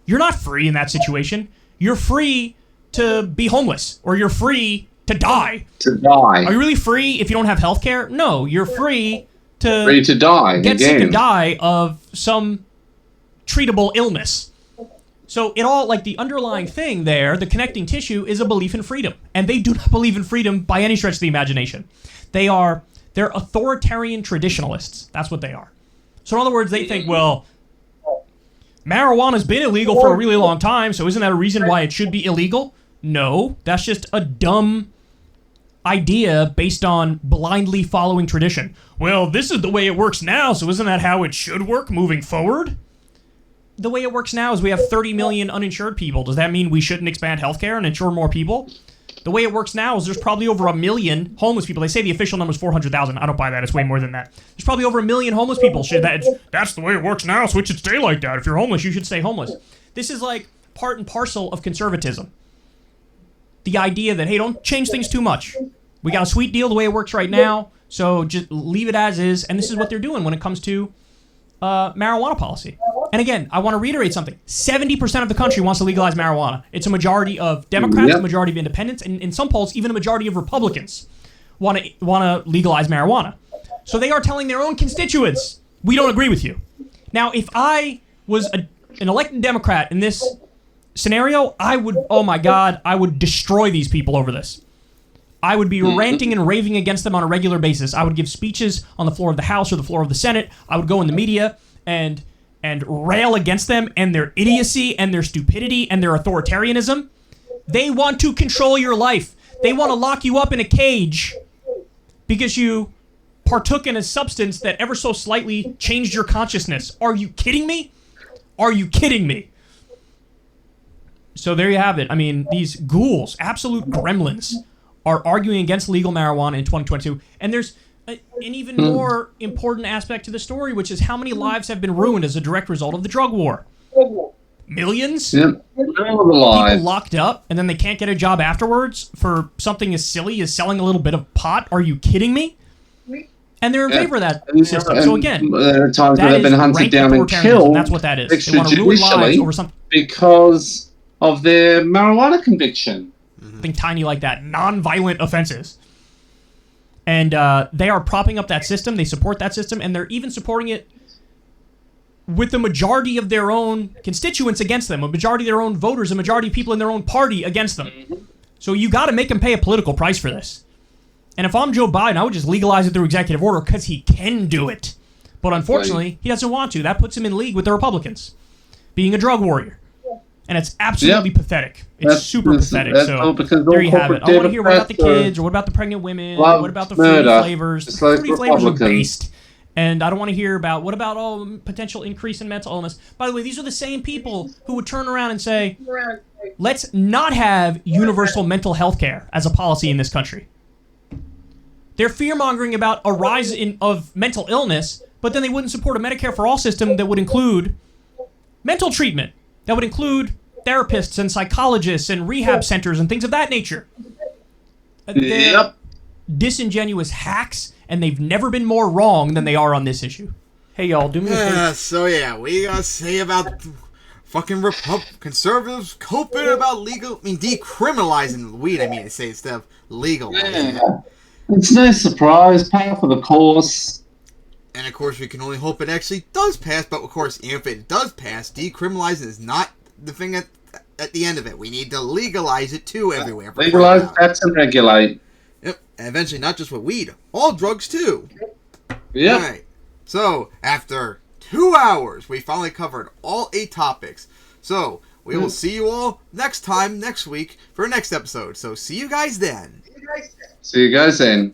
You're not free in that situation. You're free to be homeless, or you're free to die. Are you really free if you don't have health care? No, you're free to die. Get sick and die of some treatable illness. So it all, like, the underlying thing there, the connecting tissue, is a belief in freedom. And they do not believe in freedom by any stretch of the imagination. They're authoritarian traditionalists. That's what they are. So in other words, they think, well, marijuana's been illegal for a really long time, so isn't that a reason why it should be illegal? No, that's just a dumb idea based on blindly following tradition. Well, this is the way it works now, so isn't that how it should work moving forward? The way it works now is we have 30 million uninsured people. Does that mean we shouldn't expand healthcare and insure more people? The way it works now is there's probably over 1 million homeless people. They say the official number is 400,000. I don't buy that. It's way more than that. There's probably over 1 million homeless people. That's the way it works now, so it should stay like that. If you're homeless, you should stay homeless. This is like part and parcel of conservatism. The idea that, hey, don't change things too much. We got a sweet deal the way it works right now, so just leave it as is. And this is what they're doing when it comes to marijuana policy. And again, I want to reiterate something. 70% of the country wants to legalize marijuana. It's a majority of Democrats, a majority of independents, and in some polls, even a majority of Republicans want to legalize marijuana. So they are telling their own constituents, we don't agree with you. Now, if I was an elected Democrat in this scenario, I would, oh my God, I would destroy these people over this. I would be ranting and raving against them on a regular basis. I would give speeches on the floor of the House or the floor of the Senate. I would go in the media and rail against them and their idiocy and their stupidity and their authoritarianism. They want to control your life. They want to lock you up in a cage because you partook in a substance that ever so slightly changed your consciousness. Are you kidding me? Are you kidding me? So there you have it. I mean, these ghouls, absolute gremlins, are arguing against legal marijuana in 2022. And there's an even more important aspect to the story, which is how many lives have been ruined as a direct result of the drug war. Millions? Yep. People locked up, and then they can't get a job afterwards for something as silly as selling a little bit of pot. Are you kidding me? And they're in favor of that system. So again, there are times where they've been hunted down and killed. That's what that is. They want to ruin lives over something because of their marijuana conviction. Something tiny like that. Non-violent offenses. And they are propping up that system. They support that system. And they're even supporting it with the majority of their own constituents against them. A majority of their own voters. A majority of people in their own party against them. So you got to make them pay a political price for this. And if I'm Joe Biden, I would just legalize it through executive order because he can do it. But unfortunately, he doesn't want to. That puts him in league with the Republicans. Being a drug warrior. And it's absolutely pathetic. It's super pathetic. So there you have it. I want to hear what about the kids, or what about the pregnant women, or what about the fruity flavors. The fruity flavors are based. And I don't want to hear about what about potential increase in mental illness. By the way, these are the same people who would turn around and say, let's not have universal mental health care as a policy in this country. They're fear-mongering about a rise of mental illness, but then they wouldn't support a Medicare for All system that would include mental treatment. That would include therapists and psychologists and rehab centers and things of that nature. They're disingenuous hacks, and they've never been more wrong than they are on this issue. Hey, y'all, do me a favor. So, yeah, what do you gotta say about fucking conservatives coping about decriminalizing weed, to say instead of legalizing it. It's no surprise, par for the course. And of course, we can only hope it actually does pass. But of course, if it does pass, decriminalizing is not the thing at the end of it. We need to legalize it too everywhere. Legalize, tax, and regulate. Yep, and eventually not just with weed, all drugs too. Yep. All right. So after 2 hours, we finally covered all 8 topics. So we will see you all next week for our next episode. So see you guys then. See you guys then.